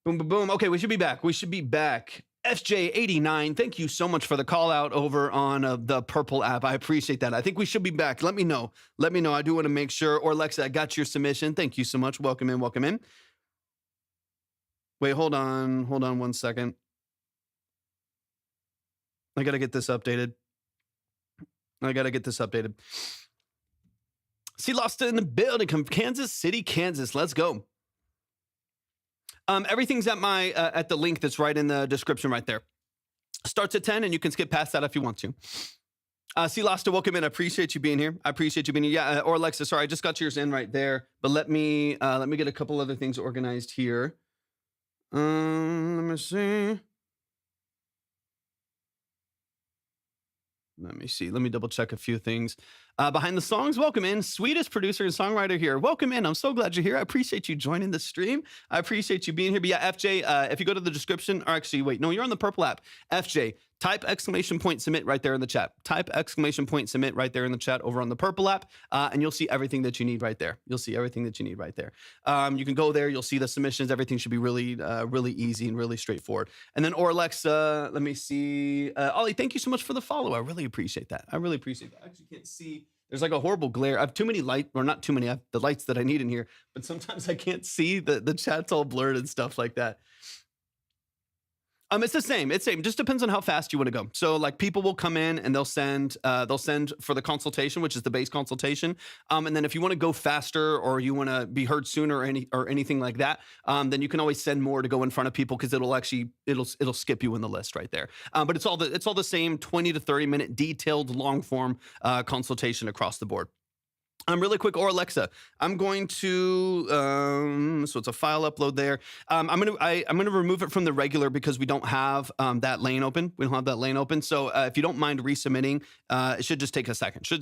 Boom, boom, boom. Okay, we should be back. We should be back. FJ89, thank you so much for the call out over on the Purple app. I appreciate that. I think we should be back. Let me know. Let me know. I do want to make sure. Or Alexa, I got your submission. Thank you so much. Welcome in. Welcome in. Wait, hold on. Hold on 1 second. I got to get this updated. See, lost in the building. Come Kansas City, Kansas. Let's go. Everything's at my at the link that's right in the description right there. Starts at 10, and you can skip past that if you want to. See, Losta, welcome in. I appreciate you being here. Yeah, or Alexa, sorry, I just got yours in right there. But let me get a couple other things organized here. Let me see. Let me double check a few things. Behind the songs, welcome in. Sweetest producer and songwriter here. Welcome in. I'm so glad you're here. I appreciate you joining the stream. I appreciate you being here. But yeah, FJ, if you go to the description, or actually, wait, no, you're on the Purple app. FJ, type !submit right there in the chat. Type !submit right there in the chat over on the Purple app, and you'll see everything that you need right there. You can go there. You'll see the submissions. Everything should be really, really easy and really straightforward. And then, or Alexa, let me see. Ollie, thank you so much for the follow. I really appreciate that. I actually can't see. There's like a horrible glare. I have too many lights, or not too many. I have the lights that I need in here, but sometimes I can't see. The chat's all blurred and stuff like that. It's the same. Just depends on how fast you want to go. So like people will come in and they'll send for the consultation, which is the base consultation. And then if you want to go faster or you want to be heard sooner or anything like that, then you can always send more to go in front of people because it'll skip you in the list right there. But it's all the same 20 to 30 minute detailed long form consultation across the board. Really quick, or Alexa, I'm going to, so it's a file upload there. I'm going to remove it from the regular because we don't have that lane open. So if you don't mind resubmitting, it should just take a second. For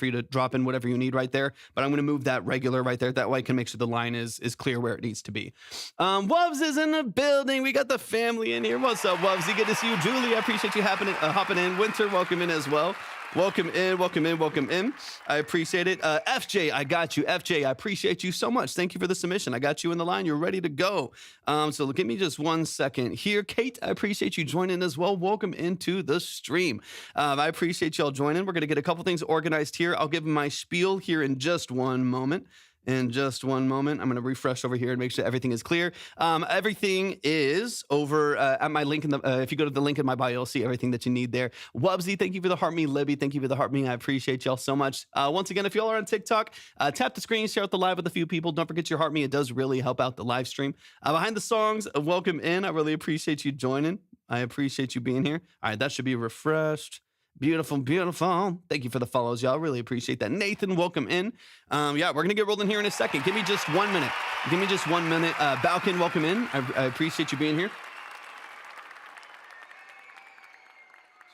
you to drop in whatever you need right there. But I'm going to move that regular right there. That way I can make sure the line is clear where it needs to be. Wubs is in the building. We got the family in here. What's up, Wubsy? Good to see you. Julie, I appreciate you hopping in. Winter, welcome in as well. Welcome in. I appreciate it. FJ, I got you. FJ, I appreciate you so much. Thank you for the submission. I got you in the line. You're ready to go. So give me just 1 second here. Kate, I appreciate you joining as well. Welcome into the stream. I appreciate y'all joining. We're going to get a couple things organized here. I'll give my spiel here in just one moment. I'm going to refresh over here and make sure everything is clear. Everything is over at my link if you go to the link in my bio, you'll see everything that you need there. Wubsy, thank you for the heart me. Libby, thank you for the heart me. I appreciate y'all so much. Once again, if y'all are on TikTok, tap the screen, share out the live with a few people. Don't forget your heart me. It does really help out the live stream. Behind the songs, welcome in. I really appreciate you joining. I appreciate you being here. All right, that should be refreshed. Beautiful. Thank you for the follows, y'all. Really appreciate that. Nathan, welcome in. We're going to get rolling here in a second. Give me just 1 minute. Balkan, welcome in. I appreciate you being here.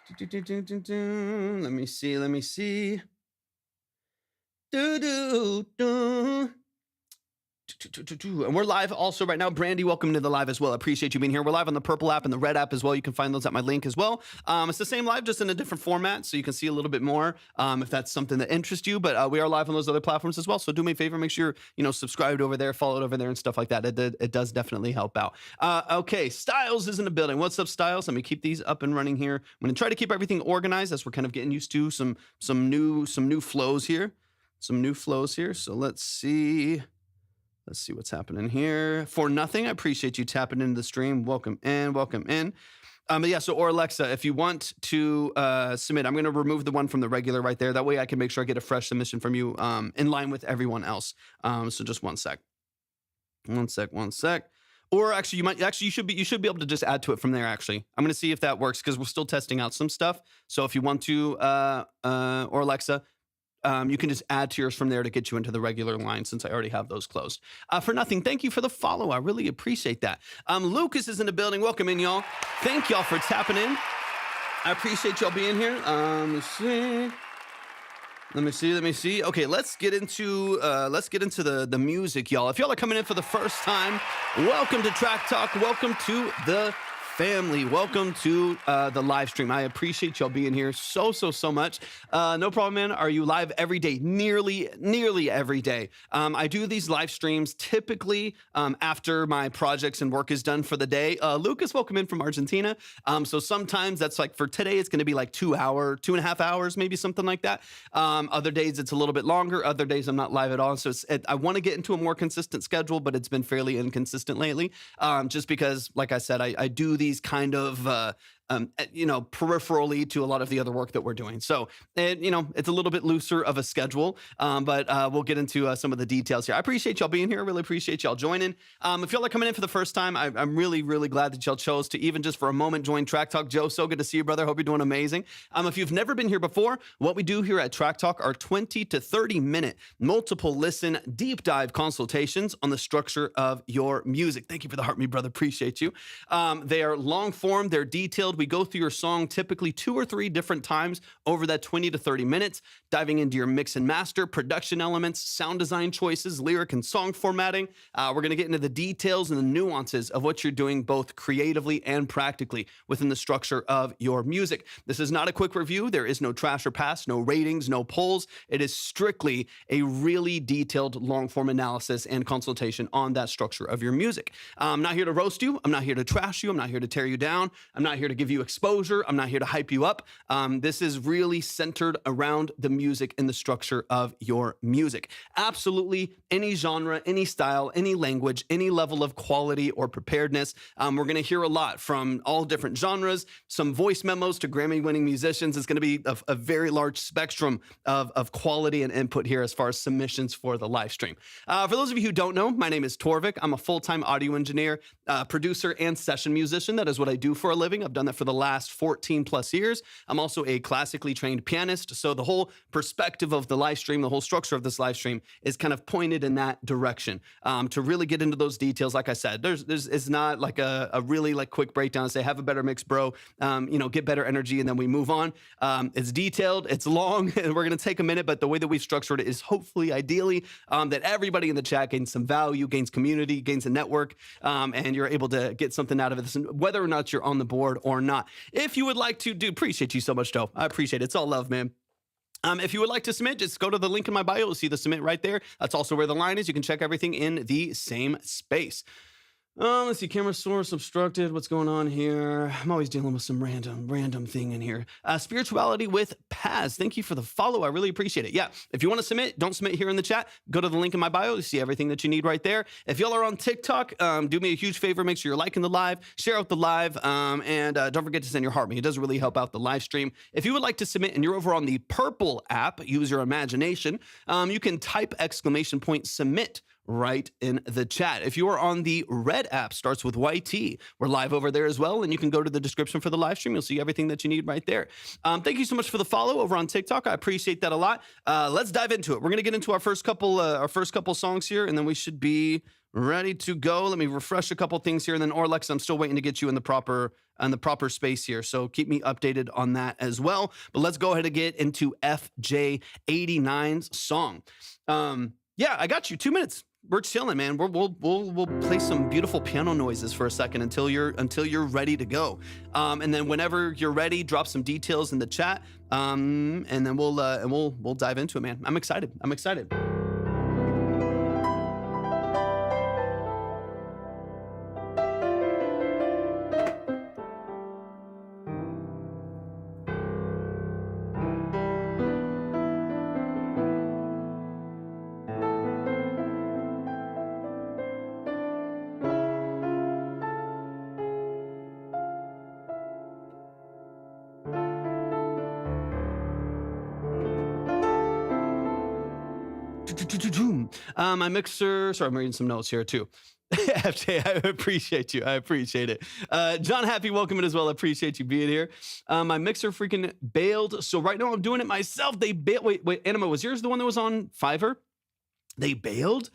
Let me see. And we're live also right now. Brandy, welcome to the live as well. I appreciate you being here. We're live on the Purple app and the Red app as well. You can find those at my link as well. It's the same live, just in a different format, so you can see a little bit more if that's something that interests you. But we are live on those other platforms as well. So do me a favor, make sure you're subscribed over there, followed over there, and stuff like that. It does definitely help out. Okay, Styles is in the building. What's up, Styles? Let me keep these up and running here. I'm going to try to keep everything organized as we're kind of getting used to some new flows here. So let's see. Let's see what's happening here. For nothing, I appreciate you tapping into the stream. Welcome in. Or Alexa, if you want to submit, I'm going to remove the one from the regular right there. That way I can make sure I get a fresh submission from you in line with everyone else. So just 1 sec. Or actually, you should be able to just add to it from there, actually. I'm going to see if that works because we're still testing out some stuff. So if you want to, or Alexa, you can just add to yours from there to get you into the regular line since I already have those closed. For nothing, thank you for the follow. I really appreciate that. Lucas is in the building. Welcome in, y'all. Thank y'all for tapping in. I appreciate y'all being here. Let me see. Okay, let's get into the music, y'all. If y'all are coming in for the first time, welcome to Track Talk. Welcome to the family. Welcome to the live stream. I appreciate y'all being here so much. No problem, man. Are you live every day? Nearly every day. I do these live streams typically after my projects and work is done for the day. Lucas, welcome in from Argentina. So sometimes that's like for today, it's going to be like 2.5 hours, maybe something like that. Other days it's a little bit longer. Other days I'm not live at all. So I want to get into a more consistent schedule, but it's been fairly inconsistent lately. Just because, like I said, I do these kind of peripherally to a lot of the other work that we're doing. So, it's a little bit looser of a schedule, but we'll get into some of the details here. I appreciate y'all being here. I really appreciate y'all joining. If y'all are coming in for the first time, I'm really glad that y'all chose to even just for a moment join Track Talk. Joe, so good to see you, brother. Hope you're doing amazing. If you've never been here before, what we do here at Track Talk are 20 to 30 minute multiple listen deep dive consultations on the structure of your music. Thank you for the heart, me brother. Appreciate you. They are long form. They're detailed. We go through your song typically 2 or 3 different times over that 20 to 30 minutes, diving into your mix and master, production elements, sound design choices, lyric and song formatting. We're going to get into the details and the nuances of what you're doing both creatively and practically within the structure of your music. This is not a quick review. There is no trash or pass, no ratings, no polls. It is strictly a really detailed long form analysis and consultation on that structure of your music. I'm not here to roast you. I'm not here to trash you. I'm not here to tear you down. I'm not here to give you exposure. I'm not here to hype you up. This is really centered around the music and the structure of your music. Absolutely any genre, any style, any language, any level of quality or preparedness. We're going to hear a lot from all different genres, some voice memos to Grammy-winning musicians. It's going to be a very large spectrum of quality and input here as far as submissions for the live stream. For those of you who don't know, my name is Torvik. I'm a full-time audio engineer, producer, and session musician. That is what I do for a living. I've done that for the last 14 plus years. I'm also a classically trained pianist. So the whole perspective of the live stream, the whole structure of this live stream is kind of pointed in that direction. To really get into those details, like I said, it's not like a really like quick breakdown, say, have a better mix, bro, get better energy, and then we move on. It's detailed, it's long, and we're going to take a minute, but the way that we've structured it is hopefully, ideally, that everybody in the chat gains some value, gains community, gains a network, and you're able to get something out of it, whether or not you're on the board or not. If you would like to, appreciate you so much, Joe. I appreciate it. It's all love, man. If you would like to submit, just go to the link in my bio. You'll see the submit right there. That's also where the line is. You can check everything in the same space. Let's see, camera source obstructed. What's going on here? I'm always dealing with some random thing in here. Spirituality with Paz. Thank you for the follow. I really appreciate it. Yeah, if you want to submit, don't submit here in the chat. Go to the link in my bio. You see everything that you need right there. If y'all are on TikTok, do me a huge favor. Make sure you're liking the live, share out the live, and don't forget to send your heart me. It does really help out the live stream. If you would like to submit and you're over on the purple app, use your imagination. You can type !submit right in the chat. If you are on the red app, starts with YT, we're live over there as well, and you can go to the description for the live stream. You'll see everything that you need right there. Thank you so much for the follow over on TikTok. I appreciate that a lot. Let's dive into it. We're gonna get into our first couple songs here, and then we should be ready to go. Let me refresh a couple things here, and then Orlex, I'm still waiting to get you in the proper space here, so keep me updated on that as well. But let's go ahead and get into FJ89's song. Yeah, I got you. 2 minutes. We're chilling, man. We'll play some beautiful piano noises for a second until you're ready to go. And then whenever you're ready, drop some details in the chat. And then we'll dive into it, man. I'm excited. My mixer, sorry, I'm reading some notes here too. FJ, I appreciate you. I appreciate it. John Happy, welcome in as well. I appreciate you being here. My mixer freaking bailed. So right now I'm doing it myself. They bailed. Wait, Anima, was yours the one that was on Fiverr? They bailed?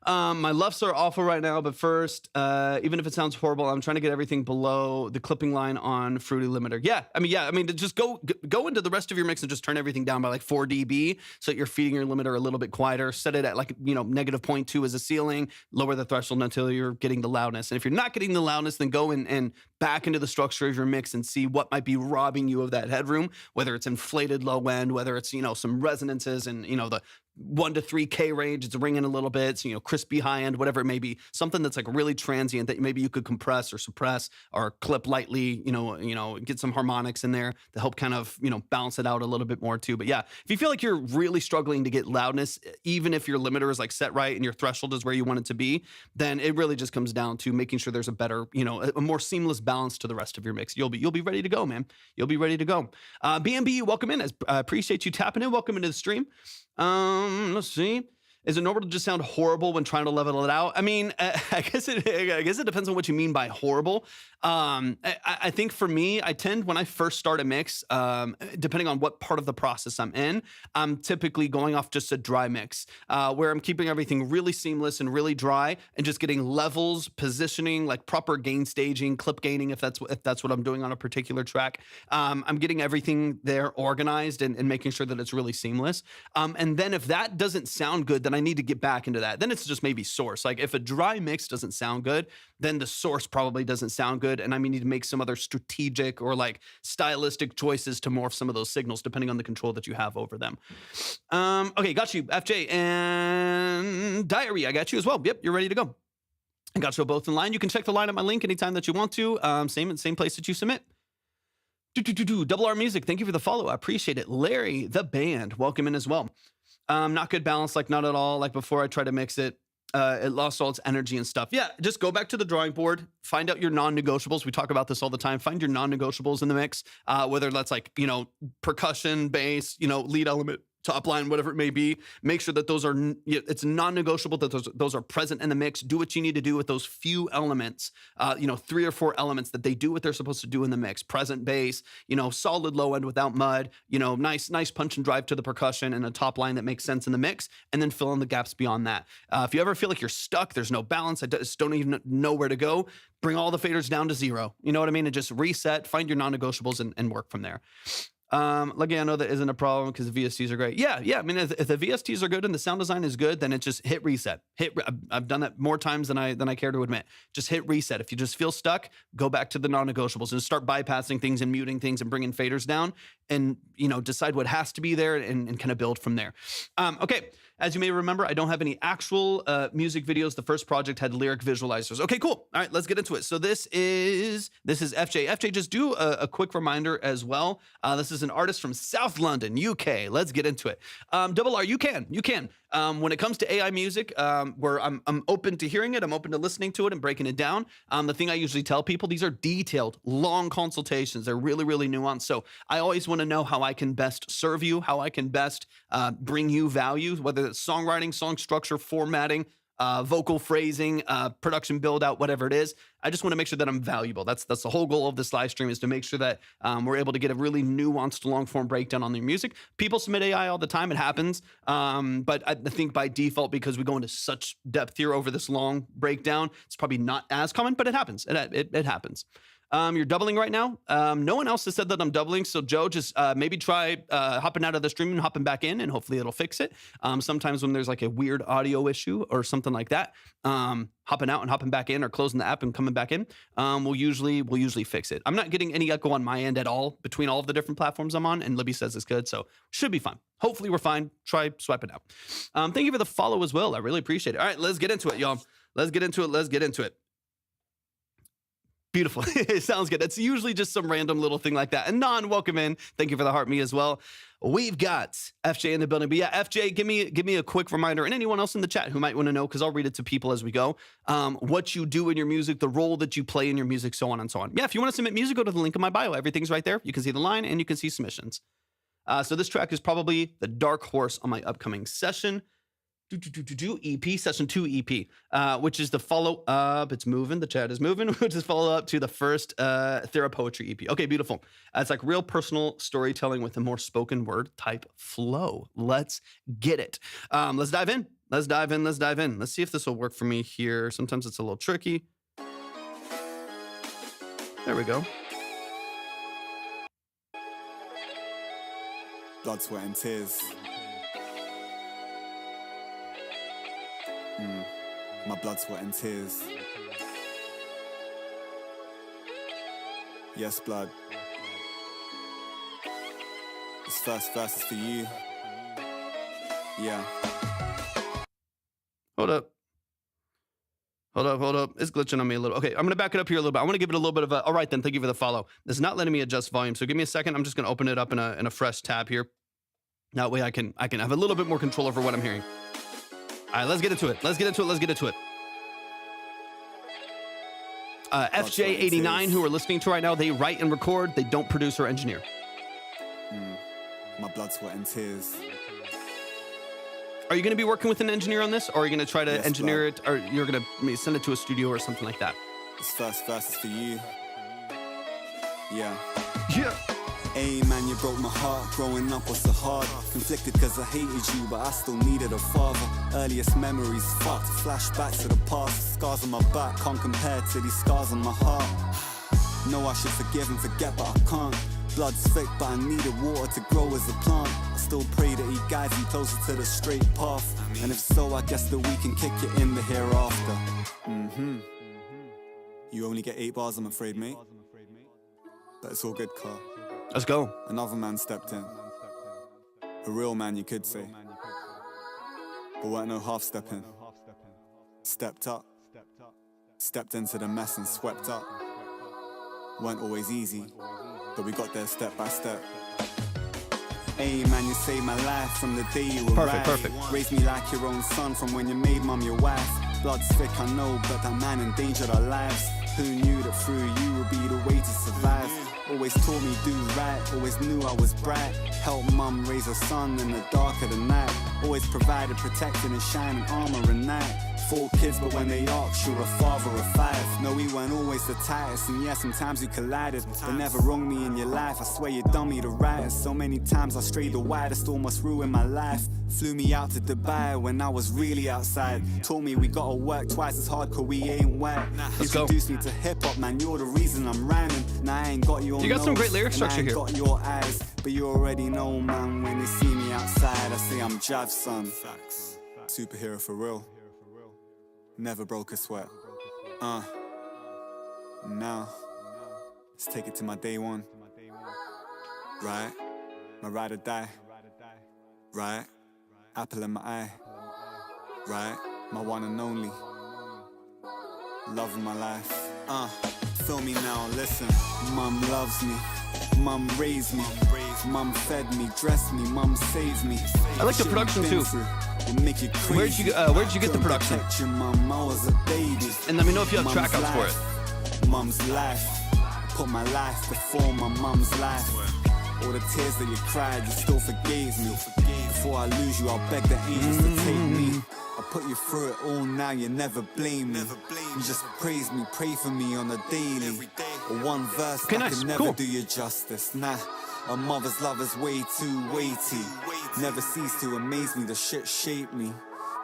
My LUFs are awful right now, but first, even if it sounds horrible, I'm trying to get everything below the clipping line on Fruity Limiter. Yeah, I mean, just go into the rest of your mix and just turn everything down by like 4 dB so that you're feeding your limiter a little bit quieter. Set it at like, negative 0.2 as a ceiling, lower the threshold until you're getting the loudness. And if you're not getting the loudness, then go and back into the structure of your mix and see what might be robbing you of that headroom, whether it's inflated low end, whether it's, some resonances and, the 1 to 3K range, it's ringing a little bit, so, crispy high end, whatever it may be, something that's like really transient that maybe you could compress or suppress or clip lightly, get some harmonics in there to help kind of, balance it out a little bit more too. But yeah, if you feel like you're really struggling to get loudness, even if your limiter is like set right and your threshold is where you want it to be, then it really just comes down to making sure there's a better, a more seamless balance to the rest of your mix. You'll be ready to go, man. You'll be ready to go. BMB, welcome in. I appreciate you tapping in. Welcome into the stream. Let's see. Is it normal to just sound horrible when trying to level it out? I mean, I guess it depends on what you mean by horrible. I think for me, I tend, when I first start a mix, depending on what part of the process I'm in, I'm typically going off just a dry mix, where I'm keeping everything really seamless and really dry and just getting levels, positioning, like proper gain staging, clip gaining, if that's what I'm doing on a particular track. I'm getting everything there organized and making sure that it's really seamless. And then if that doesn't sound good, then I need to get back into that. Then it's just maybe source. Like if a dry mix doesn't sound good, then the source probably doesn't sound good. And I need to make some other strategic or like stylistic choices to morph some of those signals depending on the control that you have over them. Okay, got you, FJ and Diary. I got you as well. Yep, you're ready to go. I got you both in line. You can check the line at my link anytime that you want to. Same place that you submit. Double R Music, thank you for the follow. I appreciate it. Larry, the band, welcome in as well. Not good balance, like not at all. Like before I try to mix it, it lost all its energy and stuff. Yeah, just go back to the drawing board, find out your non-negotiables. We talk about this all the time. Find your non-negotiables in the mix, whether that's like, percussion, bass, lead element, top line, whatever it may be. Make sure that those are, it's non-negotiable, that those are present in the mix. Do what you need to do with those few elements, 3 or 4 elements that they do what they're supposed to do in the mix. Present bass, solid low end without mud, nice punch and drive to the percussion and a top line that makes sense in the mix, and then fill in the gaps beyond that. If you ever feel like you're stuck, there's no balance, I just don't even know where to go, bring all the faders down to 0. You know what I mean? And just reset, find your non-negotiables and work from there. Lucky I know that isn't a problem because the VSTs are great. Yeah. I mean, if the VSTs are good and the sound design is good, then it just hit reset. I've done that more times than I care to admit. Just hit reset. If you just feel stuck, go back to the non-negotiables and start bypassing things and muting things and bringing faders down and, decide what has to be there and kind of build from there. Okay. As you may remember, I don't have any actual music videos. The first project had lyric visualizers. Okay, cool. All right, let's get into it. So this is FJ. FJ, just do a quick reminder as well. This is an artist from South London, UK. Let's get into it. Double R, you can. When it comes to AI music, where I'm open to hearing it, I'm open to listening to it and breaking it down. The thing I usually tell people, these are detailed, long consultations. They're really, really nuanced. So I always want to know how I can best serve you, how I can best bring you value, whether it's songwriting, song structure, formatting, vocal phrasing, production build out, whatever it is. I just want to make sure that I'm valuable. That's the whole goal of this live stream, is to make sure that we're able to get a really nuanced long form breakdown on their music. People submit AI all the time. It happens. But I think by default, because we go into such depth here over this long breakdown, it's probably not as common, but it happens. It happens. You're doubling right now. No one else has said that I'm doubling. So Joe, just maybe try hopping out of the stream and hopping back in, and hopefully it'll fix it. Sometimes when there's like a weird audio issue or something like that, hopping out and hopping back in, or closing the app and coming back in, we'll usually fix it. I'm not getting any echo on my end at all between all of the different platforms I'm on, and Libby says it's good, so should be fine. Hopefully we're fine. Try swiping out. Thank you for the follow as well. I really appreciate it. All right, let's get into it, y'all. Let's get into it. Beautiful. It sounds good. It's usually just some random little thing like that. And welcome in. Thank you for the heart me as well. We've got FJ in the building. But yeah, FJ, give me a quick reminder, and anyone else in the chat who might want to know, because I'll read it to people as we go, what you do in your music, the role that you play in your music, so on and so on. Yeah, if you want to submit music, go to the link in my bio. Everything's right there. You can see the line and you can see submissions. So this track is probably the dark horse on my upcoming session. EP, session 2 EP, which is the follow-up. It's moving. The chat is moving, which is follow-up to the first Therapoetry EP. Okay, beautiful. It's like real personal storytelling with a more spoken word type flow. Let's get it. Let's dive in. Let's see if this will work for me here. Sometimes it's a little tricky. There we go. Blood, sweat, and tears. My blood, sweat, and tears. Yes, blood. This first verse is for you. Yeah. Hold up. It's glitching on me a little. Okay, I'm going to back it up here a little bit. I want to give it a little bit of a, all right then, thank you for the follow. It's not letting me adjust volume, so give me a second. I'm just going to open it up in a fresh tab here. That way I can have a little bit more control over what I'm hearing. All right, let's get into it. FJ89, who we're listening to right now, they write and record. They don't produce or engineer. My blood, sweat, and tears. Are you going to be working with an engineer on this, or are you going to try to engineer blood. it, or you're going to send it to a studio or something like that? This first verse is for you. Yeah. Yeah. Hey man, you broke my heart. Growing up was so hard. Conflicted cause I hated you, but I still needed a father. Earliest memories fucked. Flashbacks to the past. Scars on my back can't compare to these scars on my heart. Know I should forgive and forget, but I can't. Blood's thick, but I needed water to grow as a plant. I still pray that he guides me closer to the straight path. And if so, I guess that we can kick it in the hereafter. You only get 8 bars, I'm afraid, mate. But it's all good, Carl. Let's go. Another man stepped in. A real man, you could say. But weren't no half-stepping. Stepped up. Stepped into the mess and swept up. Weren't always easy, but we got there step by step. Hey man, you saved my life from the day you were Perfect. Raised me like your own son from when you made mum your wife. Blood's thick, I know, but that man endangered our lives. Who knew that through you would be the way to survive? Always taught me do right, always knew I was bright. Helped mum raise her son in the dark of the night. Always provided protection and shining armor at night. 4 kids, but when they asked, you're a father of 5. No, we weren't always the tightest, and yeah, sometimes we collided. But never wronged me in your life, I swear you done me the rightest. So many times I strayed the widest, almost ruined my life. Flew me out to Dubai when I was really outside. Told me we gotta work twice as hard, cause we ain't white. Introduced me to hip-hop, man, you're the reason I'm rhyming. Now I ain't got your You got some great lyric structure here. Got your eyes, but you already know, man, when they see me outside, I say I'm Jav, son. Superhero for real. Never broke a sweat. Now, let's take it to my day one. Right? My ride or die. Right? Apple in my eye. Right? My one and only. Love of my life. Feel me now, listen. Mum loves me. Mum raised me. Mum fed me, dressed me. Mum saved me. I like the production too. Make you crazy. Where'd you get the production? Your mum, I was a baby. And let me know if you have track outs for it. Mum's life. Put my life before my mum's life. All the tears that you cried, you still forgave me. Before I lose you, I'll beg the angels to take me. I put you through it all now, you never blame me. You just praise me, pray for me on a daily. But one verse that can never do you justice. Nah, a mother's love is way too weighty. Never cease to amaze me, the shit shaped me.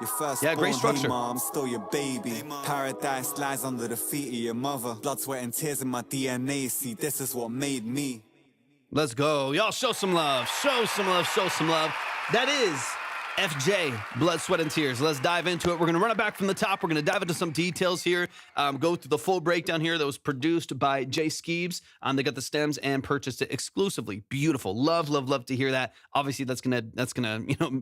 Your first great structure. Hey mom, I'm still your baby. Paradise lies under the feet of your mother. Blood, sweat, and tears in my DNA. See, this is what made me. Let's go. Y'all show some love. Show some love. That is FJ, Blood, Sweat, and Tears. Let's dive into it. We're going to run it back from the top. We're going to dive into some details here. Go through the full breakdown here that was produced by Jay Skeebs. They got the stems and purchased it exclusively. Beautiful. Love to hear that. Obviously, that's gonna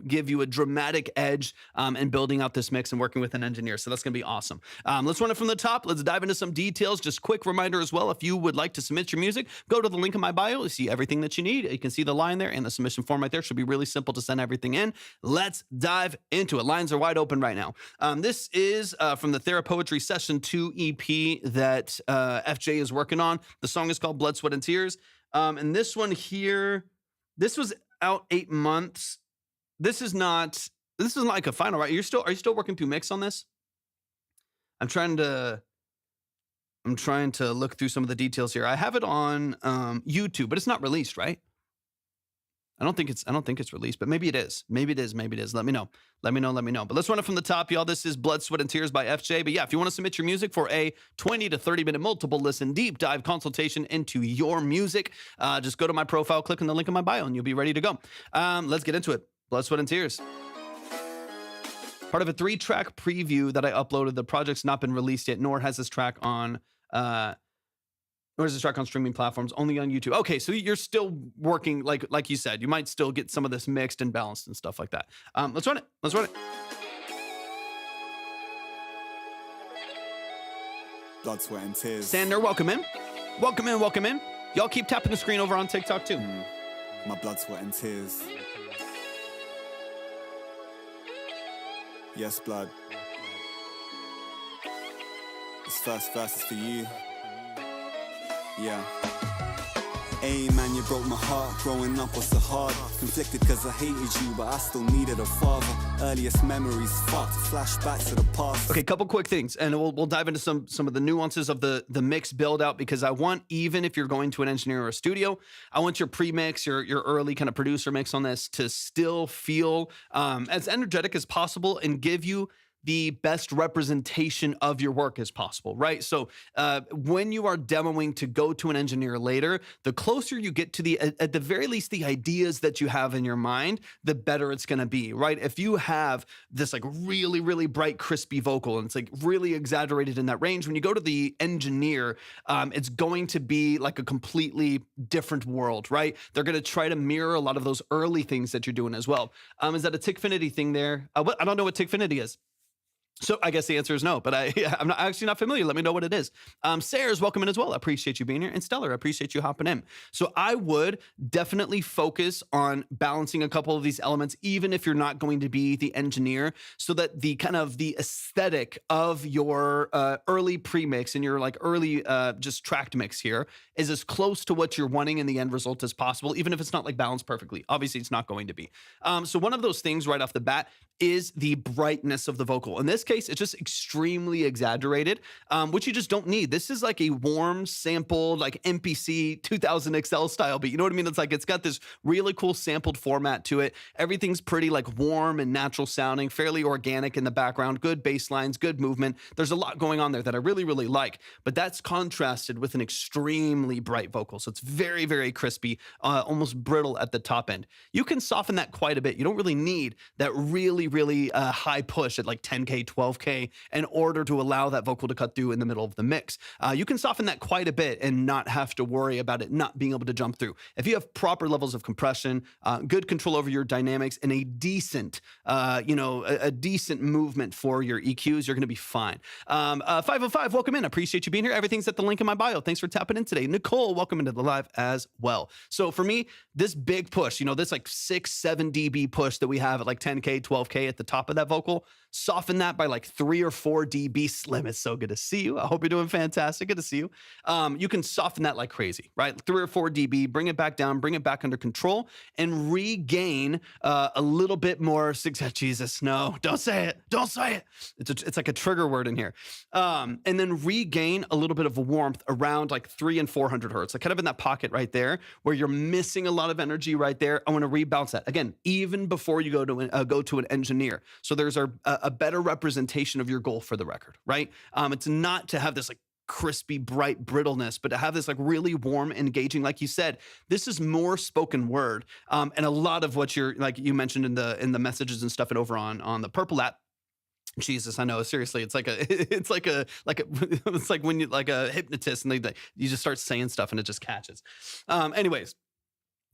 give you a dramatic edge in building out this mix and working with an engineer. So that's gonna be awesome. Let's run it from the top. Let's dive into some details. Just quick reminder as well, if you would like to submit your music, go to the link in my bio. You see everything that you need. You can see the line there and the submission form right there. Should be really simple to send everything in. Let's dive into it. Lines are wide open right now. This is from the Therapoetry Session 2 EP that FJ is working on. The song is called Blood, Sweat, and Tears. And this one here, this was out 8 months. This is not like a final, right? Are you still working through mix on this? I'm trying to look through some of the details here. I have it on YouTube, but it's not released, right? I don't think it's released, but maybe it is. Maybe it is. Let me know. But let's run it from the top, y'all. This is Blood, Sweat, and Tears by FJ. But yeah, if you want to submit your music for a 20 to 30 minute multiple listen deep dive consultation into your music, just go to my profile, click on the link in my bio, and you'll be ready to go. Let's get into it. Blood, Sweat, and Tears. Part of a 3-track preview that I uploaded. The project's not been released yet, nor has this track on Or is this track on streaming platforms only on YouTube? Okay, so you're still working, like you said, you might still get some of this mixed and balanced and stuff like that. Let's run it. Let's run it. Blood, sweat, and tears. Sander, welcome in. Welcome in, welcome in. Y'all keep tapping the screen over on TikTok too. My blood, sweat, and tears. Yes, blood. This first verse is for you. Yeah. Hey man, you broke my heart. Growing up was so hard. Conflicted cause I hated you, but I still needed a father. Earliest memories fucked. Flashbacks to the past. Okay, couple quick things, and we'll dive into some of the nuances of the mix build out, because I want, even if you're going to an engineer or a studio, I want your pre-mix, your early kind of producer mix on this to still feel as energetic as possible and give you the best representation of your work as possible, right? So when you are demoing to go to an engineer later, the closer you get to at the very least, the ideas that you have in your mind, the better it's gonna be, right? If you have this like really, really bright, crispy vocal and it's like really exaggerated in that range, when you go to the engineer, it's going to be like a completely different world, right? They're gonna try to mirror a lot of those early things that you're doing as well. Is that a Tickfinity thing there? I don't know what Tickfinity is. So I guess the answer is no, but I'm actually not familiar. Let me know what it is. Sayers, welcome in as well. I appreciate you being here. And Stellar, I appreciate you hopping in. So I would definitely focus on balancing a couple of these elements, even if you're not going to be the engineer, so that the kind of the aesthetic of your early pre-mix and your like early just tracked mix here is as close to what you're wanting in the end result as possible, even if it's not like balanced perfectly. Obviously, it's not going to be. So one of those things right off the bat is the brightness of the vocal. In this case, it's just extremely exaggerated, which you just don't need. This is like a warm, sampled, like MPC 2000 XL style beat. You know what I mean? It's like, it's got this really cool sampled format to it. Everything's pretty like warm and natural sounding, fairly organic in the background, good bass lines, good movement. There's a lot going on there that I really, really like, but that's contrasted with an extremely bright vocal. So it's very, very crispy, almost brittle at the top end. You can soften that quite a bit. You don't really need that really high push at like 10K, 12K in order to allow that vocal to cut through in the middle of the mix. You can soften that quite a bit and not have to worry about it not being able to jump through. If you have proper levels of compression, good control over your dynamics, and a decent, a decent movement for your EQs, you're going to be fine. 505, welcome in. I appreciate you being here. Everything's at the link in my bio. Thanks for tapping in today. Nicole, welcome into the live as well. So for me, this big push, this like 6-7 dB push that we have at like 10K, 12K at the top of that vocal, soften that by like 3 or 4 dB. Slim, it's so good to see you. I hope you're doing fantastic. Good to see you. You can soften that like crazy, right? 3 or 4 dB, bring it back down, bring it back under control, and regain a little bit more. Jesus, no, don't say it. Don't say it. It's like a trigger word in here. And then regain a little bit of warmth around like 300 and 400 hertz, like kind of in that pocket right there where you're missing a lot of energy right there. I want to rebalance that again, even before you go to an engineer. So there's a better representation of your goal for the record, right? It's not to have this like crispy, bright brittleness, but to have this like really warm, engaging, like you said, this is more spoken word. And a lot of what you're, like you mentioned in the messages and stuff and over on the Purple app. Jesus, I know. Seriously, it's like when you like a hypnotist and you just start saying stuff and it just catches. Anyways.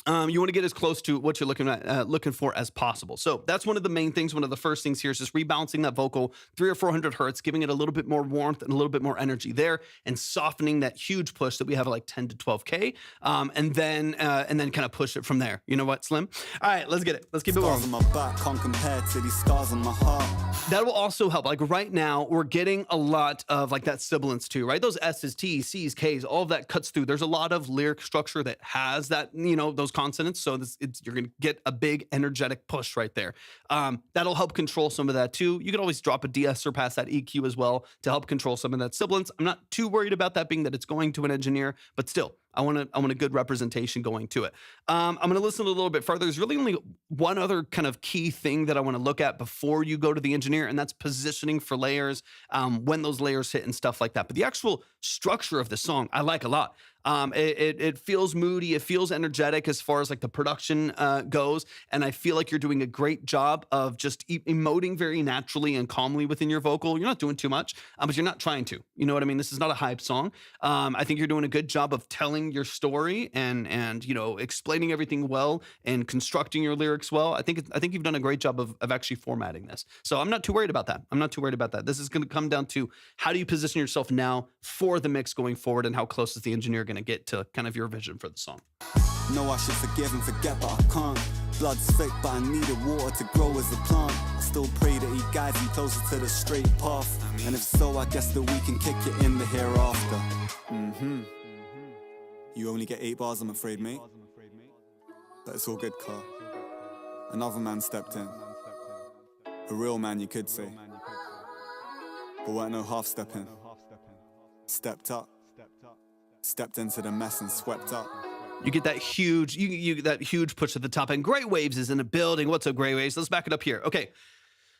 You want to get as close to what you're looking for as possible. So that's one of the main things. One of the first things here is just rebalancing that vocal 300 or 400 hertz, giving it a little bit more warmth and a little bit more energy there, and softening that huge push that we have at like 10 to 12K, and then kind of push it from there. You know what, Slim? All right, let's get it. Let's keep it going. Scars on my back can't compare to these scars on my heart. That will also help. Like right now, we're getting a lot of like that sibilance too, right? Those S's, T's, C's, K's, all of that cuts through. There's a lot of lyric structure that has that, those consonants. So you're going to get a big energetic push right there. That'll help control some of that too. You can always drop a de-esser past that EQ as well to help control some of that sibilance. I'm not too worried about that being that it's going to an engineer, but still, I want a good representation going to it. I'm going to listen a little bit further. There's really only one other kind of key thing that I want to look at before you go to the engineer, and that's positioning for layers, when those layers hit and stuff like that. But the actual structure of the song, I like a lot. It feels moody. It feels energetic as far as like the production goes. And I feel like you're doing a great job of just emoting very naturally and calmly within your vocal. You're not doing too much, but you're not trying to. You know what I mean? This is not a hype song. I think you're doing a good job of telling your story and explaining everything well and constructing your lyrics well. I think you've done a great job of actually formatting this. So I'm not too worried about that. This is going to come down to how do you position yourself now for the mix going forward, and how close is the engineer going to get to kind of your vision for the song. No, I should forgive and forget, but I can't. Blood's thick, but I needed water to grow as a plant. I still pray that he guides me closer to the straight path. And if so, I guess that we can kick it in the hereafter. You only get 8 bars, I'm afraid, mate. But it's all good, Carl. Another man stepped in. A real man, you could say. But weren't no half stepping. Stepped up. Stepped into the mess and swept up. You get that huge, that huge push at the top, and Great Waves is in the building. What's up, Great Waves? Let's back it up here. Okay.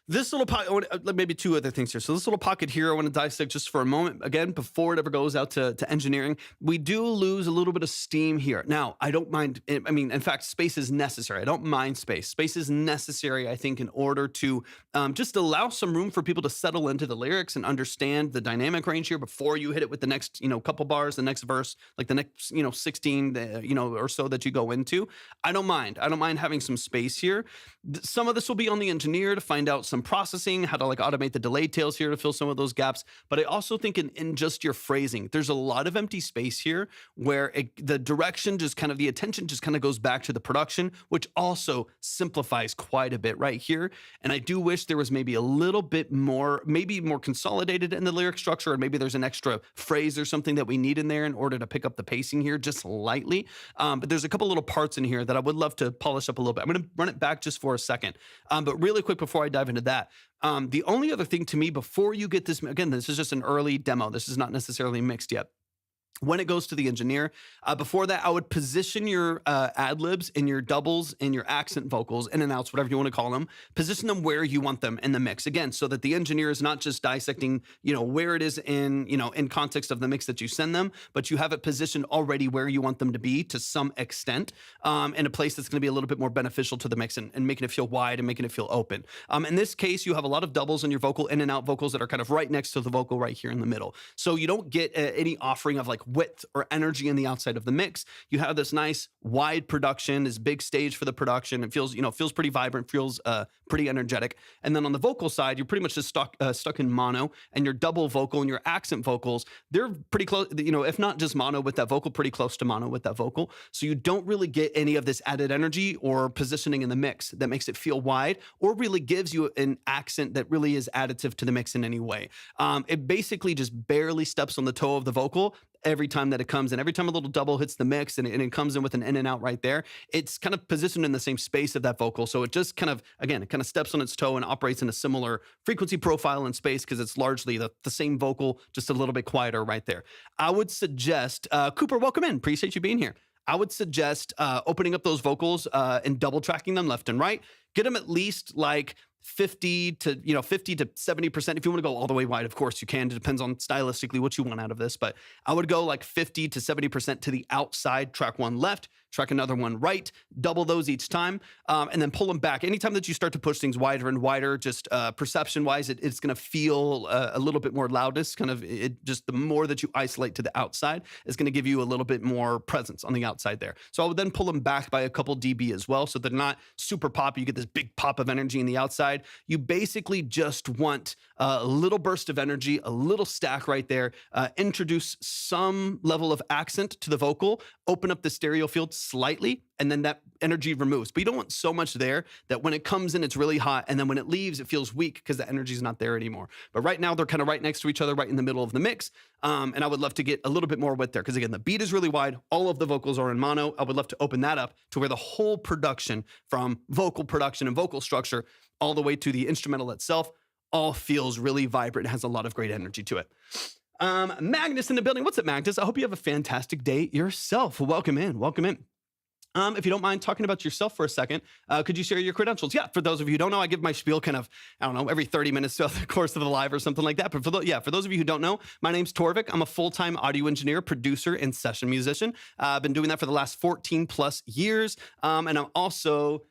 This little pocket, maybe 2 other things here. So this little pocket here, I want to dissect just for a moment. Again, before it ever goes out to engineering, we do lose a little bit of steam here. Now, I don't mind. I mean, in fact, space is necessary. I don't mind space. Space is necessary, I think, in order to just allow some room for people to settle into the lyrics and understand the dynamic range here before you hit it with the next, couple bars, the next verse, like the next, 16, or so that you go into. I don't mind. I don't mind having some space here. Some of this will be on the engineer to find out some processing, how to like automate the delay tails here to fill some of those gaps. But I also think in just your phrasing, there's a lot of empty space here where the direction just kind of, the attention just kind of goes back to the production, which also simplifies quite a bit right here. And I do wish there was maybe a little bit more, maybe more consolidated in the lyric structure, or maybe there's an extra phrase or something that we need in there in order to pick up the pacing here just lightly. But there's a couple little parts in here that I would love to polish up a little bit. I'm going to run it back just for a second. But really quick before I dive into that, the only other thing to me before you get this, again, this is just an early demo. This is not necessarily mixed yet. When it goes to the engineer, before that, I would position your ad-libs and your doubles and your accent vocals, in and outs, whatever you want to call them, position them where you want them in the mix. Again, so that the engineer is not just dissecting, where it is in context of the mix that you send them, but you have it positioned already where you want them to be to some extent, in a place that's going to be a little bit more beneficial to the mix and making it feel wide and making it feel open. In this case, you have a lot of doubles in your vocal, in and out vocals that are kind of right next to the vocal right here in the middle. So you don't get any offering of like width or energy in the outside of the mix. You have this nice wide production, this big stage for the production. It feels, feels pretty vibrant, feels pretty energetic. And then on the vocal side, you're pretty much just stuck in mono, and your double vocal and your accent vocals, they're pretty close, if not just mono with that vocal, pretty close to mono with that vocal. So you don't really get any of this added energy or positioning in the mix that makes it feel wide or really gives you an accent that really is additive to the mix in any way. It basically just barely steps on the toe of the vocal every time that it comes in. Every time a little double hits the mix and it comes in with an in and out right there, it's kind of positioned in the same space of that vocal. So it just kind of, again, it kind of steps on its toe and operates in a similar frequency profile and space because it's largely the same vocal, just a little bit quieter right there. I would suggest, Cooper, welcome in. Appreciate you being here. I would suggest opening up those vocals and double tracking them left and right. Get them at least like 50 to 70%. If you want to go all the way wide, of course you can. It depends on stylistically what you want out of this, but I would go like 50 to 70% to the outside, track one left, track another one right, double those each time, and then pull them back. Anytime that you start to push things wider and wider, just perception-wise, it's going to feel a little bit more loudness. Kind of, just the more that you isolate to the outside, is going to give you a little bit more presence on the outside there. So I would then pull them back by a couple dB as well, so they're not super pop. You get this big pop of energy in the outside. You basically just want a little burst of energy, a little stack right there, introduce some level of accent to the vocal, open up the stereo field slightly, and then that energy removes. But you don't want so much there that when it comes in, it's really hot, and then when it leaves, it feels weak because the energy is not there anymore. But right now, they're kind of right next to each other, right in the middle of the mix, and I would love to get a little bit more width there because, again, the beat is really wide. All of the vocals are in mono. I would love to open that up to where the whole production, from vocal production and vocal structure all the way to the instrumental itself, all feels really vibrant. It has a lot of great energy to it. Magnus in the building. What's up, Magnus? I hope you have a fantastic day yourself. Welcome in. Welcome in. If you don't mind talking about yourself for a second, could you share your credentials? Yeah, for those of you who don't know, I give my spiel kind of, I don't know, every 30 minutes throughout the course of the live or something like that. But for those of you who don't know, my name's Torvik. I'm a full-time audio engineer, producer, and session musician. I've been doing that for the last 14 plus years. And I'm also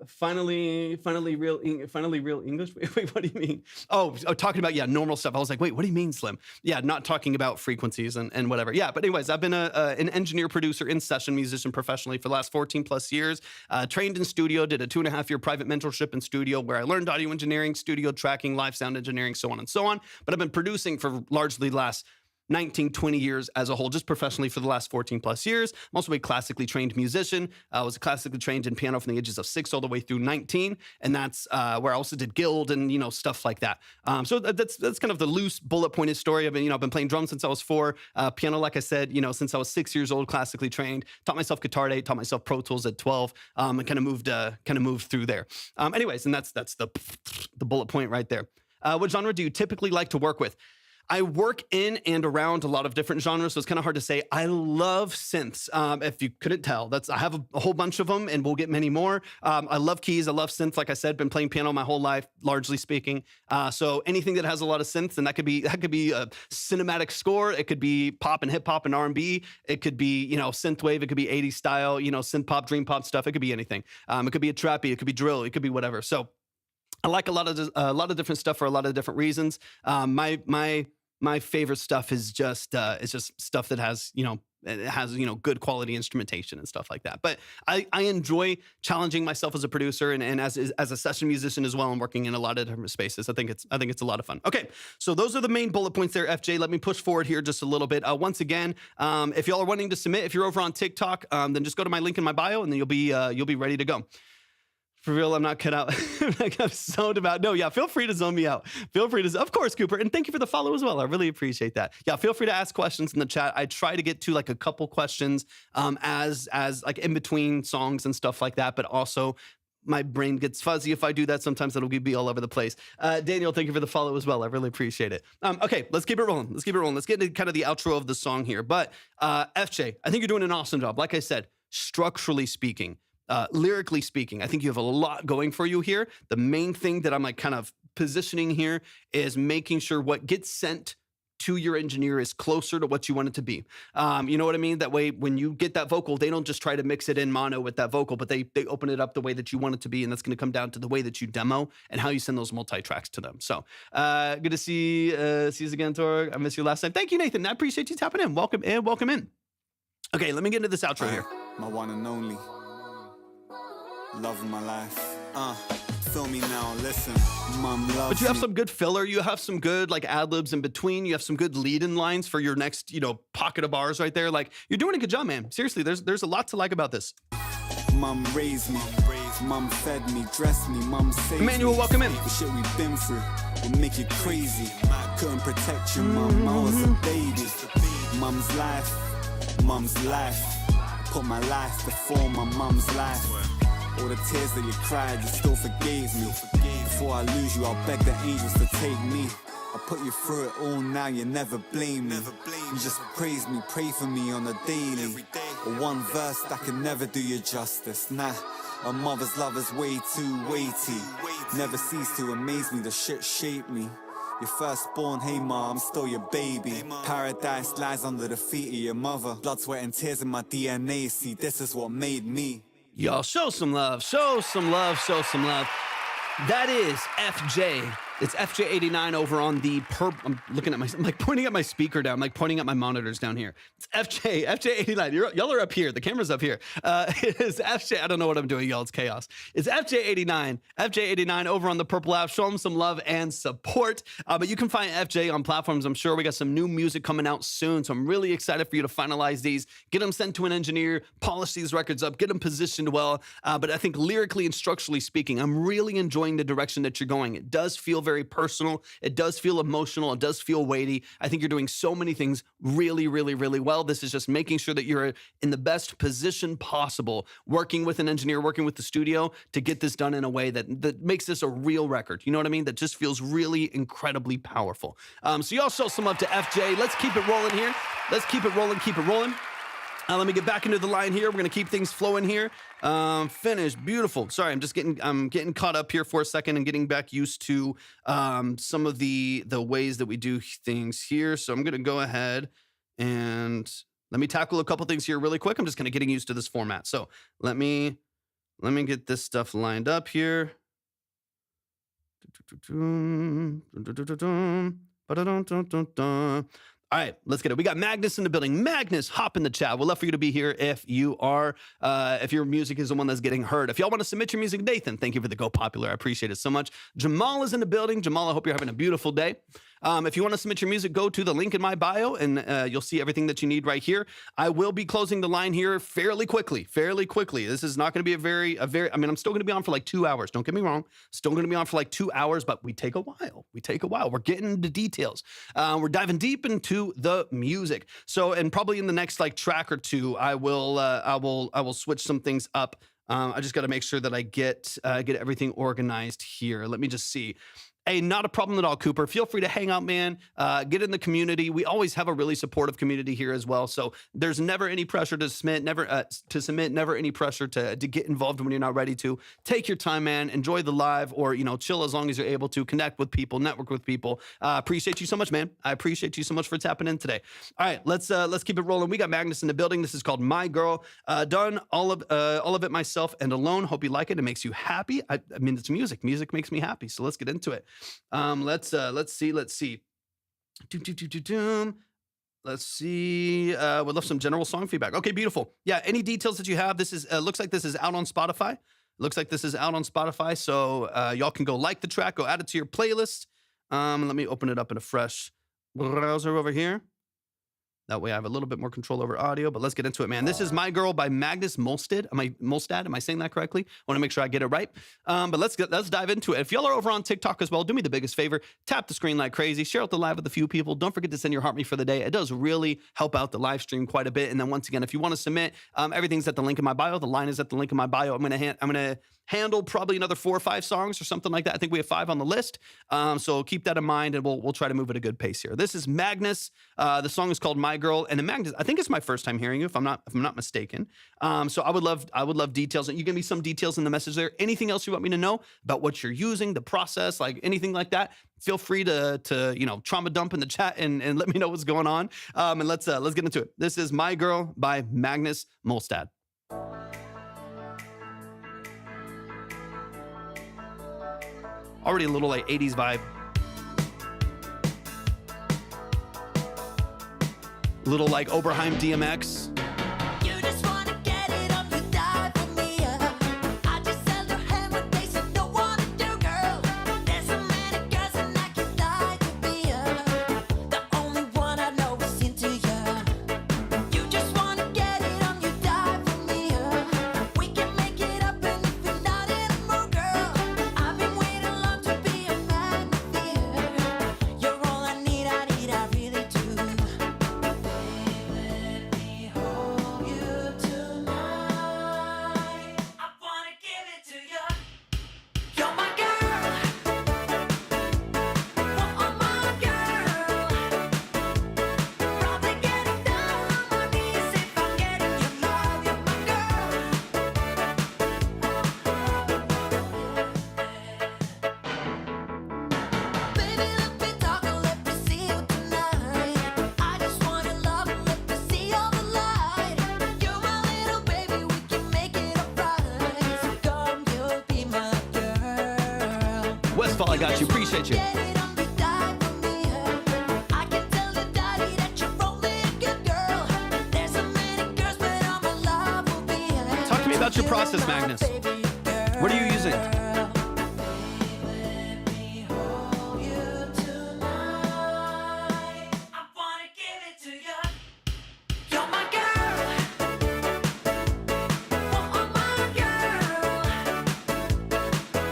finally real English. Wait, what do you mean? Oh, talking about, normal stuff. I was like, wait, what do you mean, Slim? Yeah, not talking about frequencies and whatever. Yeah, but anyways, I've been an engineer, producer, and session musician professionally for the last 14 plus years. Trained in studio, did a 2.5-year private mentorship in studio where I learned audio engineering, studio tracking, live sound engineering, so on and so on. But I've been producing for largely the last 19, 20 years as a whole, just professionally for the last 14 plus years. I'm also a classically trained musician. I was classically trained in piano from the ages of 6 all the way through 19. And that's where I also did guild and, stuff like that. So that's kind of the loose bullet pointed story. I've been playing drums since I was 4, piano, like I said, since I was 6 years old, classically trained, taught myself guitar at 8, taught myself Pro Tools at 12, and kind of moved through there. Anyways, and that's the bullet point right there. What genre do you typically like to work with? I work in and around a lot of different genres, so it's kind of hard to say. I love synths. If you couldn't tell, I have a whole bunch of them, and we'll get many more. I love keys. I love synths. Like I said, been playing piano my whole life, largely speaking. So anything that has a lot of synths, and that could be a cinematic score. It could be pop and hip hop and R&B. It could be synthwave. It could be 80s style, synth pop, dream pop stuff. It could be anything. It could be a trappy. It could be drill. It could be whatever. So I like a lot of different stuff for a lot of different reasons. My favorite stuff is just stuff that has good quality instrumentation and stuff like that. But I enjoy challenging myself as a producer and as a session musician as well, and working in a lot of different spaces. I think it's a lot of fun. Okay, so those are the main bullet points there, FJ. Let me push forward here just a little bit. Once again, if y'all are wanting to submit, if you're over on TikTok, then just go to my link in my bio, and then you'll be ready to go. For real, I'm not cut out. I'm zoned about. No, yeah, feel free to zone me out. Feel free to, of course, Cooper. And thank you for the follow as well. I really appreciate that. Yeah, feel free to ask questions in the chat. I try to get to like a couple questions as like in between songs and stuff like that. But also, my brain gets fuzzy if I do that. Sometimes it'll be all over the place. Daniel, thank you for the follow as well. I really appreciate it. Okay, let's keep it rolling. Let's get into kind of the outro of the song here. But FJ, I think you're doing an awesome job. Like I said, structurally speaking, lyrically speaking, I think you have a lot going for you here. The main thing that I'm like kind of positioning here is making sure what gets sent to your engineer is closer to what you want it to be. You know what I mean? That way, when you get that vocal, they don't just try to mix it in mono with that vocal, but they open it up the way that you want it to be. And that's going to come down to the way that you demo and how you send those multi-tracks to them. So good to see you again, Tor. I missed you last time. Thank you, Nathan. I appreciate you tapping in. Welcome in. Okay, let me get into this outro here. My one and only. Love of my life. Feel me now, listen. Mom loves But you have me. some good filler. You have some good like ad libs in between. You have some good lead-in lines for your next, pocket of bars right there. Like, you're doing a good job, man. Seriously, there's a lot to like about this. Mom raised me. Mom fed me, dressed me. Mom saved Emmanuel, me. welcome in. The shit we've been through will make you crazy. Couldn't protect you, Mom. I was a baby. Mom's life. Put my life before my mom's life. All the tears that you cried, you still forgave me. Before I lose you, I'll beg the angels to take me. I put you through it all now, you never blame me. You just praise me, pray for me on a daily. But one verse that can never do you justice. Nah, a mother's love is way too weighty. Never cease to amaze me, the shit shaped me. Your firstborn, hey ma, I'm still your baby. Paradise lies under the feet of your mother. Blood, sweat and tears in my DNA, see this is what made me. Y'all show some love. That is FJ. It's FJ89 over on the I'm looking at I'm like pointing at my speaker down. I'm like pointing at my monitors down here. It's FJ89. Y'all are up here. The camera's up here. It is FJ. I don't know what I'm doing, y'all. It's chaos. It's FJ89 over on the Purple app. Show them some love and support. But you can find FJ on platforms. I'm sure we got some new music coming out soon. So I'm really excited for you to finalize these, get them sent to an engineer, polish these records up, get them positioned well. But I think lyrically and structurally speaking, I'm really enjoying the direction that you're going. It does feel very personal. It does feel emotional. It does feel weighty. I think you're doing so many things really, really, really well. This is just making sure that you're in the best position possible, working with an engineer, working with the studio to get this done in a way that makes this a real record. You know what I mean? That just feels really incredibly powerful. So y'all show some love to FJ. Let's keep it rolling here. Let's keep it rolling. Let me get back into the line here. We're gonna keep things flowing here. Finish, beautiful. Sorry, I'm getting caught up here for a second and getting back used to some of the ways that we do things here. So I'm gonna go ahead and let me tackle a couple things here really quick. I'm just kind of getting used to this format. So let me get this stuff lined up here. All right, let's get it. We got Magnus in the building. Magnus, hop in the chat. We'd love for you to be here if you are, if your music is the one that's getting heard. If y'all want to submit your music, Nathan, thank you for the Go Popular. I appreciate it so much. Jamal is in the building. Jamal, I hope you're having a beautiful day. If you want to submit your music, go to the link in my bio and you'll see everything that you need right here. I will be closing the line here fairly quickly. This is not going to be a very, I mean, I'm still going to be on for like 2 hours. Don't get me wrong. Still going to be on for like 2 hours, but we take a while. We're getting into details. We're diving deep into the music. So, and probably in the next like track or two, I will switch some things up. I just got to make sure that I get everything organized here. Let me just see. Hey, not a problem at all, Cooper. Feel free to hang out, man. Get in the community. We always have a really supportive community here as well. So there's never any pressure to submit, never any pressure to get involved when you're not ready to. Take your time, man. Enjoy the live, or chill as long as you're able to. Connect with people, network with people. Appreciate you so much, man. I appreciate you so much for tapping in today. All right, let's keep it rolling. We got Magnus in the building. This is called My Girl. Done all of it myself and alone. Hope you like it. It makes you happy. I mean, it's music. Music makes me happy. So let's get into it. Let's see. Let's see. Would love some general song feedback. Okay, beautiful. Yeah, any details that you have? This is looks like this is out on Spotify. So y'all can go like the track, go add it to your playlist. Let me open it up in a fresh browser over here. That way I have a little bit more control over audio, but let's get into it, man. This is My Girl by Magnus Molstad. Am I saying that correctly? I want to make sure I get it right. But let's dive into it. If y'all are over on TikTok as well, do me the biggest favor. Tap the screen like crazy. Share out the live with a few people. Don't forget to send your heart me for the day. It does really help out the live stream quite a bit. And then once again, if you want to submit, everything's at the link in my bio. The line is at the link in my bio. I'm gonna handle probably another 4 or 5 songs or something like that. I think we have 5 on the list. So keep that in mind, and we'll try to move at a good pace here. This is Magnus. The song is called My Girl, and Magnus, I think it's my first time hearing you, if I'm not mistaken. So I would love details. You give me some details in the message there. Anything else you want me to know about what you're using, the process, like anything like that, feel free to trauma dump in the chat and let me know what's going on. And let's get into it. This is My Girl by Magnus Molstad. Already a little like 80s vibe. Little like Oberheim DMX. Westfall, I got you. Appreciate you. Talk to me about your process, Magnus. What are you using?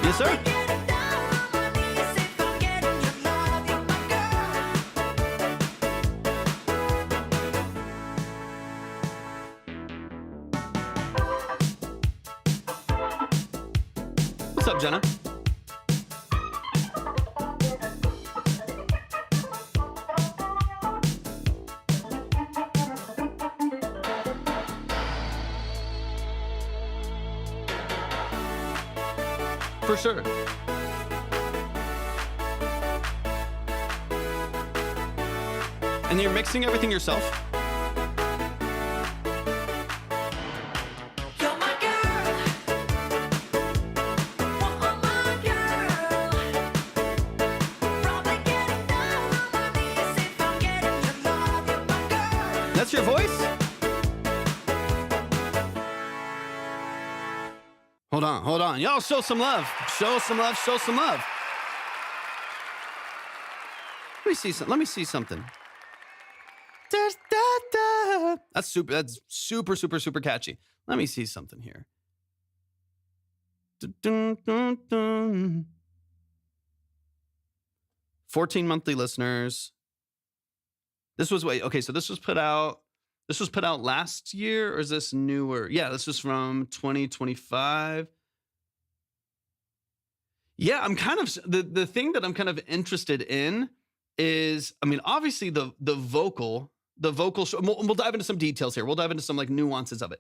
Yes, sir. What's up, Jenna? For sure. And you're mixing everything yourself? You're my girl. Oh, my girl. Probably getting down on my knees if I'm getting your love. You're my girl. That's your voice? Hold on. Y'all show some love. Show some love. Let me see something. That's super catchy. Let me see something here. 14 monthly listeners. This was put out last year, or is this newer? Yeah, this was from 2025. Yeah, I'm kind of the thing that I'm kind of interested in is, I mean, obviously the vocal show. We'll dive into some details here. We'll dive into some like nuances of it.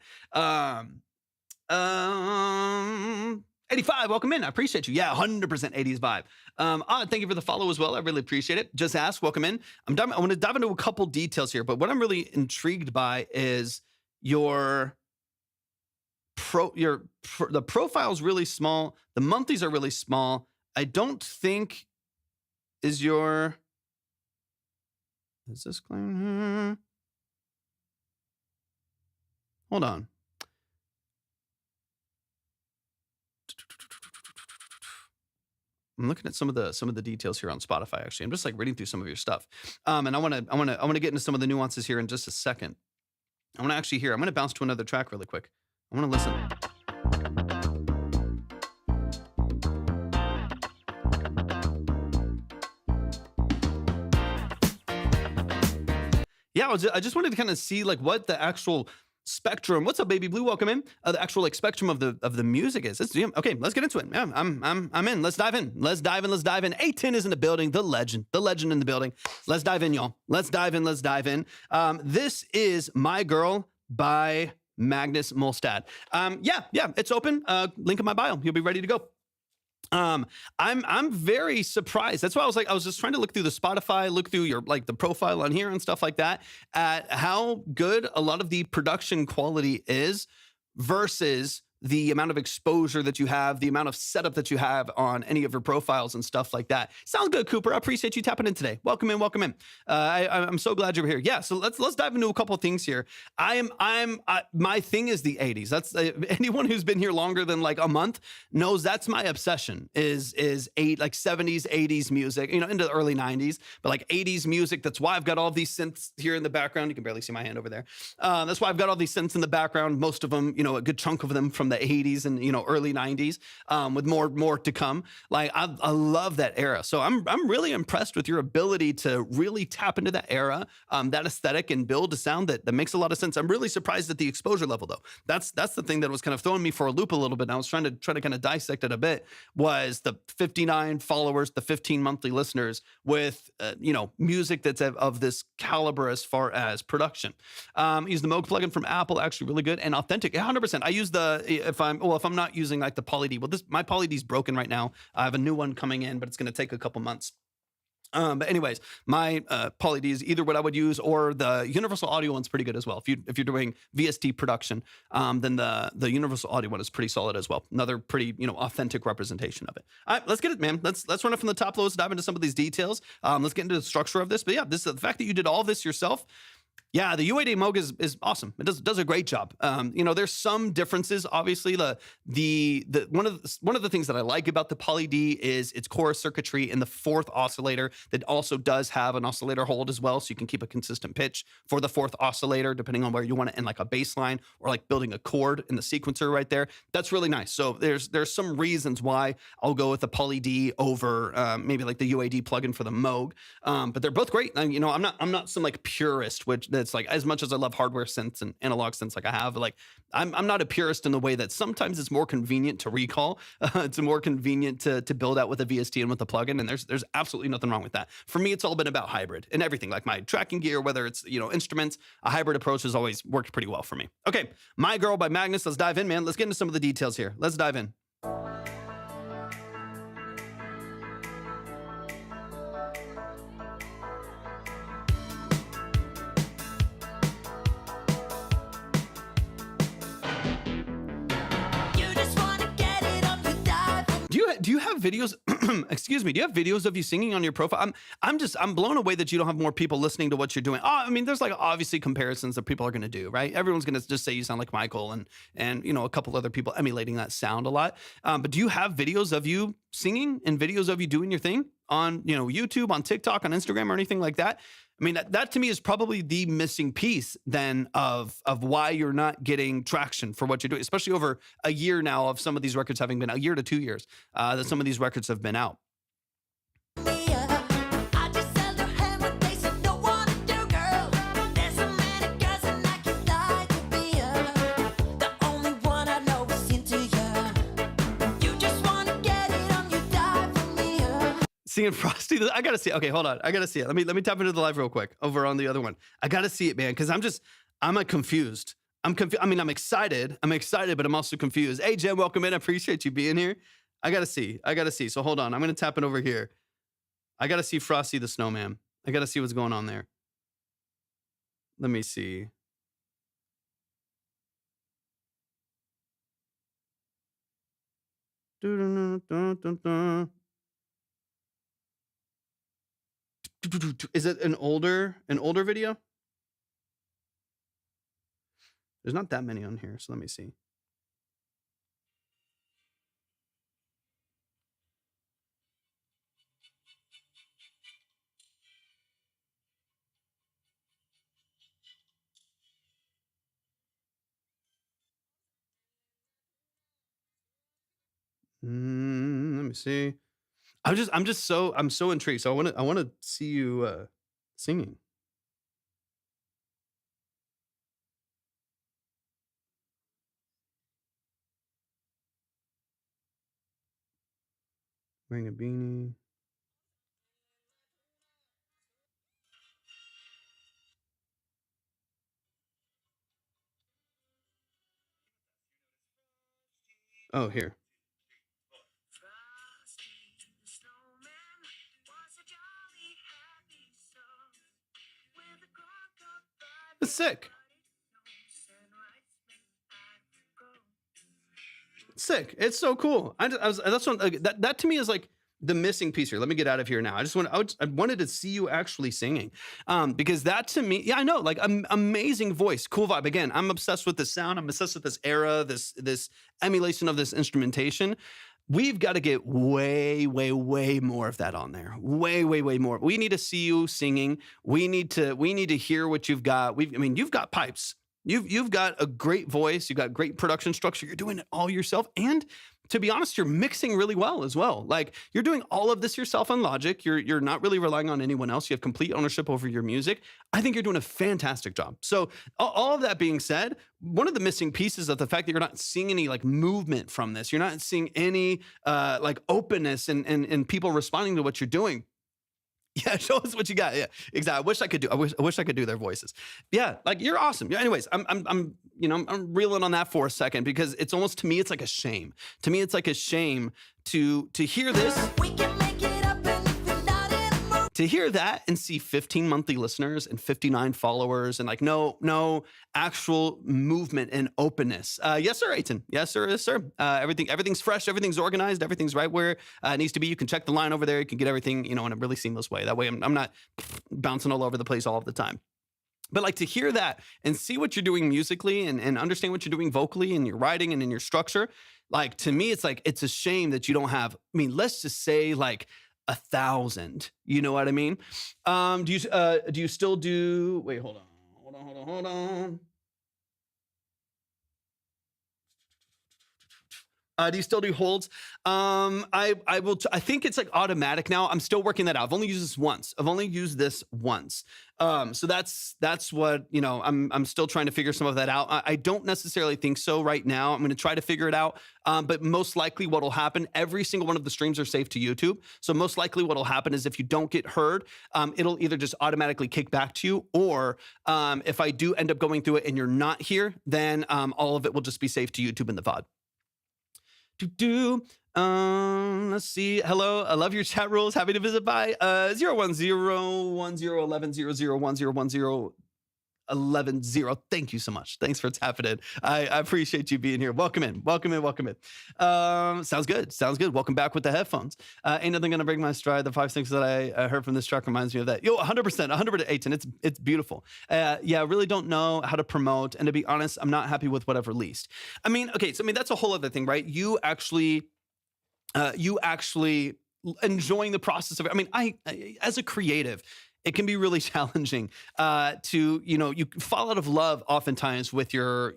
85, welcome in. I appreciate you. Yeah, 100% 80s vibe. Thank you for the follow as well. I really appreciate it. Just ask, welcome in. I want to dive into a couple details here, but what I'm really intrigued by is the profile's really small. The monthlies are really small. I don't think is this claim? Hold on. I'm looking at some of the details here on Spotify. Actually, I'm just like reading through some of your stuff, and I want to get into some of the nuances here in just a second. I want to actually hear. I'm going to bounce to another track really quick. I want to listen. Yeah, I just wanted to kind of see like what the actual spectrum. What's up, Baby Blue? Welcome in. The actual like spectrum of the music is. Okay, let's get into it. Yeah, I'm in. Let's dive in. A10 is in the building. The legend in the building. Let's dive in, y'all. Let's dive in. This is My Girl by Magnus Molstad. Yeah, it's open. Link in my bio. You'll be ready to go. I'm very surprised. That's why I was just trying to look through the Spotify, look through your like the profile on here and stuff like that, at how good a lot of the production quality is versus the amount of exposure that you have, the amount of setup that you have on any of your profiles and stuff like that. Sounds good, Cooper. I appreciate you tapping in today. Welcome in. I'm so glad you're here. Yeah, so let's dive into a couple of things here. My thing is the 80s. That's anyone who's been here longer than like a month knows that's my obsession. Is 70s, 80s music. Into the early 90s, but like 80s music. That's why I've got all these synths here in the background. You can barely see my hand over there. That's why I've got all these synths in the background. Most of them, a good chunk of them from the 80s and early 90s, with more to come. Like I love that era. So I'm really impressed with your ability to really tap into that era, that aesthetic, and build a sound that makes a lot of sense. I'm really surprised at the exposure level though. That's the thing that was kind of throwing me for a loop a little bit. And I was trying to kind of dissect it a bit. Was the 59 followers, the 15 monthly listeners with music that's of this caliber as far as production. Use the Moog plugin from Apple, actually really good and authentic. 100%. I use if I'm not using like the Poly D. Well, my Poly D is broken right now. I have a new one coming in, but it's going to take a couple months. But anyways, my Poly D is either what I would use, or the Universal Audio one's pretty good as well. If you're doing VST production, then the Universal Audio one is pretty solid as well. Another pretty authentic representation of it. All right, let's get it, man. Let's run it from the top. Let's dive into some of these details. Let's get into the structure of this. But yeah, the fact that you did all this yourself. Yeah, the UAD Moog is awesome. It does a great job. There's some differences. Obviously, one of the things that I like about the Poly D is its core circuitry in the fourth oscillator that also does have an oscillator hold as well, so you can keep a consistent pitch for the fourth oscillator depending on where you want it in like a bass line or like building a chord in the sequencer right there. That's really nice. So there's some reasons why I'll go with the Poly D over maybe like the UAD plugin for the Moog. But they're both great. I'm not some like purist, which that's like, as much as I love hardware synths and analog synths like I have, like I'm not a purist in the way that sometimes it's more convenient to recall. It's more convenient to build out with a VST and with a plugin, and there's absolutely nothing wrong with that. For me, it's all been about hybrid and everything. Like my tracking gear, whether it's instruments, a hybrid approach has always worked pretty well for me. Okay, My Girl by Magnus. Let's dive in, man. Let's get into some of the details here. Let's dive in. do you have videos? Excuse me. Do you have videos of you singing on your profile? I'm blown away that you don't have more people listening to what you're doing. I mean, there's like obviously comparisons that people are going to do, right? Everyone's going to just say you sound like Michael and a couple other people emulating that sound a lot. But do you have videos of you singing and videos of you doing your thing on YouTube, on TikTok, on Instagram, or anything like that? I mean, that to me is probably the missing piece then of why you're not getting traction for what you're doing, especially over a year now of some of these records having been a year to 2 years that some of these records have been out. I just held her hand when they said don't wanna do, girl. There's so many girls and I can't lie to be the only one I know is into you. You just wanna get it on, you die for me. Seeing Frosty, I gotta see. Okay, hold on, I gotta see it. Let me tap into the live real quick over on the other one. I gotta see it, man, because I'm confused. I'm confused. I mean, I'm excited, but I'm also confused. Hey, Jen, welcome in. I appreciate you being here. I gotta see. So hold on, I'm gonna tap it over here. I gotta see Frosty the Snowman. I gotta see what's going on there. Let me see. Is it an older video? There's not that many on here, so let me see. Let me see. I'm so intrigued. So I want to see you singing. Wearing a beanie. Oh, here. That's sick. Sick. It's so cool. That's one that to me is like the missing piece here. Let me get out of here now. I wanted to see you actually singing, because that to me, yeah, I know, like amazing voice, cool vibe. Again, I'm obsessed with the sound. I'm obsessed with this era, this emulation of this instrumentation. We've got to get way, way, way more of that on there. Way, way, way more. We need to see you singing. We need to hear what you've got. You've got pipes. You've got a great voice. You've got great production structure. You're doing it all yourself. And to be honest, you're mixing really well as well. Like you're doing all of this yourself on Logic. You're not really relying on anyone else. You have complete ownership over your music. I think you're doing a fantastic job. So all of that being said, one of the missing pieces of the fact that you're not seeing any like movement from this, you're not seeing any like openness and people responding to what you're doing. Yeah, show us what you got. Yeah, exactly. I wish I could do their voices. Yeah, like you're awesome. Yeah. Anyways, I'm reeling on that for a second because it's almost to me it's like a shame. To me, it's like a shame to hear this. We can make it up and if you're not in a mood. To hear that and see 15 monthly listeners and 59 followers and like no actual movement and openness. Yes, sir, Aiton. Yes, sir. Yes, sir. Everything's fresh. Everything's organized. Everything's right where it needs to be. You can check the line over there. You can get everything, in a really seamless way. That way I'm not bouncing all over the place all of the time. But like to hear that and see what you're doing musically and understand what you're doing vocally and your writing and in your structure, like to me, it's like, it's a shame that you don't have, let's just say like 1,000, you know what I mean? Do you still do, wait, hold on. Do you still do holds? I will. I think it's like automatic now. I'm still working that out. I've only used this once. So that's what I'm still trying to figure some of that out. I don't necessarily think so right now. I'm going to try to figure it out. But most likely, what will happen? Every single one of the streams are saved to YouTube. So most likely, what will happen is if you don't get heard, it'll either just automatically kick back to you, or if I do end up going through it and you're not here, then all of it will just be saved to YouTube in the VOD. Let's see. Hello. I love your chat rules. Happy to visit by 0101011001010. 11-0. Thank you so much. Thanks for tapping in. I appreciate you being here. Welcome in. Sounds good. Welcome back with the headphones. Ain't nothing gonna break my stride. The 5-6 that I heard from this track reminds me of that. Yo, 100%, 100%, it's beautiful. Yeah, I really don't know how to promote, and to be honest, I'm not happy with what I've released. I mean, okay, so I mean that's a whole other thing, right? You actually enjoying the process of it. I mean, I as a creative, it can be really challenging to, you fall out of love oftentimes with your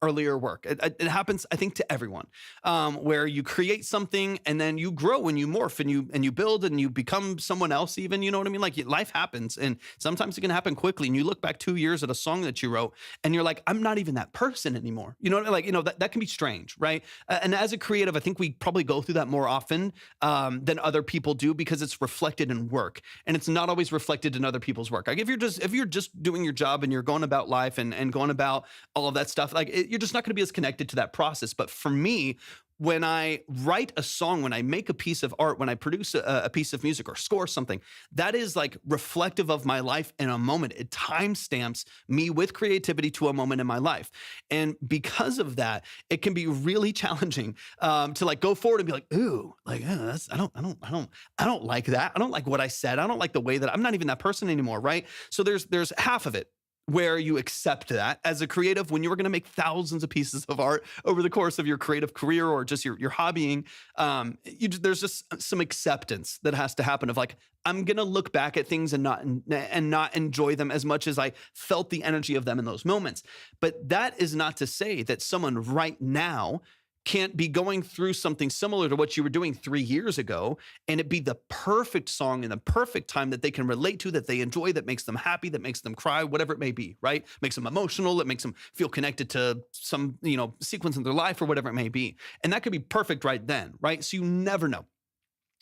earlier work. It happens, I think, to everyone, where you create something and then you grow and you morph and you build and you become someone else even, you know what I mean? Like life happens, and sometimes it can happen quickly. And you look back 2 years at a song that you wrote and you're like, I'm not even that person anymore. You know what I mean? Like, that can be strange, right? And as a creative, I think we probably go through that more often than other people do, because it's reflected in work, and it's not always reflected in other people's work. Like if you're just doing your job and you're going about life and going about all of that stuff, like you're just not going to be as connected to that process. But for me, when I write a song, when I make a piece of art, when I produce a piece of music or score something, that is like reflective of my life in a moment. It timestamps me with creativity to a moment in my life. And because of that, it can be really challenging to like go forward and be like, ooh, like, I don't like that. I don't like what I said. I don't like the way that I'm not even that person anymore, right? So there's half of it where you accept that as a creative. When you were going to make thousands of pieces of art over the course of your creative career or just your hobbying, there's just some acceptance that has to happen of like, I'm going to look back at things and not enjoy them as much as I felt the energy of them in those moments. But that is not to say that someone right now can't be going through something similar to what you were doing 3 years ago, and it be the perfect song in the perfect time that they can relate to, that they enjoy, that makes them happy, that makes them cry, whatever it may be, right? Makes them emotional, it makes them feel connected to some, sequence in their life or whatever it may be. And that could be perfect right then, right? So you never know.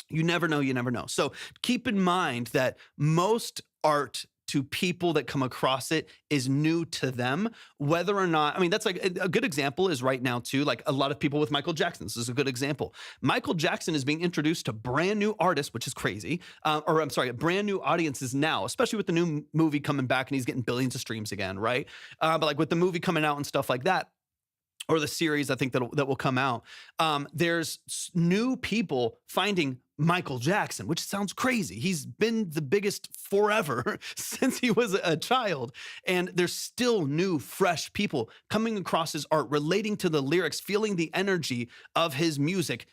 You never know. So keep in mind that most art to people that come across it is new to them, whether or not, I mean, that's like a good example is right now too, like a lot of people with Michael Jackson. This is a good example. Michael Jackson is being introduced to brand new artists, which is crazy. Brand new audiences now, especially with the new movie coming back and he's getting billions of streams again, right? But like with the movie coming out and stuff like that, or the series, I think that will come out. There's new people finding Michael Jackson, which sounds crazy. He's been the biggest forever since he was a child. And there's still new, fresh people coming across his art, relating to the lyrics, feeling the energy of his music,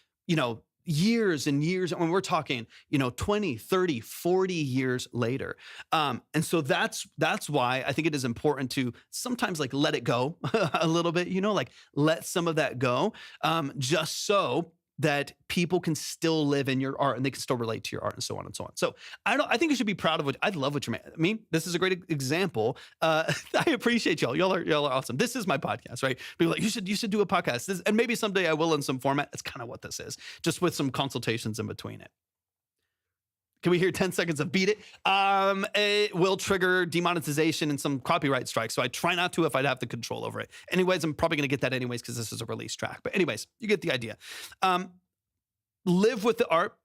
years and years. When we're talking, 20, 30, 40 years later. And so that's why I think it is important to sometimes like let it go a little bit, like let some of that go, just so that people can still live in your art and they can still relate to your art and so on and so on. So I think you should be proud of I love what you're making. I mean, this is a great example. I appreciate y'all. Y'all are awesome. This is my podcast, right? People are like, you should do a podcast. And maybe someday I will in some format. That's kind of what this is, just with some consultations in between it. Can we hear 10 seconds of beat it? It will trigger demonetization and some copyright strikes. So I try not to if I'd have the control over it. Anyways, I'm probably going to get that anyways because this is a release track. But anyways, you get the idea. Live with the art.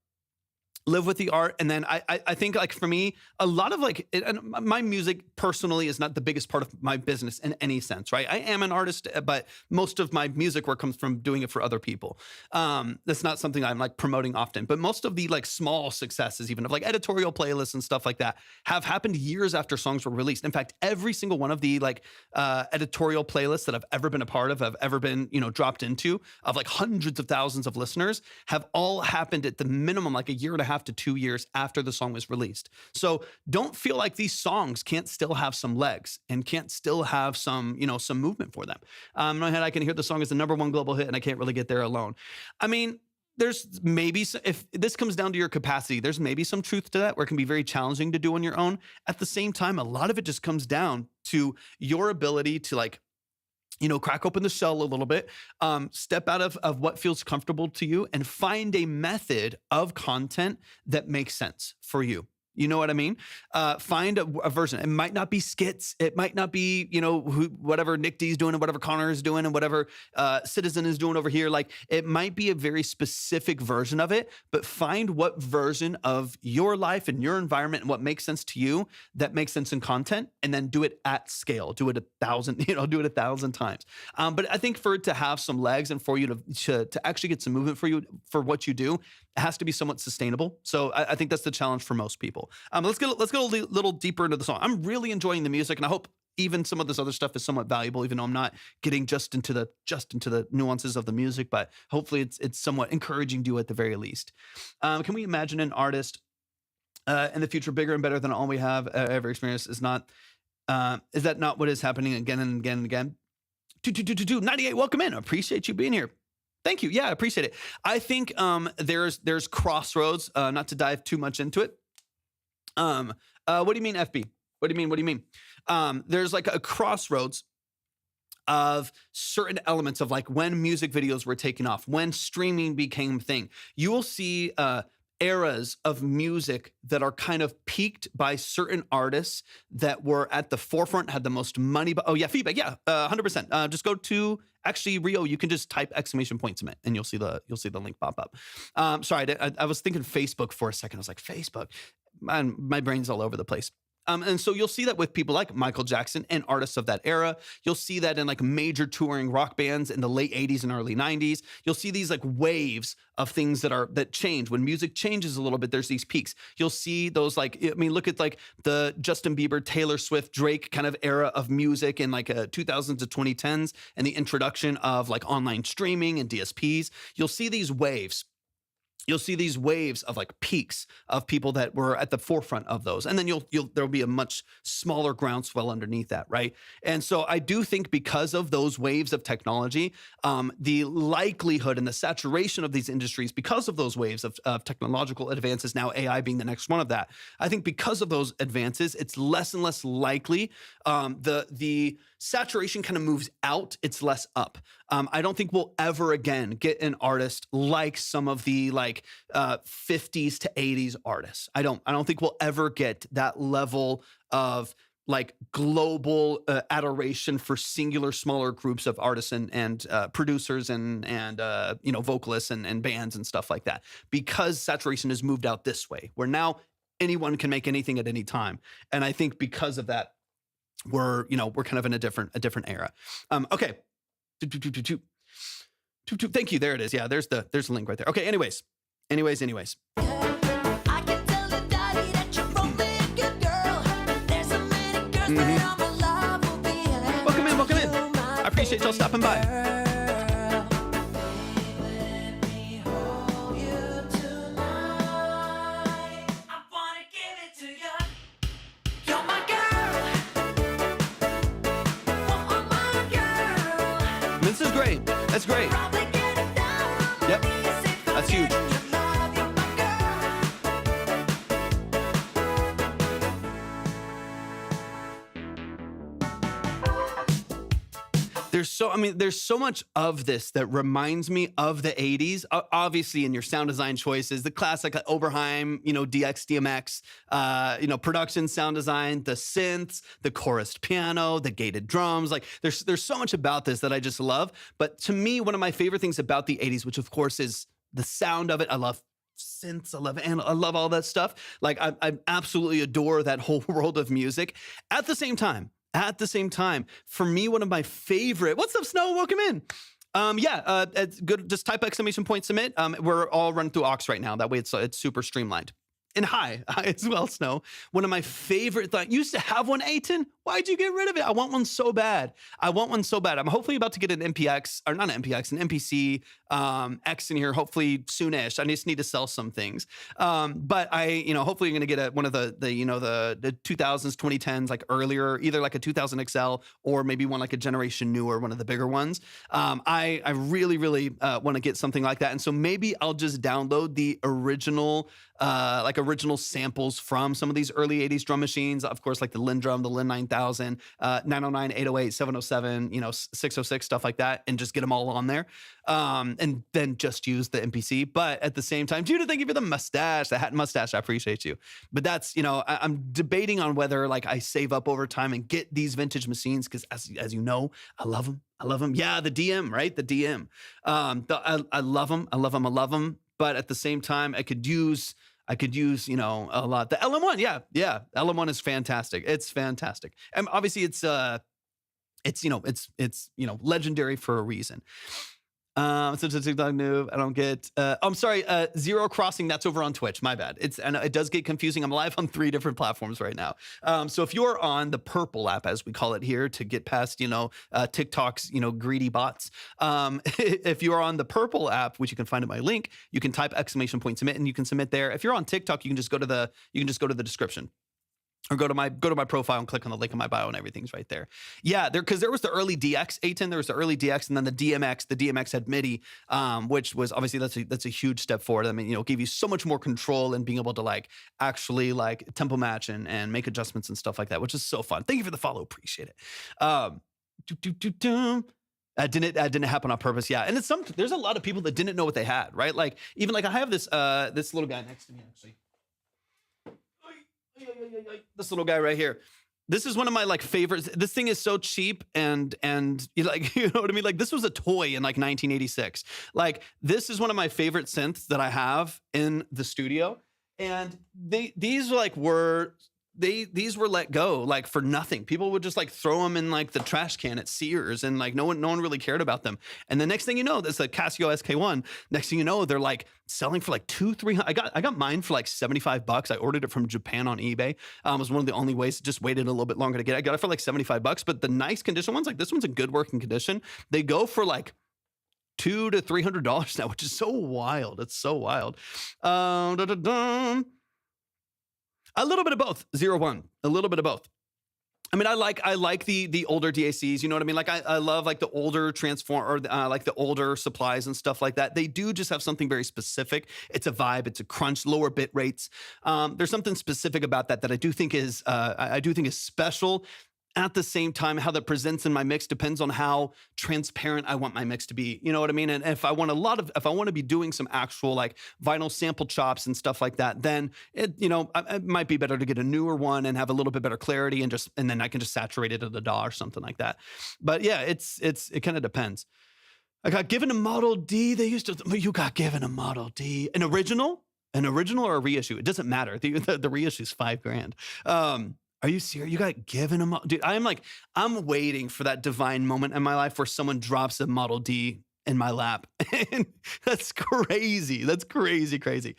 Live with the art. And then I think like for me, a lot of like, and my music personally is not the biggest part of my business in any sense, right? I am an artist, but most of my music work comes from doing it for other people. That's not something I'm like promoting often, but most of the like small successes, even of like editorial playlists and stuff like that, have happened years after songs were released. In fact, every single one of the like editorial playlists that I've ever been a part of, have ever been, dropped into, of like hundreds of thousands of listeners, have all happened at the minimum like a year and a half to 2 years after the song was released. So don't feel like these songs can't still have some legs and can't still have some, some movement for them. In my head, I can hear the song as the #1 global hit and I can't really get there alone. I mean, there's maybe, if this comes down to your capacity, there's maybe some truth to that where it can be very challenging to do on your own. At the same time, a lot of it just comes down to your ability to like, crack open the shell a little bit, step out of what feels comfortable to you and find a method of content that makes sense for you. You know what I mean? Find a version. It might not be skits. It might not be, whatever Nick D's doing and whatever Connor is doing and whatever Citizen is doing over here. Like, it might be a very specific version of it, but find what version of your life and your environment and what makes sense to you that makes sense in content, and then do it at scale. Do it 1,000, do it 1,000 times. But I think for it to have some legs and for you to actually get some movement for what you do, it has to be somewhat sustainable. So I think that's the challenge for most people. Let's go a little deeper into the song. I'm really enjoying the music, and I hope even some of this other stuff is somewhat valuable, even though I'm not getting just into the nuances of the music, but hopefully it's somewhat encouraging to you at the very least. Can we imagine an artist in the future bigger and better than all we have ever experienced? Is that not what is happening again and again and again? 98, welcome in. I appreciate you being here. Thank you. Yeah, I appreciate it. I think there's crossroads, not to dive too much into it. What do you mean, FB? What do you mean? There's like a crossroads of certain elements of like when music videos were taking off, when streaming became a thing. You will see eras of music that are kind of peaked by certain artists that were at the forefront, had the most money. Oh yeah, feedback. Yeah, 100%. Just go to actually Rio. You can just type exclamation point submit, and you'll see the link pop up. Sorry, I was thinking Facebook for a second. I was like, Facebook. Man, my brain's all over the place. And so you'll see that with people like Michael Jackson and artists of that era. You'll see that in like major touring rock bands in the late 80s and early 90s. You'll see these like waves of things that change. When music changes a little bit, there's these peaks. You'll see those look at like the Justin Bieber, Taylor Swift, Drake kind of era of music in like 2000s to 2010s and the introduction of like online streaming and DSPs. You'll see these waves. You'll see these waves of like peaks of people that were at the forefront of those. And then there'll be a much smaller groundswell underneath that, right? And so I do think because of those waves of technology, the likelihood and the saturation of these industries, because of those waves of technological advances, now AI being the next one of that, I think because of those advances, it's less and less likely. The saturation kind of moves out, it's less up. I don't think we'll ever again get an artist like some of the 50s to 80s artists. I don't think we'll ever get that level of like global adoration for singular smaller groups of artists and producers and vocalists and bands and stuff like that, because saturation has moved out this way, where now anyone can make anything at any time. And I think because of that, we're kind of in a different era. Okay. Thank you. There it is. Yeah, there's the link right there. Okay. Anyways. I can tell the daddy that you're only a good girl. There's so many girls, but all my love will be Welcome in. I appreciate y'all stopping by. Let me hold you tonight. I wanna give it to you. You're my girl. Oh, my girl. This is great. That's great. Probably get it done. Yep. That's huge. There's so much of this that reminds me of the 80s. Obviously, in your sound design choices, the classic Oberheim, DX, DMX, production sound design, the synths, the chorused piano, the gated drums. Like there's so much about this that I just love. But to me, one of my favorite things about the 80s, which of course is the sound of it. I love synths. I love all that stuff. Like I absolutely adore that whole world of music. At the same time, for me, one of my favorite. What's up, Snow? Welcome in. It's good. Just type exclamation point submit. We're all running through aux right now. That way, it's super streamlined. And hi as well, Snow. One of my favorite things. Used to have one, Aiton. Why'd you get rid of it? I want one so bad. I'm hopefully about to get an MPX, or not an MPX, an MPC X in here, hopefully soonish. I just need to sell some things. But hopefully I'm going to get one of the 2000s, 2010s, like earlier, either like a 2000 XL or maybe one like a generation newer, one of the bigger ones. I really, really want to get something like that. And so maybe I'll just download the original samples from some of these early 80s drum machines. Of course, like the Lindrum, the Lin 9000, 909, 808, 707, 606, stuff like that, and just get them all on there. And then just use the MPC. But at the same time, Judah, thank you for the mustache, the hat and mustache. I appreciate you. But that's, I'm debating on whether like I save up over time and get these vintage machines because as you know, I love them. I love them. Yeah, the DM, right? The DM. I love them. I love them. I love them. But at the same time, I could use, a lot. The LM1, yeah. LM1 is fantastic. It's fantastic. And obviously it's legendary for a reason. So it's a TikTok noob. I don't get. I'm sorry. Zero Crossing. That's over on Twitch. My bad. And it does get confusing. I'm live on 3 different platforms right now. So if you're on the purple app, as we call it here, to get past TikTok's greedy bots. If you are on the purple app, which you can find in my link, you can type !submit and you can submit there. If you're on TikTok, you can just go to the description. Or go to my profile and click on the link in my bio and everything's right there. Yeah, because there was the early DX A10, there was the early DX, and then the DMX. The DMX had MIDI, which was obviously that's a huge step forward. I mean, gave you so much more control and being able to actually tempo match and make adjustments and stuff like that, which is so fun. Thank you for the follow, appreciate it. That didn't happen on purpose. Yeah, and there's a lot of people that didn't know what they had, right? Like even I have this little guy next to me actually. This little guy right here. This is one of my favorites. This thing is so cheap and you know what I mean? Like this was a toy in 1986. This is one of my favorite synths that I have in the studio. And these were let go for nothing. People would just throw them in the trash can at Sears and no one really cared about them. And the next thing you know, this Casio SK1, next thing you know, they're selling for $200-300. I got mine for $75. I ordered it from Japan on eBay. It was one of the only ways. Just waited a little bit longer to get it. I got it for $75, but the nice condition ones, this one's in good working condition. They go for $200 to $300 now, which is so wild. It's so wild. A little bit of both. 01. A little bit of both. I mean, I like the older DACs. You know what I mean? I love the older transform or the older supplies and stuff like that. They do just have something very specific. It's a vibe. It's a crunch, lower bit rates. There's something specific about that I do think is special. At the same time, how that presents in my mix depends on how transparent I want my mix to be. You know what I mean? And if I want to be doing some actual vinyl sample chops and stuff like that, then it might be better to get a newer one and have a little bit better clarity and then I can just saturate it at a DAW or something like that. But yeah, it kind of depends. I got given a Model D. You got given a Model D, an original or a reissue. It doesn't matter. The reissue is $5,000. Are you serious? You got given a Model, dude. I'm waiting for that divine moment in my life where someone drops a Model D in my lap. And that's crazy. That's crazy.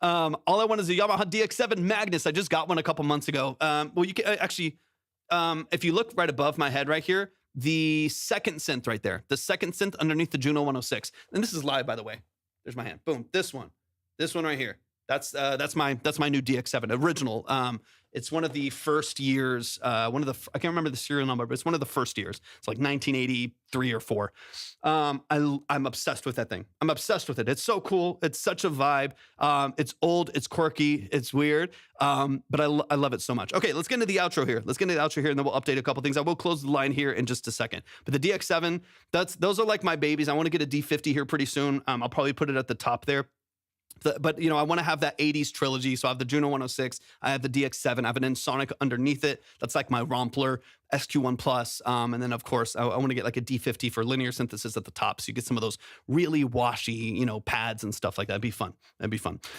All I want is a Yamaha DX7 Magnus. I just got one a couple months ago. Well, you can actually, if you look right above my head right here, the second synth right there, the second synth underneath the Juno 106. And this is live, by the way. There's my hand. Boom. This one right here. That's my new DX7 original. It's one of the first years. I can't remember the serial number, but it's one of the first years. It's 1983 or 4. I'm obsessed with that thing. I'm obsessed with it. It's so cool. It's such a vibe. It's old. It's quirky. It's weird. But I love it so much. Okay, let's get into the outro here. And then we'll update a couple things. I will close the line here in just a second. But the DX7, those are my babies. I want to get a D50 here pretty soon. I'll probably put it at the top there. But I want to have that 80s trilogy. So I have the Juno 106, I have the DX7, I have an Ensoniq underneath it. That's my Rompler SQ1 Plus. And then of course I want to get a D50 for linear synthesis at the top. So you get some of those really washy, pads and stuff like that. That'd be fun.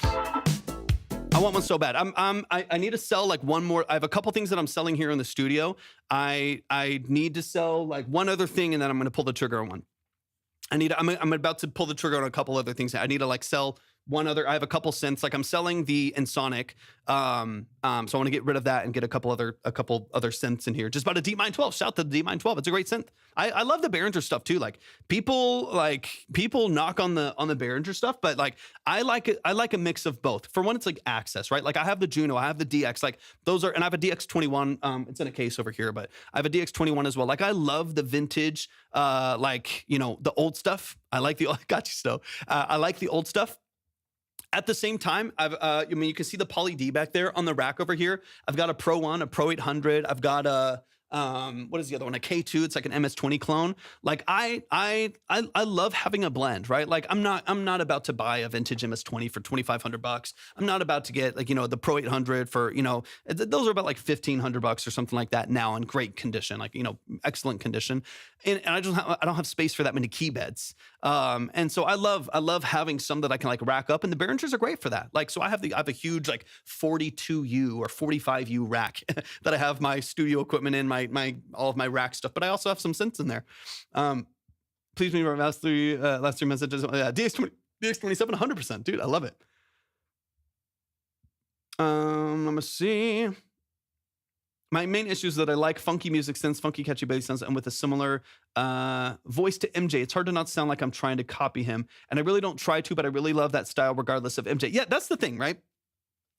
I want one so bad. I need to sell one more. I have a couple things that I'm selling here in the studio. I need to sell one other thing, and then I'm going to pull the trigger on one. I'm about to pull the trigger on a couple other things. I need to sell one other. I have a couple synths. I'm selling the Ensoniq. So I want to get rid of that and get a couple other synths in here. Just about a D-Mine 12. Shout out to the D-Mine 12. It's a great synth. I love the Behringer stuff too. People knock on the Behringer stuff, but I like it. I like a mix of both. For one, it's access, right? I have the Juno, I have the DX, those are, and I have a DX21. It's in a case over here, but I have a DX21 as well. I love the vintage, the old stuff. I like the got you, Stowe. I like the old stuff. At the same time, you can see the Poly D back there on the rack over here. I've got a Pro 1, a Pro 800. I've got a What is the other one? A K2. It's like an MS-20 clone. Like I love having a blend, right? Like I'm not about to buy a vintage MS-20 for $2,500. I'm not about to get like, the Pro 800 for, those are about like $1,500 or something like that now in great condition, like, excellent condition. And I don't have space for that many key beds. And so I love having some that I can like rack up, and the Behringers are great for that. Like, so I have a huge like 42U or 45U rack that I have my studio equipment in, all of my rack stuff, but I also have some synths in there. Please me my last three messages. DX27, 100%, dude. I love it. Let me see. My main issue is that I like funky music synths, funky catchy bass sounds, and with a similar voice to MJ. It's hard to not sound like I'm trying to copy him, and I really don't try to, but I really love that style regardless of MJ. Yeah, that's the thing, right?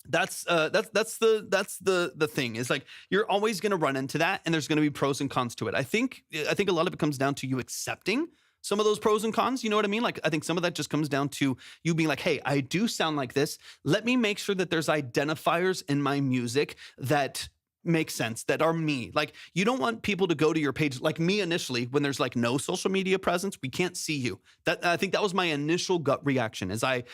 That's the thing, is like you're always going to run into that, and there's going to be pros and cons to it. I think a lot of it comes down to you accepting some of those pros and cons. You know what I mean? Like, I think some of that just comes down to you being like, hey, I do sound like this. Let me make sure that there's identifiers in my music that make sense, that are me. Like, you don't want people to go to your page, like me initially, when there's like no social media presence, we can't see you. I think that was my initial gut reaction, is I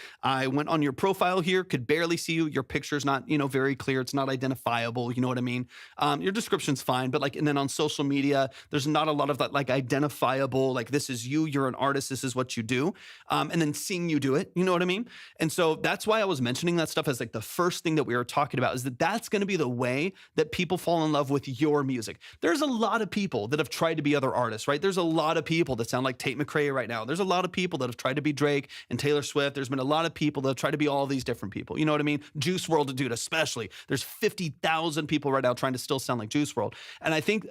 went on your profile here, could barely see you. Your picture's not, very clear. It's not identifiable. You know what I mean? Your description's fine, but like, and then on social media, there's not a lot of that like identifiable, like this is you, you're an artist, this is what you do. And then seeing you do it, you know what I mean? And so that's why I was mentioning that stuff as like the first thing that we were talking about, is that that's going to be the way that people fall in love with your music. There's a lot of people that have tried to be other artists, right? There's a lot of people that sound like Tate McRae right now. There's a lot of people that have tried to be Drake and Taylor Swift. There's been a lot of people that have tried to be all these different people. You know what I mean? Juice WRLD, dude, especially. There's 50,000 people right now trying to still sound like Juice WRLD. And I think,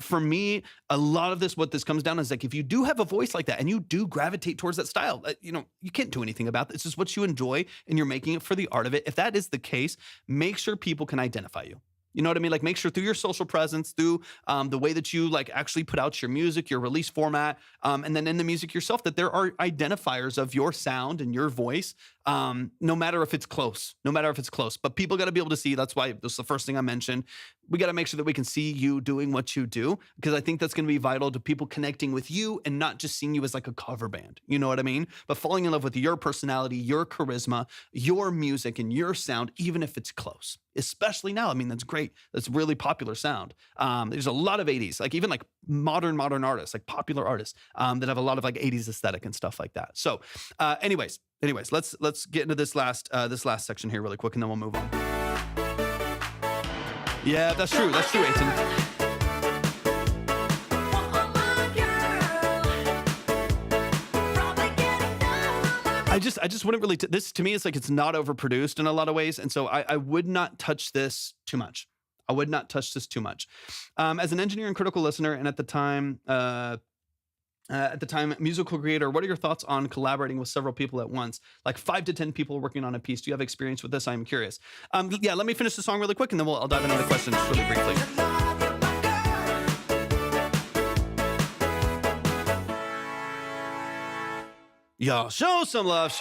for me, a lot of this, what this comes down is like, if you do have a voice like that and you do gravitate towards that style, you can't do anything about it. It's just what you enjoy, and you're making it for the art of it. If that is the case, make sure people can identify you. You know what I mean? Like, make sure through your social presence, through the way that you like actually put out your music, your release format, and then in the music yourself, that there are identifiers of your sound and your voice, no matter if it's close, but people got to be able to see. That's why this is the first thing I mentioned. We got to make sure that we can see you doing what you do, because I think that's going to be vital to people connecting with you and not just seeing you as like a cover band. You know what I mean? But falling in love with your personality, your charisma, your music, and your sound, even if it's close. Especially now. I mean, that's great. That's really popular sound. There's a lot of 80s, like even like modern artists, like popular artists that have a lot of like 80s aesthetic and stuff like that. So anyways, let's get into this last section here really quick, and then we'll move on. Yeah, that's true, Aiton. I just wouldn't really, this to me, it's like, it's not overproduced in a lot of ways. And so I would not touch this too much. As an engineer and critical listener, and at the time, musical creator, what are your thoughts on collaborating with several people at once? Like 5 to 10 people working on a piece. Do you have experience with this? I'm curious. Yeah, let me finish the song really quick, and then I'll dive into the questions really briefly. Yo, show some love.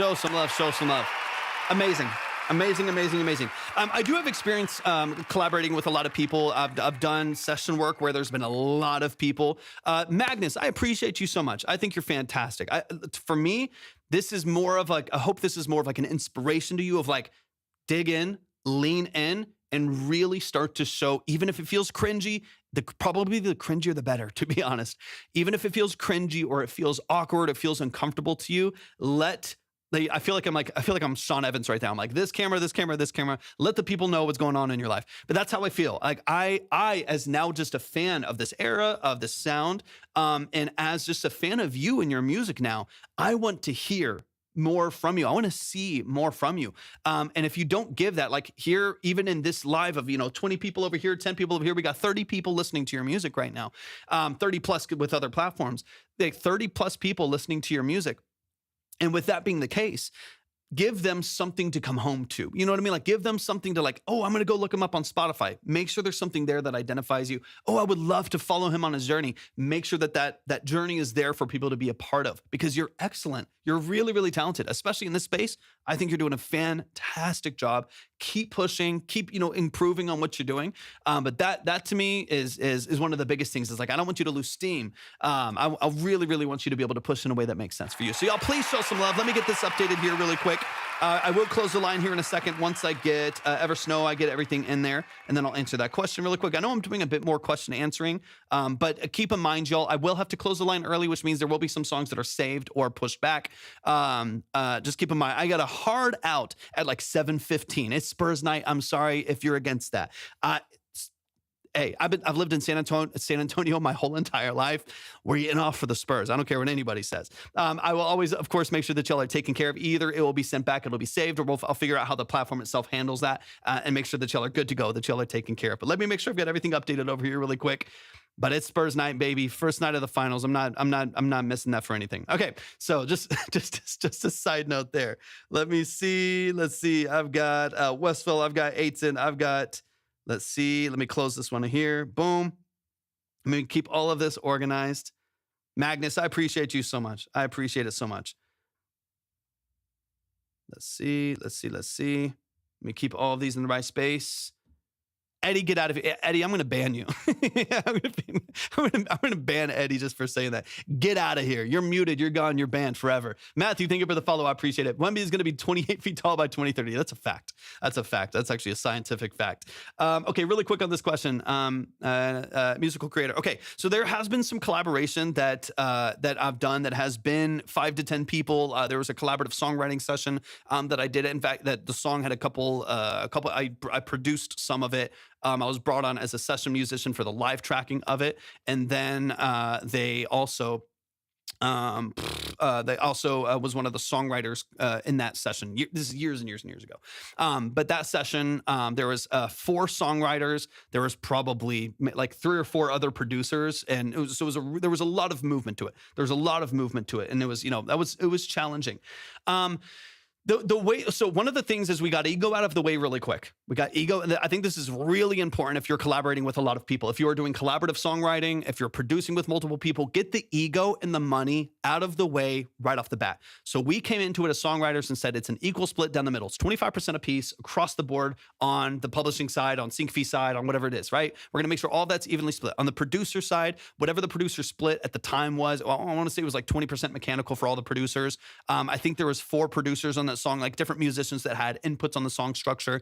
Amazing. I do have experience collaborating with a lot of people. I've done session work where there's been a lot of people. Magnus, I appreciate you so much. I think you're fantastic. For me, this is more of like, I hope this is more of like an inspiration to you of like, dig in, lean in, and really start to show, even if it feels cringy, probably the cringier the better, to be honest. Even if it feels cringy or it feels awkward, it feels uncomfortable to you, I feel like I'm Sean Evans right now. I'm like, this camera. Let the people know what's going on in your life. But that's how I feel. Like I as now just a fan of this era, of this sound, and as just a fan of you and your music now, I want to hear more from you. I want to see more from you. And if you don't give that, like here, even in this live of, 20 people over here, 10 people over here, we got 30 people listening to your music right now, 30 plus with other platforms, like 30 plus people listening to your music. And with that being the case, give them something to come home to. You know what I mean? Like, give them something to like, oh, I'm going to go look him up on Spotify. Make sure there's something there that identifies you. Oh, I would love to follow him on his journey. Make sure that journey is there for people to be a part of, because you're excellent. You're really, really talented, especially in this space. I think you're doing a fantastic job. keep pushing, keep, improving on what you're doing. But that to me is one of the biggest things. Is like, I don't want you to lose steam. I really, really want you to be able to push in a way that makes sense for you. So y'all, please show some love. Let me get this updated here really quick. I will close the line here in a second. Once I get Ever Snow, I get everything in there, and then I'll answer that question really quick. I know I'm doing a bit more question answering, but keep in mind, y'all, I will have to close the line early, which means there will be some songs that are saved or pushed back. Just keep in mind, I got a hard out at like 7:15. It's Spurs night. I'm sorry if you're against that. Hey, I've lived in San Antonio my whole entire life. We're eating off for the Spurs. I don't care what anybody says. I will always, of course, make sure that y'all are taken care of. Either it will be sent back, it'll be saved, or I'll figure out how the platform itself handles that, and make sure that y'all are good to go, that y'all are taken care of. But let me make sure I've got everything updated over here really quick. But it's Spurs night, baby. First night of the finals. I'm not missing that for anything. Okay, so just a side note there. Let me see. Let's see. I've got Westville. I've got Aiton. I've got. Let's see. Let me close this one here. Boom. I'm going to keep all of this organized. Magnus, I appreciate you so much. I appreciate it so much. Let's see. Let me keep all of these in the right space. Eddie, get out of here. Eddie, I'm going to ban you. I'm going to ban Eddie just for saying that. Get out of here. You're muted. You're gone. You're banned forever. Matthew, thank you for the follow. I appreciate it. Wemby is going to be 28 feet tall by 2030. That's a fact. That's a fact. That's actually a scientific fact. Okay, really quick on this question. Musical creator. Okay, so there has been some collaboration that I've done that has been 5 to 10 people. There was a collaborative songwriting session that I did. In fact, that the song had a couple. I produced some of it. I was brought on as a session musician for the live tracking of it, and then they also was one of the songwriters in that session. This is years and years and years ago. But that session, there was 4 songwriters. There was probably like 3 or 4 other producers, and there was a lot of movement to it. There was a lot of movement to it, and it was challenging. So one of the things is we got ego out of the way really quick. We got ego. I think this is really important if you're collaborating with a lot of people. If you are doing collaborative songwriting, if you're producing with multiple people, get the ego and the money out of the way right off the bat. So we came into it as songwriters and said it's an equal split down the middle. It's 25% a piece across the board on the publishing side, on sync fee side, on whatever it is, right? We're going to make sure all that's evenly split. On the producer side, whatever the producer split at the time was, well, I want to say it was like 20% mechanical for all the producers. I think there was 4 producers on that song, like different musicians that had inputs on the song structure.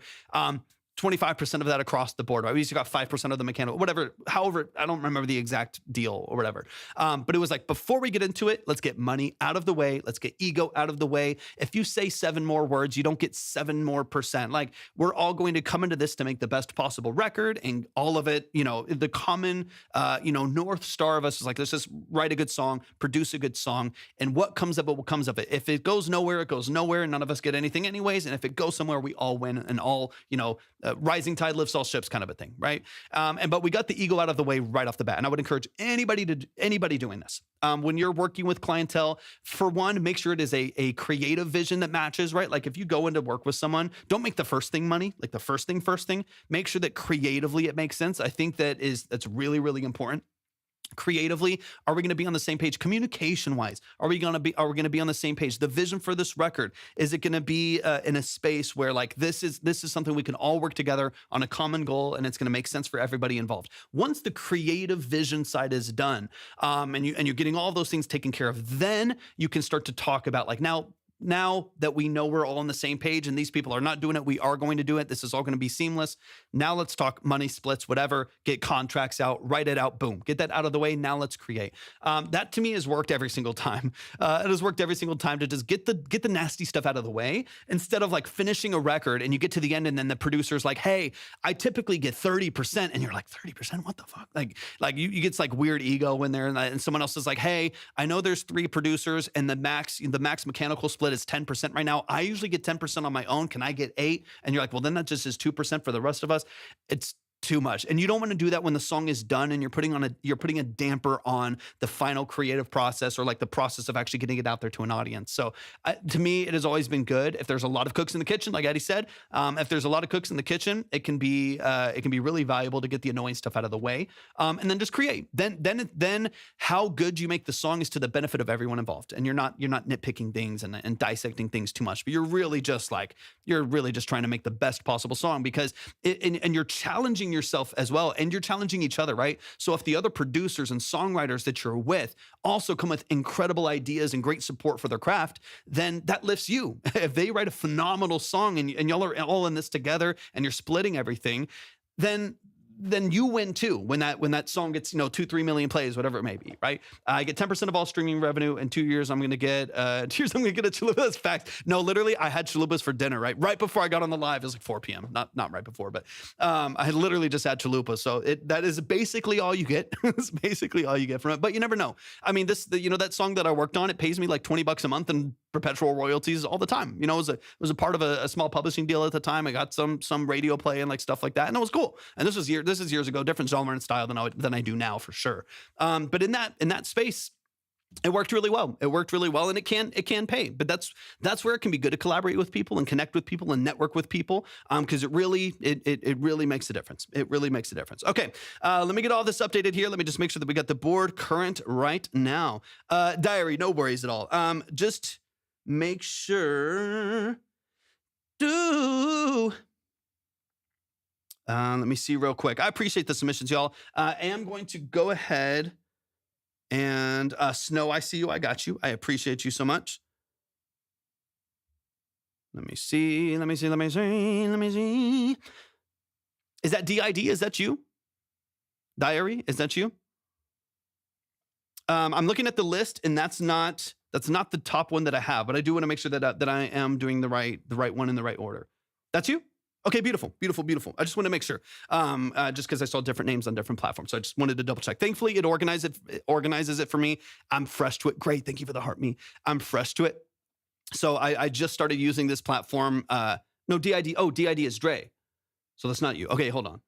25% of that across the board, right? We usually got 5% of the mechanical, whatever, however, I don't remember the exact deal or whatever. But it was like, before we get into it, let's get money out of the way. Let's get ego out of the way. If you say 7 more words, you don't get 7 more percent. Like, we're all going to come into this to make the best possible record, and all of it, the common, North Star of us is like, let's just write a good song, produce a good song, and what comes of it, what comes of it. If it goes nowhere, it goes nowhere, and none of us get anything anyways. And if it goes somewhere, we all win, and all, rising tide lifts all ships kind of a thing, right? But we got the ego out of the way right off the bat. And I would encourage anybody doing this. When you're working with clientele, for one, make sure it is a creative vision that matches, right? Like, if you go into work with someone, don't make the first thing money, like the first thing. Make sure that creatively it makes sense. I think that's really, really important. Creatively, are we going to be on the same page? Communication wise, are we going to be on the same page? The vision for this record, is it going to be in a space where, like, this is something we can all work together on a common goal, and it's going to make sense for everybody involved? Once the creative vision side is done, and you're getting all those things taken care of, then you can start to talk about, like, now that we know we're all on the same page and these people are not doing it, we are going to do it. This is all going to be seamless. Now let's talk money splits, whatever, get contracts out, write it out, boom, get that out of the way. Now let's create. That to me has worked every single time. It has worked every single time to just get the nasty stuff out of the way, instead of like finishing a record and you get to the end and then the producer's like, hey, I typically get 30%. And you're like, 30%? What the fuck? Like you get like weird ego in there, and someone else is like, hey, I know there's 3 producers and the max mechanical split is 10% right now. I usually get 10% on my own. Can I get 8? And you're like, well, then that just is 2% for the rest of us. too much. And you don't want to do that when the song is done and you're putting a damper on the final creative process or like the process of actually getting it out there to an audience. So to me, it has always been good. If there's a lot of cooks in the kitchen, like Eddie said, if there's a lot of cooks in the kitchen, it can be really valuable to get the annoying stuff out of the way, and then just create. Then how good you make the song is to the benefit of everyone involved, and you're not nitpicking things and dissecting things too much, but you're really just trying to make the best possible song, because and you're challenging yourself as well, and you're challenging each other, right? So if the other producers and songwriters that you're with also come with incredible ideas and great support for their craft, then that lifts you. If they write a phenomenal song and y'all are all in this together and you're splitting everything, then you win too when that song gets 2-3 million plays, whatever it may be, right? I get 10% of all streaming revenue. In 2 years, I'm gonna get a chalupa. That's fact. No, literally, I had chalupas for dinner, right before I got on the live. It was like 4 p.m. Not right before, but I had literally just had chalupas. So that is basically all you get. It's basically all you get from it. But you never know. I mean, that song that I worked on, it pays me like $20 a month in perpetual royalties all the time. It was a part of a small publishing deal at the time. I got some radio play and like stuff like that, and it was cool. And this is years ago, different genre and style than I do now, for sure. But in that space, it worked really well. And it can pay. But that's where it can be good to collaborate with people and connect with people and network with people, because it really makes a difference. It really makes a difference. Okay, let me get all this updated here. Let me just make sure that we got the board current right now. Diary, no worries at all. Just make sure. Let me see real quick. I appreciate the submissions, y'all. I am going to go ahead and Snow, I see you. I got you. I appreciate you so much. Let me see. Is that DID? Is that you? Diary? Is that you? I'm looking at the list, and that's not the top one that I have, but I do want to make sure that I am doing the right one in the right order. That's you? Okay, beautiful. I just want to make sure, just because I saw different names on different platforms. So I just wanted to double check. Thankfully, it organizes it for me. I'm fresh to it. Great. Thank you for the heart me. I'm fresh to it. So I just started using this platform. No, DID. Oh, DID is Dre. So that's not you. Okay, hold on.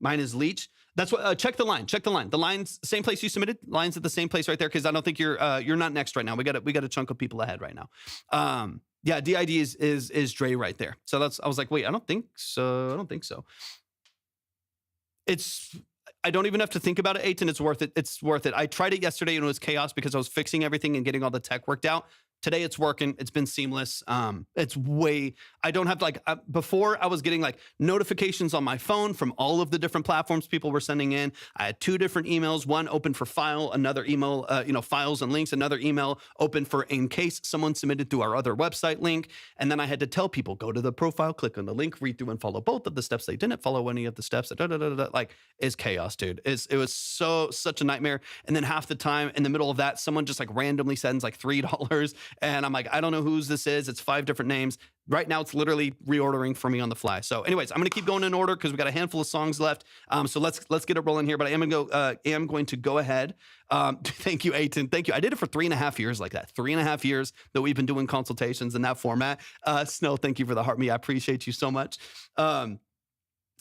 Mine is Leech. That's what. Check the line. The line's same place you submitted. Line's at the same place right there, because I don't think you're not next right now. We got a chunk of people ahead right now. Yeah, DID is Dre right there. So I was like, wait, I don't think so. I don't even have to think about it, Aiton. It's worth it. I tried it yesterday and it was chaos because I was fixing everything and getting all the tech worked out. Today it's working. It's been seamless. I don't have before I was getting like notifications on my phone from all of the different platforms people were sending in. I had 2 different emails, one open for file, another email, files and links, another email open for in case someone submitted through our other website link. And then I had to tell people, go to the profile, click on the link, read through and follow both of the steps. They didn't follow any of the steps. Like, it's chaos, dude. It was such a nightmare. And then half the time in the middle of that, someone just like randomly sends like $3. And I'm like, I don't know whose this is. It's 5 different names. Right now, it's literally reordering for me on the fly. So anyways, I'm going to keep going in order because we got a handful of songs left. So let's get it rolling here. But I am going to go ahead. Thank you, Aiton. Thank you. I did it for 3.5 years like that. 3.5 years that we've been doing consultations in that format. Snow, thank you for the heart me. I appreciate you so much.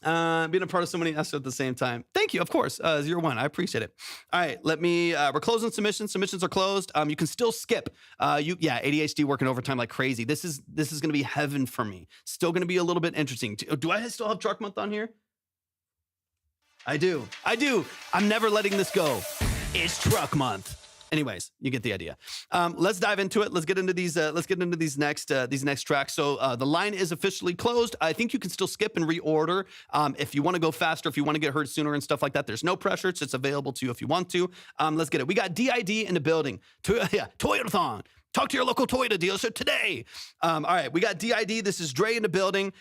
Being a part of so many us at the same time. Thank you, of course. 01. I appreciate it. All right, we're closing submissions. Submissions are closed. You can still skip. ADHD working overtime like crazy. This is gonna be heaven for me. Still gonna be a little bit interesting. Do I still have Truck Month on here? I do. I'm never letting this go. It's Truck Month. Anyways, you get the idea. Let's dive into it. Let's get into these. These next tracks. So the line is officially closed. I think you can still skip and reorder if you want to go faster. If you want to get heard sooner and stuff like that. There's no pressure. It's available to you if you want to. Let's get it. We got DID in the building. Toyotathon. Talk to your local Toyota dealership today. All right, we got DID. This is Dre in the building.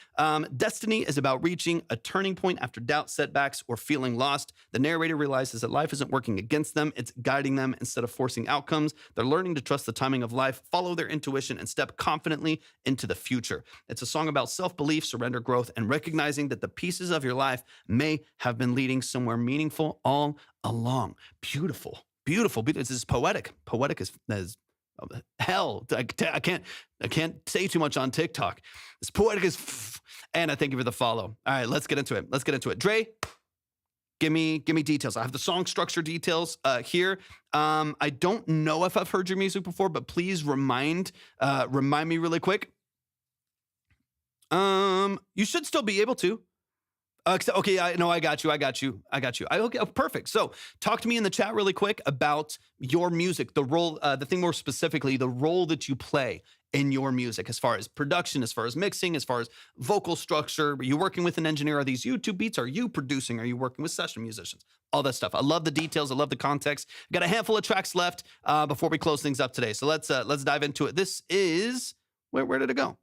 Destiny is about reaching a turning point after doubt, setbacks, or feeling lost. The narrator realizes that life isn't working against them. It's guiding them instead of forcing outcomes. They're learning to trust the timing of life, follow their intuition, and step confidently into the future. It's a song about self-belief, surrender, growth, and recognizing that the pieces of your life may have been leading somewhere meaningful all along. Beautiful. This is poetic. Poetic is hell. I can't say too much on TikTok. It's poetic as and I thank you for the follow. All right, let's get into it. Dre, give me details. I have the song structure details here. I don't know if I've heard your music before, but please remind me really quick. You should still be able to. Okay, I got you. Okay, perfect. So talk to me in the chat really quick about your music, the role, the thing more specifically, the role that you play in your music as far as production, as far as mixing, as far as vocal structure. Are you working with an engineer? Are these YouTube beats? Are you producing? Are you working with session musicians? All that stuff. I love the details. I love the context. Got a handful of tracks left before we close things up today. So let's dive into it. This is, where did it go?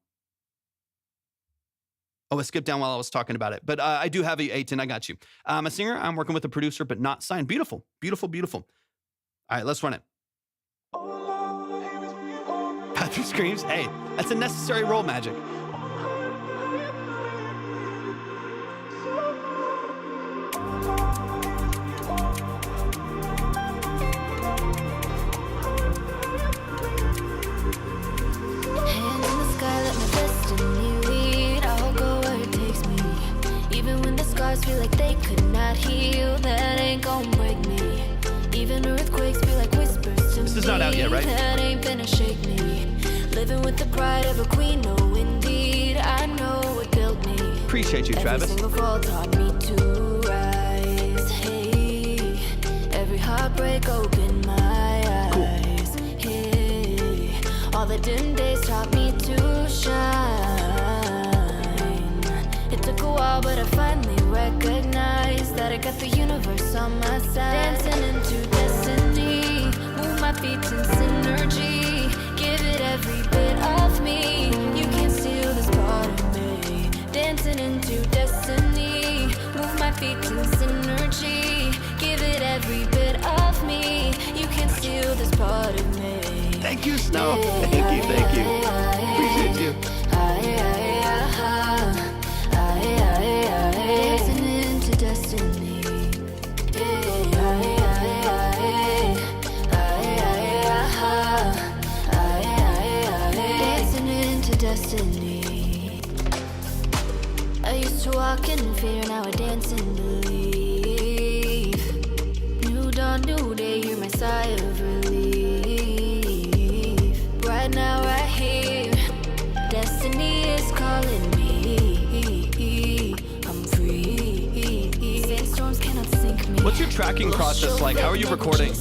Oh, I skipped down while I was talking about it. But I do have A10. I got you. I'm a singer. I'm working with a producer, but not signed. Beautiful. All right, let's run it. Patrick screams. Hey, that's a necessary role, Magic. Hands in the sky, let my destiny lead. I'll go where it takes me. Even when the scars feel like they could not heal, that ain't gon' break me. Even earthquakes feel like whispers to me. This is not out yet, right? That ain't gonna shake me. Living with the pride of a queen, no indeed. I know what built me. Appreciate you, Travis. Every single fall taught me to rise. Hey, every heartbreak opened my eyes. Hey, all the dim days taught me to shine. It took a while, but I finally recognized that I got the universe on my side. Dancing into destiny, move my feet in synergy. Give it every bit of me. You can't steal this part of me. Dancing into destiny, move my feet in synergy. Give it every bit of me. You can't steal this part of me. Thank you, Snow. Thank you. Appreciate you. Dancing into destiny. Dancing into destiny. I used to walk in fear, now I dance in belief. New dawn, new day, hear my sigh of relief. Right now, right here, destiny is calling me. I'm free. Sandstorms cannot sink me. What's your tracking process like? How are you recording?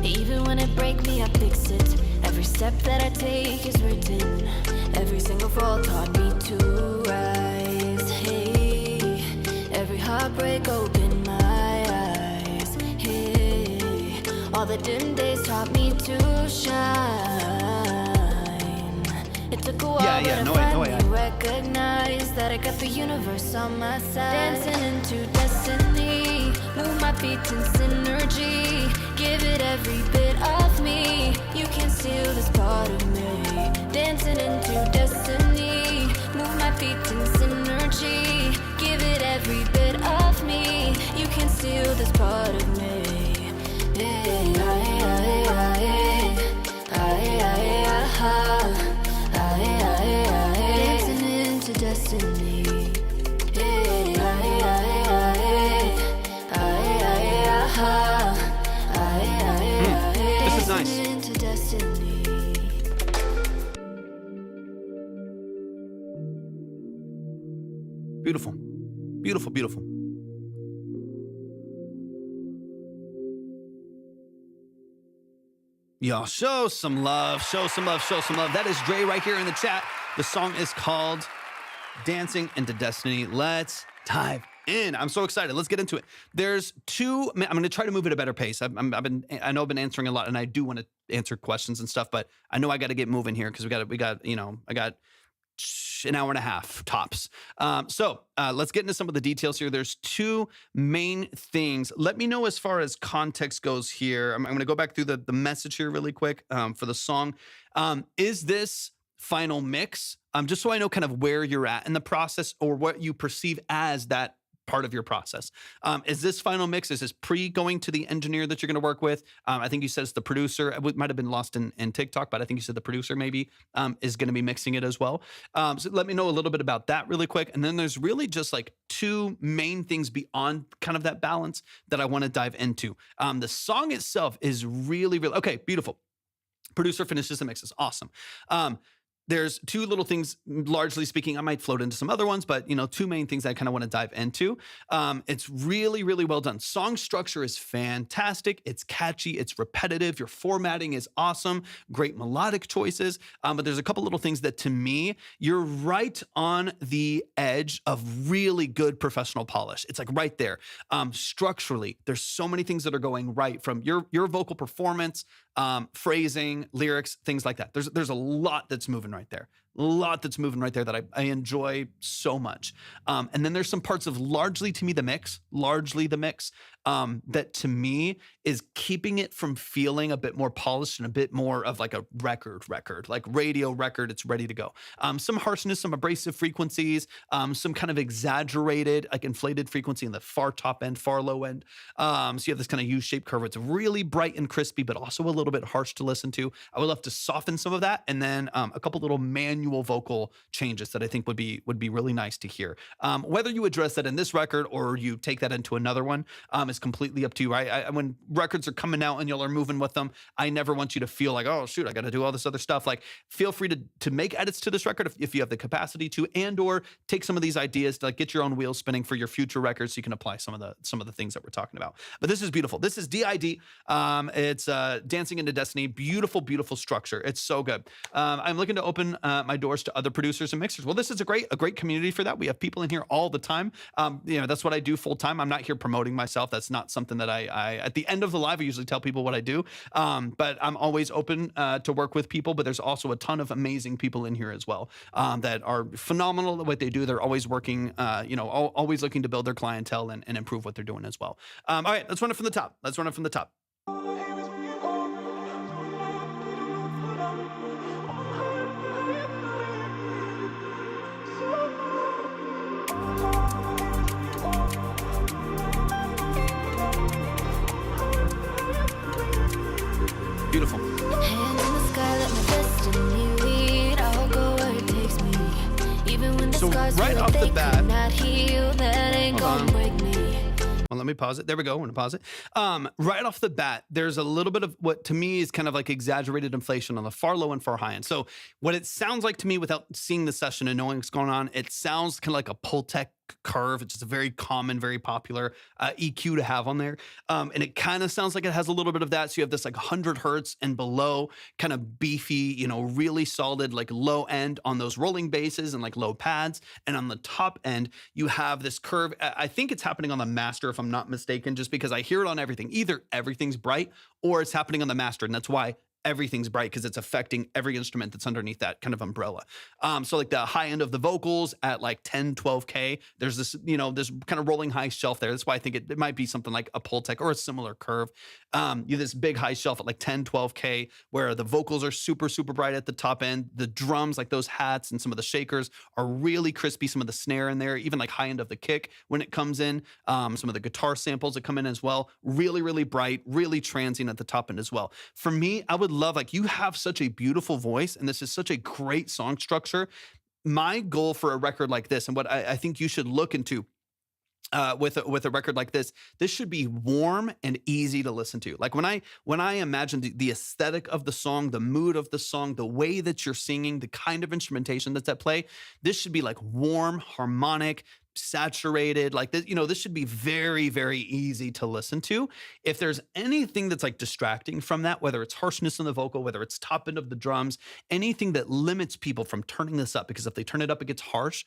Even when it break me, I fix it. Every step that I take is written. Every single fall taught me to rise. Hey, every heartbreak opened my eyes. Hey, all the dim days taught me to shine. It took a while, but I finally recognized that I got the universe on my side. Dancing into destiny, move my feet in synergy. Give it every bit of me. You can't steal this part of me. Dancing into destiny, move my feet in synergy. Give it every bit of me. You can't steal this part of me. Dancing into destiny. This is nice. Into destiny. Beautiful. Y'all show some love. That is Dre right here in the chat. The song is called Dancing into Destiny. Let's dive in. I'm so excited. Let's get into it. There's two. I'm going to try to move at a better pace. I know I've been answering a lot, and I do want to answer questions and stuff, but I know I got to get moving here because I got an hour and a half tops. So let's get into some of the details here. There's two main things. Let me know as far as context goes here. I'm going to go back through the message here really quick for the song. Is this final mix? Just so I know kind of where you're at in the process or what you perceive as that part of your process. Is this final mix? Is this pre going to the engineer that you're going to work with? I think you said it's the producer. It might have been lost in TikTok, but I think you said the producer maybe is going to be mixing it as well. So let me know a little bit about that really quick. And then there's really just like two main things beyond kind of that balance that I want to dive into. The song itself is really, really okay. Beautiful. Producer finishes and mixes. Awesome. There's two little things, largely speaking. I might float into some other ones, but two main things I kind of want to dive into. It's really, really well done. Song structure is fantastic. It's catchy. It's repetitive. Your formatting is awesome. Great melodic choices. But there's a couple little things that, to me, you're right on the edge of really good professional polish. It's like right there. Structurally, there's so many things that are going right, from your vocal performance, phrasing, lyrics, things like that. There's a lot that's moving right there. A lot that's moving right there that I enjoy so much. And then there's some parts of largely the mix, that to me is keeping it from feeling a bit more polished and a bit more of like a record, like radio record. It's ready to go. Some harshness, some abrasive frequencies, some kind of exaggerated, like inflated frequency in the far top end, far low end. So you have this kind of U-shaped curve. It's really bright and crispy, but also a little bit harsh to listen to. I would love to soften some of that, and then a couple little manual vocal changes that I think would be really nice to hear. Whether you address that in this record or you take that into another one is completely up to you. When records are coming out and y'all are moving with them, I never want you to feel like, oh shoot, I got to do all this other stuff. Like, feel free to make edits to this record if you have the capacity to, and or take some of these ideas to like get your own wheels spinning for your future records, so you can apply some of the things that we're talking about. But this is beautiful. This is DID. It's Dancing into Destiny. Beautiful, beautiful structure. It's so good. I'm looking to open my doors to other producers and mixers. Well, this is a great community for that. We have people in here all the time. That's what I do full time. I'm not here promoting myself. That's not something that I at the end of the live, I usually tell people what I do. But I'm always open to work with people. But there's also a ton of amazing people in here as well that are phenomenal at what they do. They're always working, always looking to build their clientele and improve what they're doing as well. All right, let's run it from the top. Beautiful. Hand in the sky, let my destiny lead. I'll go where it takes me. Even when the So scars right feel off like the they bat- could not heal, that ain't Hold gonna on. break me. Well, let me pause it. There we go. I'm going to pause it. Right off the bat, there's a little bit of what to me is kind of like exaggerated inflation on the far low and far high end. So what it sounds like to me, without seeing the session and knowing what's going on, it sounds kind of like a Pultec curve. It's just a very common, very popular EQ to have on there. And it kind of sounds like it has a little bit of that. So you have this like 100 hertz and below kind of beefy, really solid, like low end on those rolling basses and like low pads. And on the top end, you have this curve. I think it's happening on the master, if I'm not mistaken, just because I hear it on everything. Either everything's bright or it's happening on the master. And that's why everything's bright, because it's affecting every instrument that's underneath that kind of umbrella. So like the high end of the vocals at like 10, 12K, there's this, this kind of rolling high shelf there. That's why I think it might be something like a Pultec or a similar curve. You have this big high shelf at like 10, 12K, where the vocals are super, super bright at the top end. The drums, like those hats and some of the shakers, are really crispy. Some of the snare in there, even like high end of the kick when it comes in. Some of the guitar samples that come in as well. Really, really bright, really transient at the top end as well. For me, I would love, like, you have such a beautiful voice and this is such a great song structure. My goal for a record like this, and what I think you should look into with a record like this should be warm and easy to listen to. Like when I imagine the aesthetic of the song, the mood of the song, the way that you're singing, the kind of instrumentation that's at play, this should be like warm, harmonic, saturated, like this, this should be very, very easy to listen to. If there's anything that's like distracting from that, whether it's harshness in the vocal, whether it's top end of the drums, anything that limits people from turning this up, because if they turn it up, it gets harsh,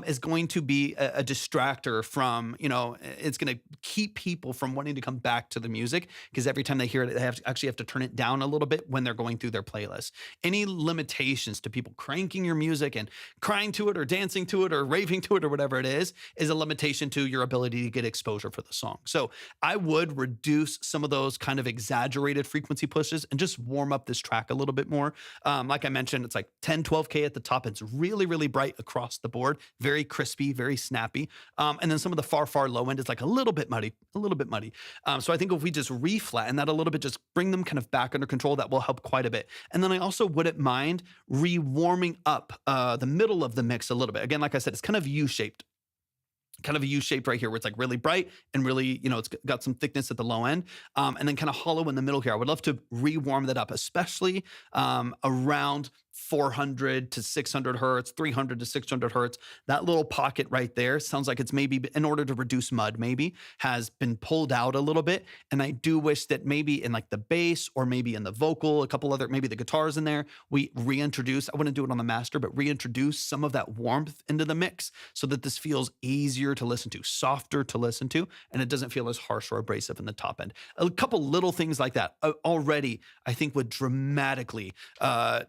is going to be a distractor from, it's going to keep people from wanting to come back to the music, because every time they hear it, they actually have to turn it down a little bit when they're going through their playlist. Any limitations to people cranking your music and crying to it or dancing to it or raving to it or whatever it is, is a limitation to your ability to get exposure for the song. So I would reduce some of those kind of exaggerated frequency pushes and just warm up this track a little bit more. Like I mentioned, it's like 10, 12K at the top. It's really, really bright across the board, very crispy, very snappy. And then some of the far, far low end is like a little bit muddy, a little bit muddy. So I think if we just reflatten that a little bit, just bring them kind of back under control, that will help quite a bit. And then I also wouldn't mind re-warming up the middle of the mix a little bit. Again, like I said, it's kind of U-shaped. Kind of a U-shaped right here where it's like really bright and really, it's got some thickness at the low end, and then kind of hollow in the middle here. I would love to re-warm that up, especially around 400 to 600 hertz, 300 to 600 hertz. That little pocket right there sounds like it's maybe, in order to reduce mud, maybe has been pulled out a little bit. And I do wish that maybe in like the bass or maybe in the vocal, a couple other, maybe the guitars in there, we reintroduce, I wouldn't do it on the master, but reintroduce some of that warmth into the mix so that this feels easier to listen to, softer to listen to, and it doesn't feel as harsh or abrasive in the top end. A couple little things like that already, I think, would dramatically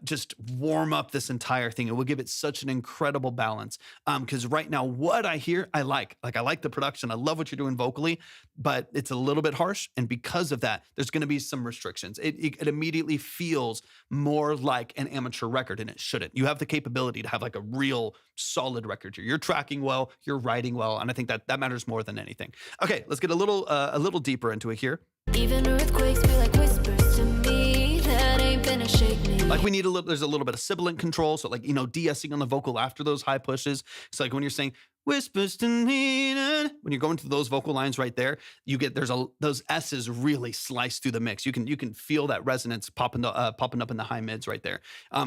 just warm up this entire thing. It will give it such an incredible balance. Because right now, what I hear, I like the production. I love what you're doing vocally, but it's a little bit harsh. And because of that, there's going to be some restrictions. It immediately feels more like an amateur record, and it shouldn't. You have the capability to have like a real solid record here. You're tracking well, you're writing well, and I think that matters more than anything. Okay, let's get a little deeper into it here. Even earthquakes feel like whispers to me. That ain't gonna shake me. Like we need there's a little bit of sibilant control. So like, de-essing on the vocal after those high pushes. So like when you're saying whispers to me, when you're going through those vocal lines right there, you get, those S's really slice through the mix. You can feel that resonance popping up in the high mids right there.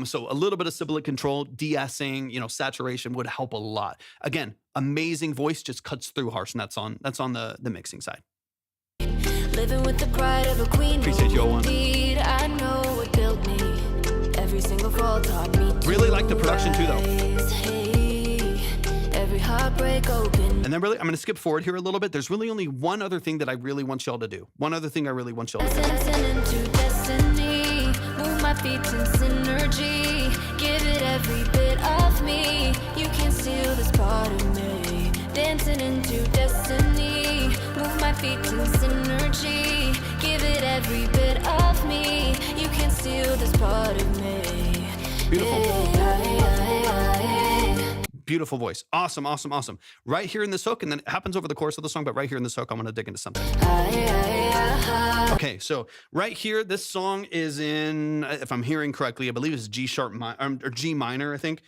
So a little bit of sibilant control, de-essing, saturation would help a lot. Again, amazing voice, just cuts through harsh, and that's on the mixing side. Living with the pride of a queen. Appreciate you, Owen. Indeed, I know what built me. Every single fall taught me to Really like the production too, though. rise. Hey, every heartbreak open. And then really, I'm going to skip forward here a little bit. There's really only one other thing that I really want y'all to do. One other thing I really want y'all to do. Ascending into destiny. Move my feet in synergy. Give it every bit of me. You can't steal this part of me. Dancing into destiny. Move my feet in synergy. Give it every bit of me. You can't steal this part of me. Beautiful. Hey. Beautiful voice. Awesome, awesome, awesome. Right here in this hook, and then it happens over the course of the song, but right here in this hook, I'm going to dig into something. Okay, so right here, this song is in, if I'm hearing correctly, I believe it's G sharp or G minor, I think.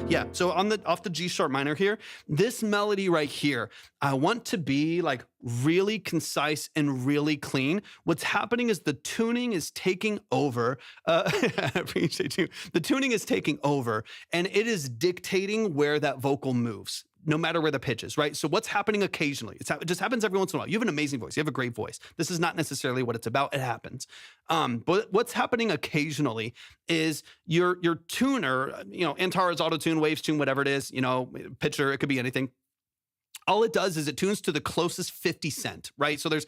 Yeah, so off the G sharp minor here, this melody right here, I want to be like really concise and really clean. What's happening is the tuning is taking over. I appreciate you. The tuning is taking over, and it is dictating where that vocal moves, no matter where the pitch is, right? So what's happening occasionally, it just happens every once in a while. You have an amazing voice. You have a great voice. This is not necessarily what it's about. It happens. But what's happening occasionally is your tuner, Antares, auto-tune, waves tune, whatever it is, pitcher, it could be anything. All it does is it tunes to the closest 50 cent, right? So there's,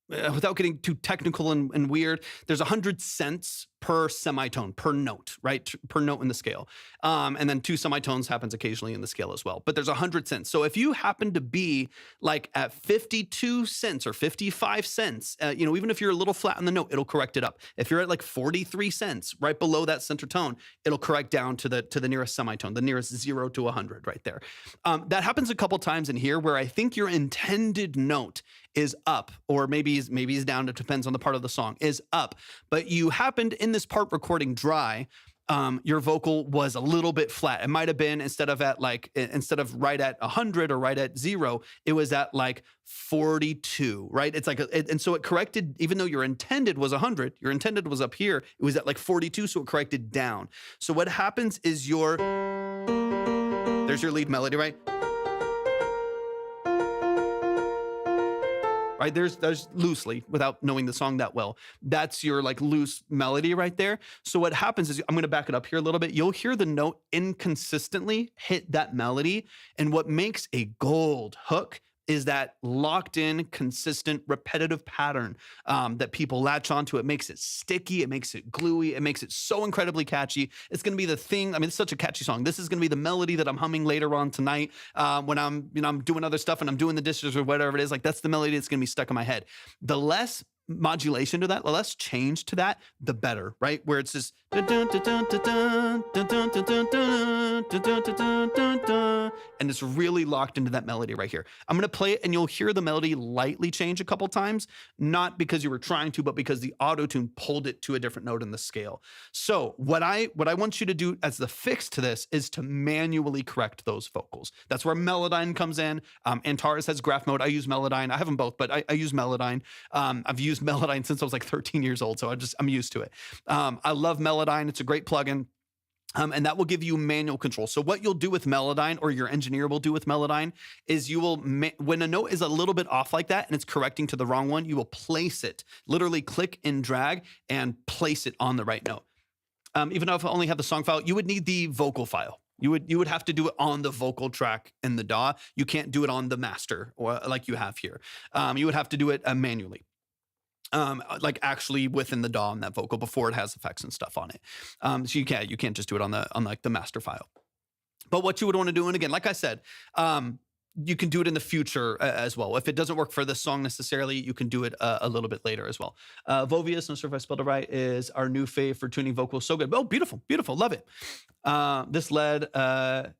without getting too technical and weird, there's 100 cents per semitone, per note, right? Per note in the scale. And then 2 semitones happens occasionally in the scale as well. But there's 100 cents. So if you happen to be like at 52 cents or 55 cents, even if you're a little flat on the note, it'll correct it up. If you're at like 43 cents, right below that center tone, it'll correct down to the nearest semitone, the nearest 0 to 100 right there. That happens a couple times in here where I think your intended note is up, or maybe is down. It depends on the part of the song, is up. But you happened in this part recording dry, your vocal was a little bit flat. It might have been instead of right at 100 or right at 0, it was at like 42, right? It's like, and so it corrected, even though your intended was 100, your intended was up here, it was at like 42, so it corrected down. So what happens is there's your lead melody, right? Right, there's loosely, without knowing the song that well, that's your like loose melody right there. So what happens is, I'm going to back it up here a little bit. You'll hear the note inconsistently hit that melody, and what makes a gold hook is that locked in, consistent, repetitive pattern that people latch onto. It makes it sticky. It makes it gluey. It makes it so incredibly catchy. It's going to be the thing. I mean, it's such a catchy song. This is going to be the melody that I'm humming later on tonight when I'm doing other stuff and I'm doing the dishes or whatever it is. Like, that's the melody that's going to be stuck in my head. The less modulation to that, the less change to that, the better, right? Where it's just and it's really locked into that melody right here. I'm going to play it and you'll hear the melody lightly change a couple times, not because you were trying to, but because the auto-tune pulled it to a different note in the scale. So what I want you to do as the fix to this is to manually correct those vocals. That's where Melodyne comes in. Antares has graph mode. I use Melodyne. I have them both, but I use Melodyne. I've used Melodyne since I was like 13 years old, so I'm used to it. I love Melodyne. It's a great plugin. And that will give you manual control. So what you'll do with Melodyne, or your engineer will do with Melodyne, is you will, when a note is a little bit off like that and it's correcting to the wrong one, you will place it, literally click and drag and place it on the right note. Even though if I only have the song file, you would need the vocal file. You would have to do it on the vocal track in the DAW. You can't do it on the master or like you have here. You would have to do it manually. Like actually within the DAW on that vocal before it has effects and stuff on it. So you can't just do it on like the master file. But what you would want to do, and again, like I said, you can do it in the future as well. If it doesn't work for this song necessarily, you can do it a little bit later as well. Vovius, not sure if I spelled it right, is our new fave for tuning vocals. So good. Oh, beautiful, beautiful. Love it. This led by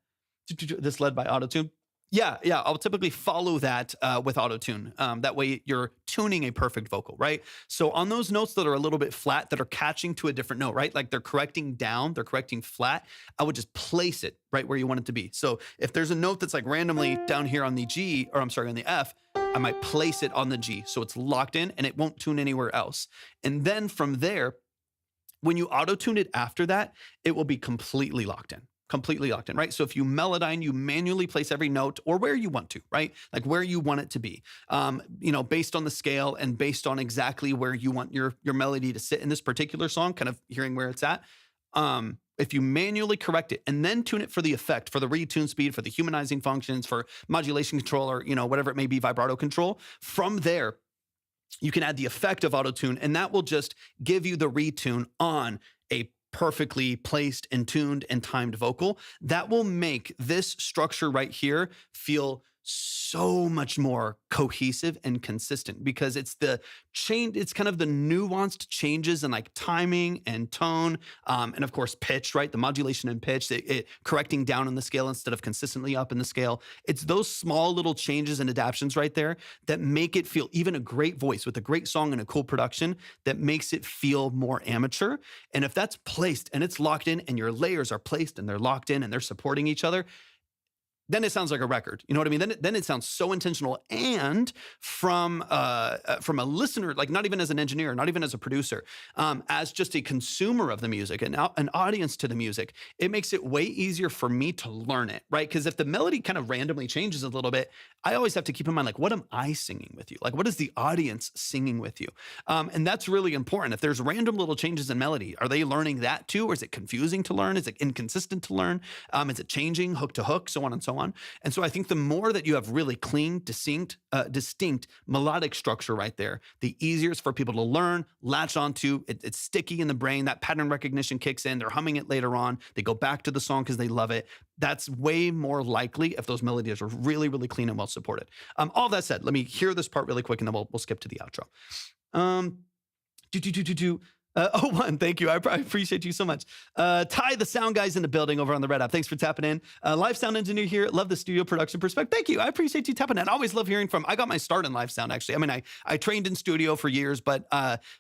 autotune. Yeah, I'll typically follow that with auto-tune. That way you're tuning a perfect vocal, right? So on those notes that are a little bit flat, that are catching to a different note, right? Like they're correcting down, they're correcting flat, I would just place it right where you want it to be. So if there's a note that's like randomly down here on the G, or I'm sorry, on the F, I might place it on the G. So it's locked in and it won't tune anywhere else. And then from there, when you auto-tune it after that, it will be completely locked in. Completely locked in, right? So if you Melodyne, you manually place every note or where you want to, right? Like where you want it to be, based on the scale and based on exactly where you want your melody to sit in this particular song, kind of hearing where it's at. If you manually correct it and then tune it for the effect, for the retune speed, for the humanizing functions, for modulation control, or, whatever it may be, vibrato control, from there, you can add the effect of auto-tune, and that will just give you the retune on a perfectly placed and tuned and timed vocal. That will make this structure right here feel so much more cohesive and consistent, because it's kind of the nuanced changes in like timing and tone, and of course pitch, right? The modulation and pitch, it correcting down on the scale instead of consistently up in the scale. It's those small little changes and adaptations right there that make it feel, even a great voice with a great song and a cool production, that makes it feel more amateur. And if that's placed and it's locked in and your layers are placed and they're locked in and they're supporting each other, then it sounds like a record. You know what I mean? Then it sounds so intentional. And from a listener, like not even as an engineer, not even as a producer, as just a consumer of the music, an audience to the music, it makes it way easier for me to learn it, right? Because if the melody kind of randomly changes a little bit, I always have to keep in mind, like, what am I singing with you? Like, what is the audience singing with you? And that's really important. If there's random little changes in melody, are they learning that too? Or is it confusing to learn? Is it inconsistent to learn? Is it changing hook to hook, so on and so on? And so I think the more that you have really clean, distinct melodic structure right there, the easier it's for people to learn, latch onto. It's sticky in the brain. That pattern recognition kicks in. They're humming it later on. They go back to the song because they love it. That's way more likely if those melodies are really, really clean and well supported. All that said, let me hear this part really quick and then we'll skip to the outro. One, thank you. I appreciate you so much. Ty, the sound guy's in the building over on the Red App. Thanks for tapping in. Live sound engineer here. Love the studio production perspective. Thank you. I appreciate you tapping in. I always love hearing I got my start in live sound, actually. I mean, I trained in studio for years, but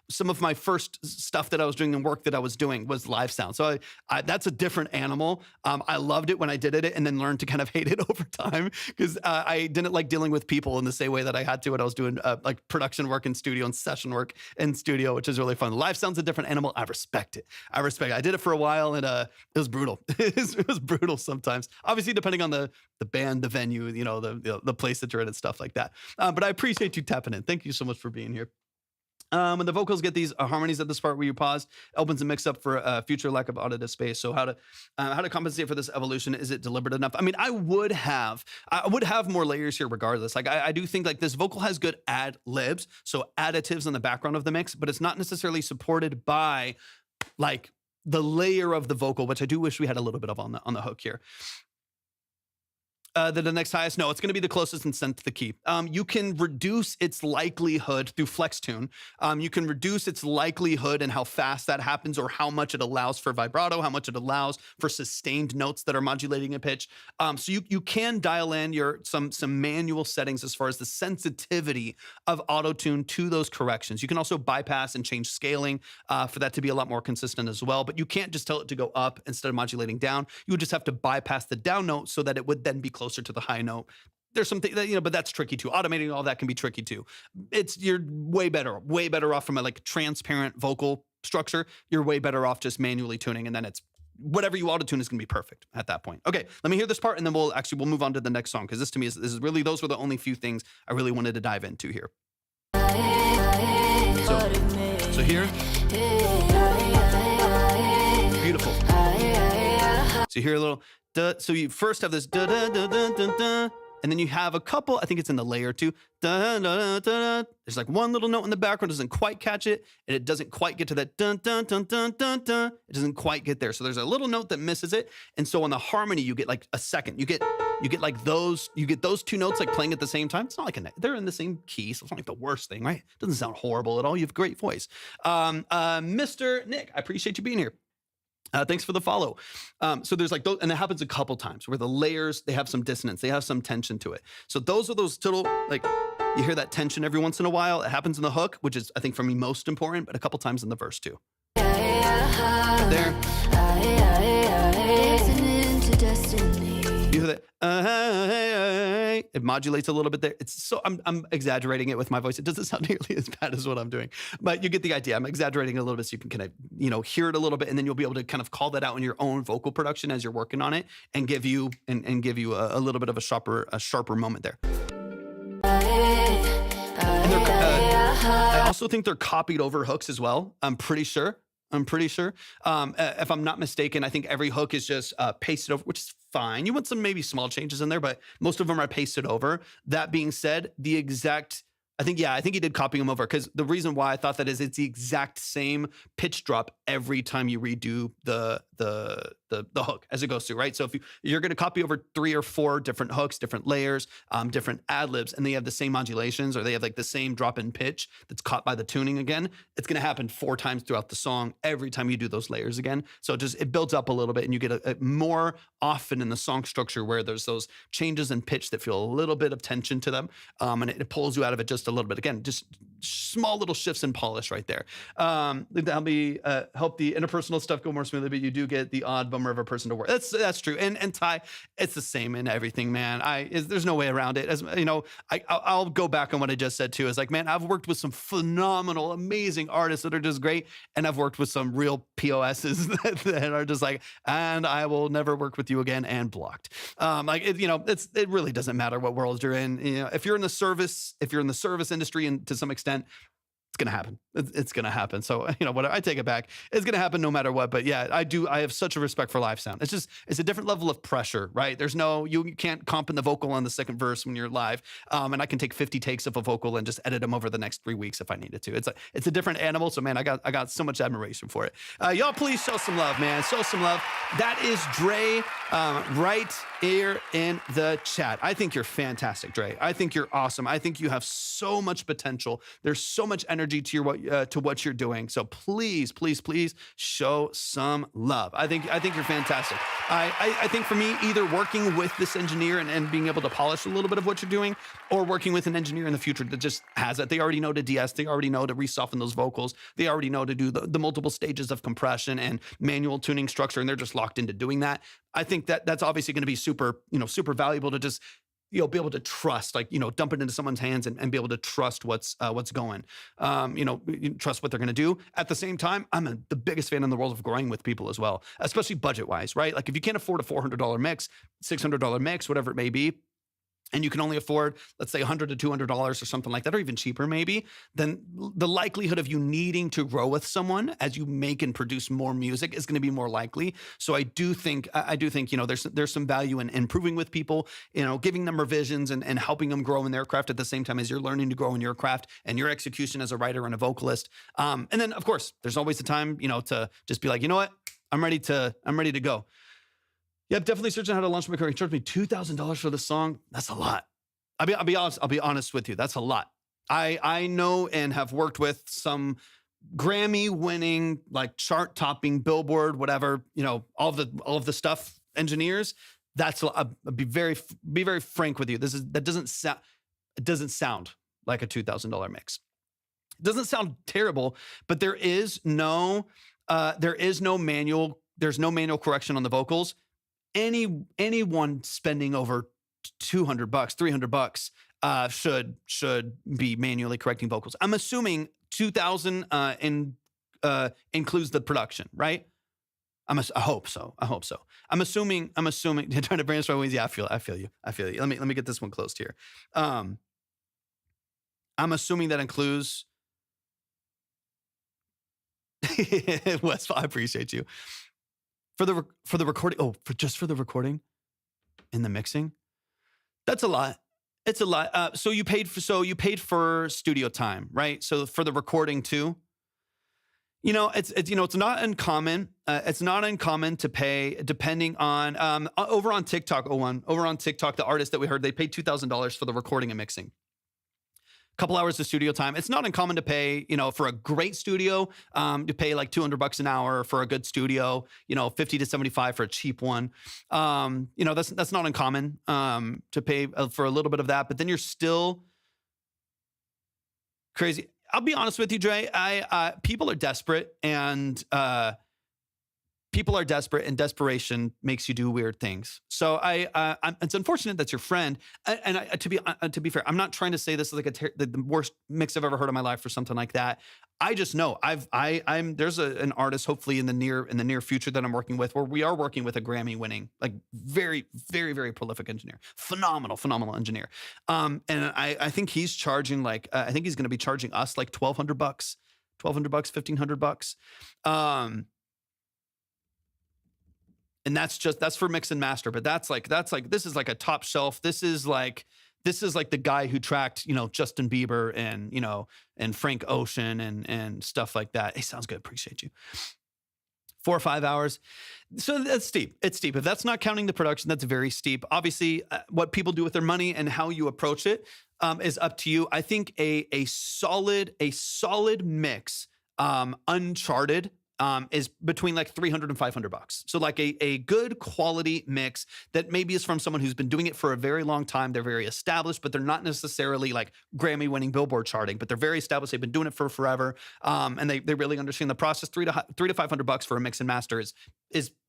some of my first stuff that I was doing and work that I was doing was live sound. So that's a different animal. I loved it when I did it and then learned to kind of hate it over time because I didn't like dealing with people in the same way that I had to when I was doing like production work in studio and session work in studio, which is really fun. Live sound's a different animal. I respect it. I did it for a while and it was brutal. It was brutal sometimes. Obviously, depending on the band, the venue, the place that you're in and stuff like that. But I appreciate you tapping in. Thank you so much for being here. When the vocals get these harmonies at this part where you pause, opens a mix up for future lack of auditive space. So how to compensate for this evolution? Is it deliberate enough? I mean, I would have more layers here regardless. Like I do think like this vocal has good ad libs, so additives in the background of the mix, but it's not necessarily supported by like the layer of the vocal, which I do wish we had a little bit of on the hook here. The next highest, no, it's going to be the closest in synth to the key. You can reduce its likelihood through flex tune. You can reduce its likelihood and how fast that happens, or how much it allows for vibrato, how much it allows for sustained notes that are modulating a pitch. So you can dial in some manual settings as far as the sensitivity of auto tune to those corrections. You can also bypass and change scaling for that to be a lot more consistent as well. But you can't just tell it to go up instead of modulating down. You would just have to bypass the down note so that it would then be closer to the high note. There's something that, but that's tricky too. Automating all that can be tricky too. You're way better off from a like transparent vocal structure. You're way better off just manually tuning, and then it's whatever you auto tune is going to be perfect at that point. Okay, let me hear this part, and then we'll move on to the next song, because this to me is really, those were the only few things I really wanted to dive into here. So here, beautiful. So you hear a little. So you first have this da da da da da da, and then you have a couple. I think it's in the layer too. Da da da da. There's like one little note in the background, doesn't quite catch it, and it doesn't quite get to that dun dun dun dun dun dun. It doesn't quite get there. So there's a little note that misses it, and so on the harmony you get like a second. You get like those. You get those two notes like playing at the same time. It's not like they're in the same key, so it's not like the worst thing, right? It doesn't sound horrible at all. You have a great voice, Mr. Nick. I appreciate you being here. Thanks for the follow. So there's like those, and it happens a couple times where the layers, they have some dissonance, they have some tension to it. So those are those little, like, you hear that tension every once in a while. It happens in the hook, which is, I think, for me, most important, but a couple times in the verse too. Right there. You hear that? It modulates a little bit there. It's so I'm exaggerating it with my voice. It doesn't sound nearly as bad as what I'm doing, but you get the idea. I'm exaggerating a little bit so you can kind of hear it a little bit, and then you'll be able to kind of call that out in your own vocal production as you're working on it, and give you a little bit of a sharper moment there. And I also think they're copied over hooks as well. I'm pretty sure. If I'm not mistaken, I think every hook is just pasted over, which is fine. You want some maybe small changes in there, but most of them are pasted over. That being said, I think he did copy them over, because the reason why I thought that is it's the exact same pitch drop every time you redo the hook as it goes through, right? So if you're going to copy over 3 or 4 different hooks, different layers, different ad libs, and they have the same modulations, or they have like the same drop in pitch that's caught by the tuning again, it's going to happen 4 times throughout the song every time you do those layers again. So it builds up a little bit, and you get a more often in the song structure where there's those changes in pitch that feel a little bit of tension to them, and it pulls you out of it just a little bit. Again, just small little shifts in polish right there. That'll be help the interpersonal stuff go more smoothly, but you do get the odd bummer of a person to work. That's true. And Ty, it's the same in everything, man. There's no way around it. As you know, I'll go back on what I just said too. Is like, man, I've worked with some phenomenal, amazing artists that are just great, and I've worked with some real POSs that are just like, and I will never work with you again, and blocked. It really doesn't matter what world you're in. If you're in the service industry, and to some extent, it's going to happen. It's going to happen. So, whatever, I take it back. It's going to happen no matter what. But yeah, I have such a respect for live sound. It's a different level of pressure, right? You can't comp in the vocal on the second verse when you're live. And I can take 50 takes of a vocal and just edit them over the next 3 weeks if I needed to. It's a different animal. So man, I got so much admiration for it. Y'all please show some love, man. Show some love. That is Dre, right here in the chat. I think you're fantastic, Dre. I think you're awesome. I think you have so much potential. There's so much energy to what you're doing. So please show some love. I think you're fantastic. I think for me, either working with this engineer and being able to polish a little bit of what you're doing, or working with an engineer in the future that just has it. They already know to de-ess. They already know to resoften those vocals. They already know to do the multiple stages of compression and manual tuning structure, and they're just locked into doing that. I think that's obviously going to be super valuable to just be able to trust, dump it into someone's hands and be able to trust what's going, trust what they're going to do. At the same time, I'm the biggest fan in the world of growing with people as well, especially budget wise, right? Like if you can't afford a $400 mix, $600 mix, whatever it may be, and you can only afford, let's say $100 to $200 or something like that, or even cheaper maybe, then the likelihood of you needing to grow with someone as you make and produce more music is going to be more likely. So I do think, there's some value in improving with people, giving them revisions and helping them grow in their craft at the same time as you're learning to grow in your craft and your execution as a writer and a vocalist. And then of course, there's always the time, to just be like, you know what, I'm ready to go. Yep, definitely searching how to launch my career. He charged me $2,000 for the song. That's a lot. I'll be honest with you. That's a lot. I know and have worked with some Grammy-winning, like chart-topping, Billboard, whatever, all of the stuff engineers. I'll be very frank with you. It doesn't sound like a $2,000 mix. It doesn't sound terrible, but there's no manual correction on the vocals. Anyone spending over $200, $300 should be manually correcting vocals. I'm assuming 2,000 includes the production, right? I hope so. I'm assuming. Trying to brainstorm ways. Yeah, I feel you. Let me get this one closed here. I'm assuming that includes. Wes, I appreciate you. For the recording, for the recording and the mixing, that's a lot. It's a lot. So you paid for studio time, right? So for the recording too, it's not uncommon. It's not uncommon to pay, depending on over on TikTok. Over on TikTok, the artist that we heard, they paid $2,000 for the recording and mixing. Couple hours of studio time. It's not uncommon to pay, for a great studio, to pay like $200 an hour for a good studio, 50 to 75 for a cheap one. That's not uncommon, to pay for a little bit of that, but then you're still crazy. I'll be honest with you, Dre. People are desperate and desperation makes you do weird things. So it's unfortunate that's your friend. And to be fair, I'm not trying to say this is like the worst mix I've ever heard in my life or something like that. I just know there's an artist hopefully in the near future that I'm working with, where we are working with a Grammy winning, like very, very, very prolific engineer, phenomenal engineer. And I think he's charging I think he's going to be charging us like $1,200, $1,500. And that's for mix and master, but that's like this is like a top shelf. This is like the guy who tracked, Justin Bieber and Frank Ocean and stuff like that. Hey, sounds good. Appreciate you. 4 or 5 hours. So that's steep. It's steep. If that's not counting the production, that's very steep. Obviously, what people do with their money and how you approach it is up to you. I think a solid mix, uncharted, is between like $300 and $500. So like a good quality mix that maybe is from someone who's been doing it for a very long time. They're very established, but they're not necessarily like Grammy winning Billboard charting, but they're very established. They've been doing it for forever. And they really understand the process. $300 to $500 for a mix and master is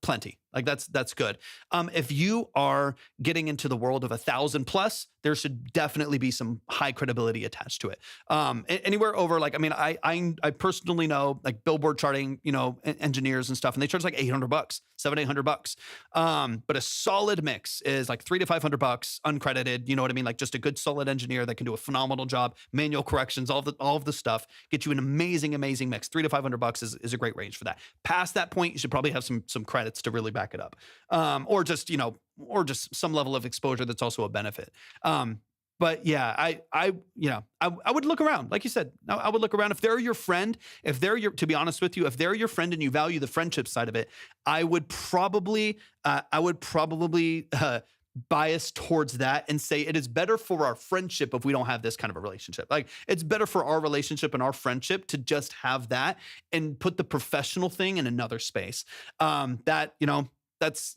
plenty. Like that's good. If you are getting into the world of 1,000 plus, there should definitely be some high credibility attached to it. Anywhere over I personally know like Billboard charting, engineers and stuff, and they charge like $800, $700-800. But a solid mix is like $300 to $500 uncredited. You know what I mean? Like just a good solid engineer that can do a phenomenal job, manual corrections, all of the stuff, get you an amazing mix. $300 to $500 is a great range for that. Past that point, you should probably have some credits to really back it up, or just some level of exposure that's also a benefit. But yeah, I would look around. Like you said, I would look around. If they're your friend, to be honest with you, if they're your friend and you value the friendship side of it, I would probably bias towards that and say it is better for our friendship if we don't have this kind of a relationship. Like it's better for our relationship and our friendship to just have that and put the professional thing in another space. That's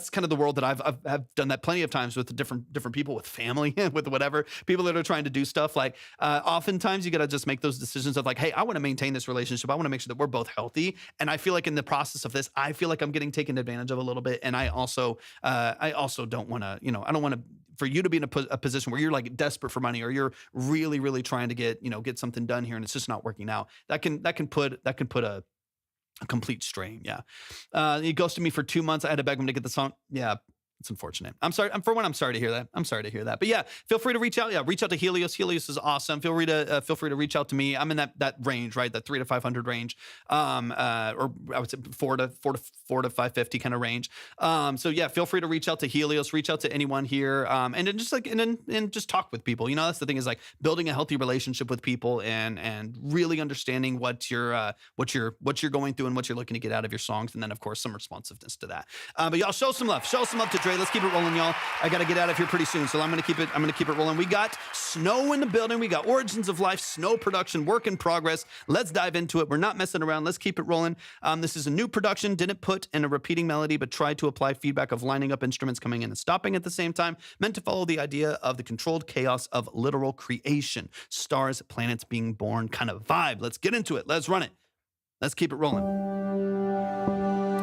kind of the world that I've done that plenty of times with different people, with family, with whatever people that are trying to do stuff. Like oftentimes you got to just make those decisions of like, hey, I want to maintain this relationship. I want to make sure that we're both healthy. And I feel like in the process of this, I feel like I'm getting taken advantage of a little bit. And I also don't want to, I don't want to, for you to be in a position where you're like desperate for money, or you're really, really trying to get something done here and it's just not working out. That can put a complete strain. Yeah. He ghosted me for 2 months. I had to beg him to get the song. Yeah. It's unfortunate. I'm sorry. I'm sorry to hear that. I'm sorry to hear that. But yeah, feel free to reach out. Yeah, reach out to Helios. Helios is awesome. Feel free to reach out to me. I'm in that range, right? That 300 to 500 range, or I would say 4 to 550 kind of range. So yeah, feel free to reach out to Helios. Reach out to anyone here, and then just and just talk with people. You know, that's the thing, is like building a healthy relationship with people and really understanding what you're going through and what you're looking to get out of your songs, and then of course some responsiveness to that. But y'all show some love to Dre. Let's keep it rolling, y'all. I got to get out of here pretty soon, so I'm going to keep it rolling. We got Snow in the building. We got Origins of Life, Snow production, work in progress. Let's dive into it. We're not messing around. Let's keep it rolling. This is a new production. Didn't put in a repeating melody, but tried to apply feedback of lining up instruments coming in and stopping at the same time, meant to follow the idea of the controlled chaos of literal creation. Stars, planets being born kind of vibe. Let's get into it. Let's run it. Let's keep it rolling.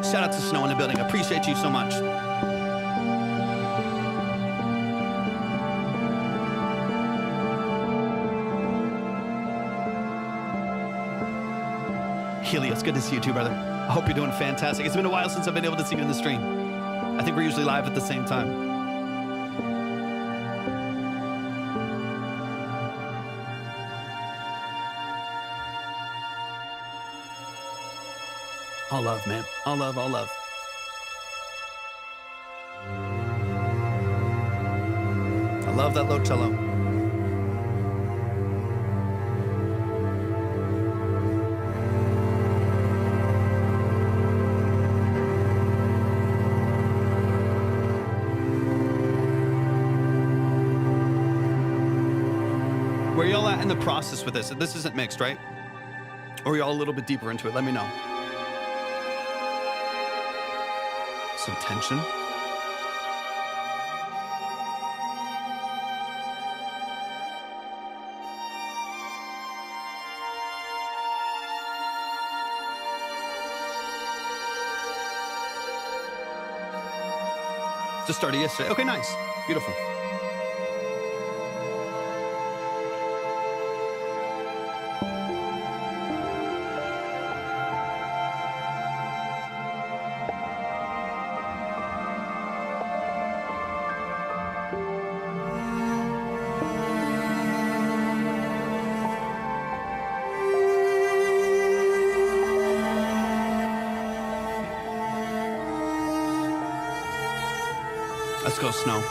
Shout out to Snow in the building. Appreciate you so much. Helios, good to see you too, brother. I hope you're doing fantastic. It's been a while since I've been able to see you in the stream. I think we're usually live at the same time. All love, man. All love, all love. I love that low cello. Where y'all at in the process with this? This isn't mixed, right? Or y'all a little bit deeper into it? Let me know. Some tension. Just started yesterday. Okay, nice. Beautiful. Let's go, Snow.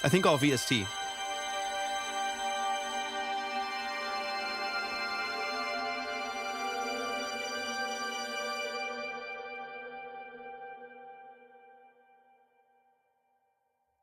I think all VST.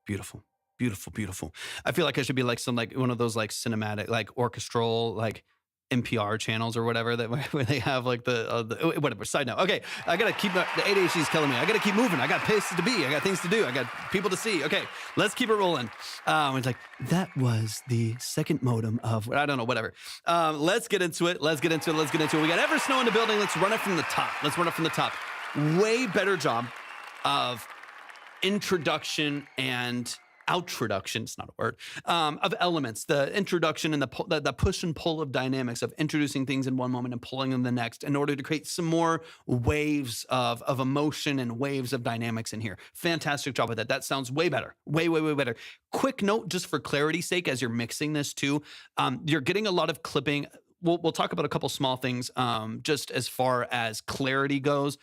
Beautiful, beautiful, beautiful. I feel like I should be like some, like one of those like cinematic, like orchestral, like NPR channels or whatever, that where they have like the whatever. Side note. Okay, I gotta keep the ADHD is killing me. I gotta keep moving. I got places to be. I got things to do. I got people to see. Okay, let's keep it rolling. It's like that was the second modem of, I don't know, whatever. Let's get into it. Let's get into it. Let's get into it. We got Ever Snow in the building. Let's run it from the top. Let's run it from the top. Way better job of introduction and outroduction, it's not a word, of elements, the introduction and the push and pull of dynamics of introducing things in one moment and pulling them the next in order to create some more waves of emotion and waves of dynamics in here. Fantastic job with that. That sounds way better. Way, way, way better. Quick note, just for clarity's sake, as you're mixing this too, you're getting a lot of clipping. We'll talk about a couple small things just as far as clarity goes.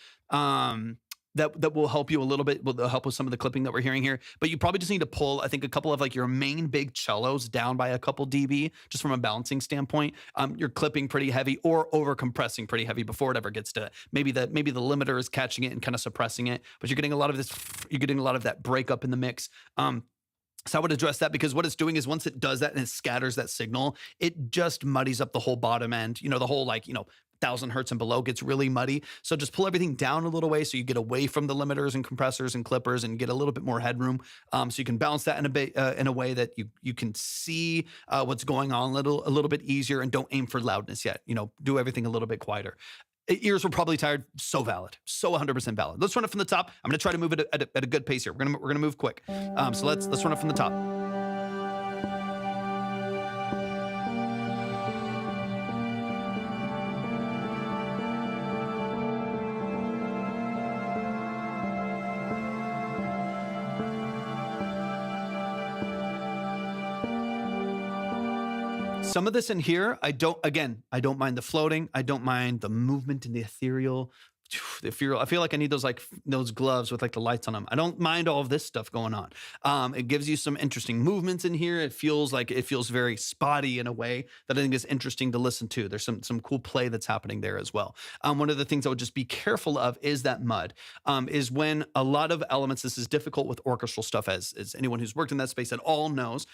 that will help you a little bit. Will help with some of the clipping that we're hearing here. But you probably just need to pull, I think, a couple of like your main big cellos down by a couple dB, just from a balancing standpoint. You're clipping pretty heavy or over compressing pretty heavy before it ever gets to maybe the limiter is catching it and kind of suppressing it. But you're getting a lot of this. You're getting a lot of that breakup in the mix. So I would address that, because what it's doing is once it does that and it scatters that signal, it just muddies up the whole bottom end. The whole 1,000 hertz and below gets really muddy. So just pull everything down a little way so you get away from the limiters and compressors and clippers and get a little bit more headroom. So you can balance that in a way that you can see what's going on a little bit easier, and don't aim for loudness yet. Do everything a little bit quieter. Ears were probably tired. So valid. So 100% valid. Let's run it from the top. I'm going to try to move it at a good pace here. We're gonna move quick. So let's run it from the top. Some of this in here, I don't mind the floating. I don't mind the movement in the ethereal. I feel like I need those gloves with like the lights on them. I don't mind all of this stuff going on. It gives you some interesting movements in here. It feels very spotty in a way that I think is interesting to listen to. There's some cool play that's happening there as well. One of the things I would just be careful of is that mud. Is when a lot of elements. This is difficult with orchestral stuff, as anyone who's worked in that space at all knows.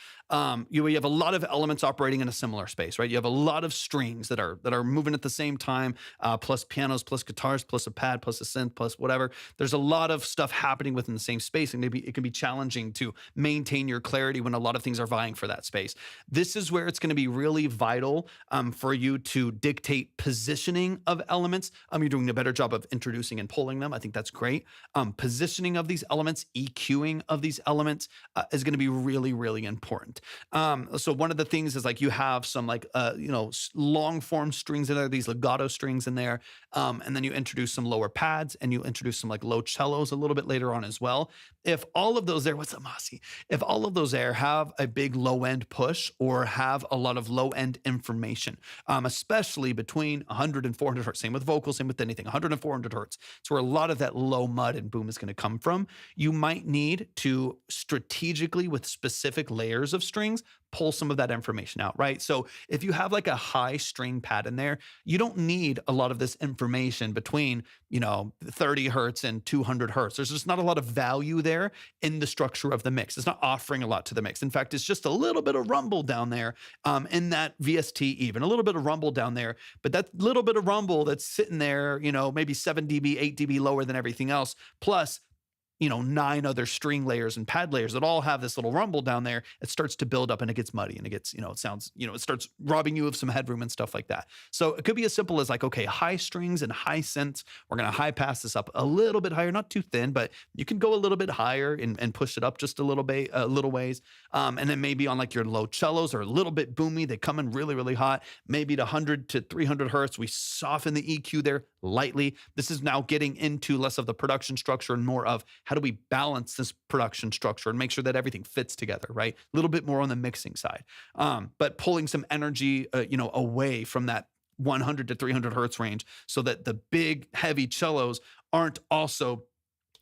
You have a lot of elements operating in a similar space, right? You have a lot of strings that are moving at the same time, plus pianos, plus guitars, plus a pad, plus a synth, plus whatever. There's a lot of stuff happening within the same space, and maybe it can be challenging to maintain your clarity when a lot of things are vying for that space. This is where it's going to be really vital for you to dictate positioning of elements. You're doing a better job of introducing and pulling them. I think that's great. Positioning of these elements, EQing of these elements is going to be really, really important. So one of the things is you have some long form strings in there, these legato strings in there, and then you introduce some lower pads, and you introduce some low cellos a little bit later on as well. If all of those there, what's up, Mossy? If all of those there have a big low end push or have a lot of low end information, especially between 100 and 400 hertz, same with vocals, same with anything, 100 and 400 hertz, it's where a lot of that low mud and boom is going to come from. You might need to strategically, with specific layers of strings, pull some of that information out, right? So if you have a high string pad in there, you don't need a lot of this information between 30 hertz and 200 hertz. There's just not a lot of value there in the structure of the mix. It's not offering a lot to the mix. In fact, it's just a little bit of rumble down there in that VST, even a little bit of rumble down there. But that little bit of rumble that's sitting there, maybe 7 dB, 8 dB lower than everything else, plus 9 other string layers and pad layers that all have this little rumble down there, it starts to build up and it gets muddy and it gets, it sounds, it starts robbing you of some headroom and stuff like that. So it could be as simple as okay, high strings and high synths, we're going to high pass this up a little bit higher, not too thin, but you can go a little bit higher and push it up just a little ways. And then maybe on your low cellos are a little bit boomy. They come in really, really hot, maybe to 100 to 300 hertz. We soften the EQ there lightly. This is now getting into less of the production structure and more of how do we balance this production structure and make sure that everything fits together, right? A little bit more on the mixing side, but pulling some energy, away from that 100 to 300 hertz range so that the big heavy cellos aren't also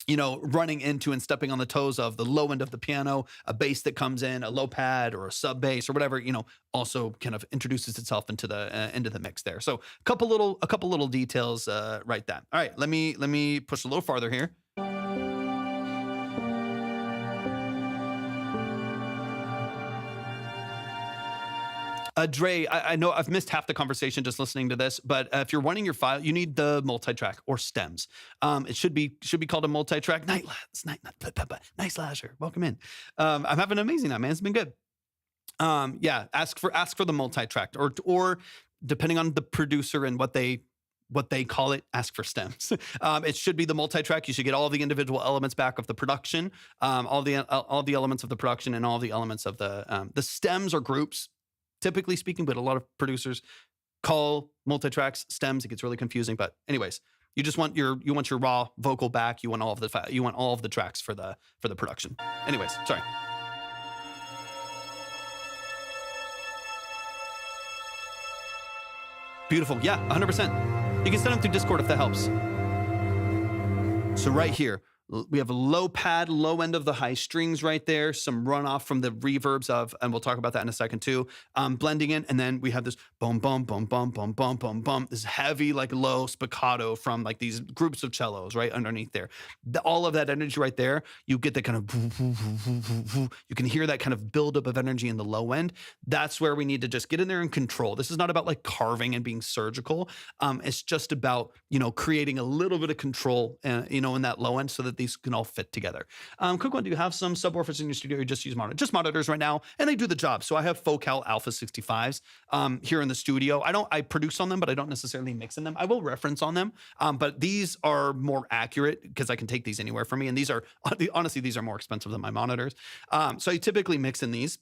running into and stepping on the toes of the low end of the piano, a bass that comes in, a low pad or a sub bass or whatever, also kind of introduces itself into the mix there. So a couple little details right there. All right, let me push a little farther here. Dre, I know I've missed half the conversation just listening to this, but if you're running your file, you need the multi-track or stems. It should be called a multi-track. Nice Lasher, welcome in. I'm having an amazing night, man. It's been good. Yeah, ask for the multi-track, or depending on the producer and what they call it, ask for stems. It should be the multi-track. You should get all the individual elements back of the production, all the elements of the production, and all the elements of the stems or groups. Typically speaking, but a lot of producers call multi-tracks stems. It gets really confusing. But anyways, you just want your raw vocal back. You want all of the tracks for the production. Anyways, sorry. Beautiful. Yeah, 100%. You can send them through Discord if that helps. So right here, we have a low pad, low end of the high strings right there, some runoff from the reverbs of, and we'll talk about that in a second too, blending in. And then we have this boom, boom, boom, boom, boom, boom, boom, boom, this heavy, like low spiccato from like these groups of cellos right underneath there. All of that energy right there, you get that kind of, you can hear that kind of buildup of energy in the low end. That's where we need to just get in there and control. This is not about like carving and being surgical. It's just about, creating a little bit of control, in that low end so that these can all fit together. Quick one, do you have some subwoofers in your studio or you just use monitors? Just monitors right now, and they do the job. So I have Focal Alpha 65s here in the studio. I produce on them, but I don't necessarily mix in them. I will reference on them, but these are more accurate because I can take these anywhere for me. And these are, honestly, these are more expensive than my monitors. So I typically mix in these.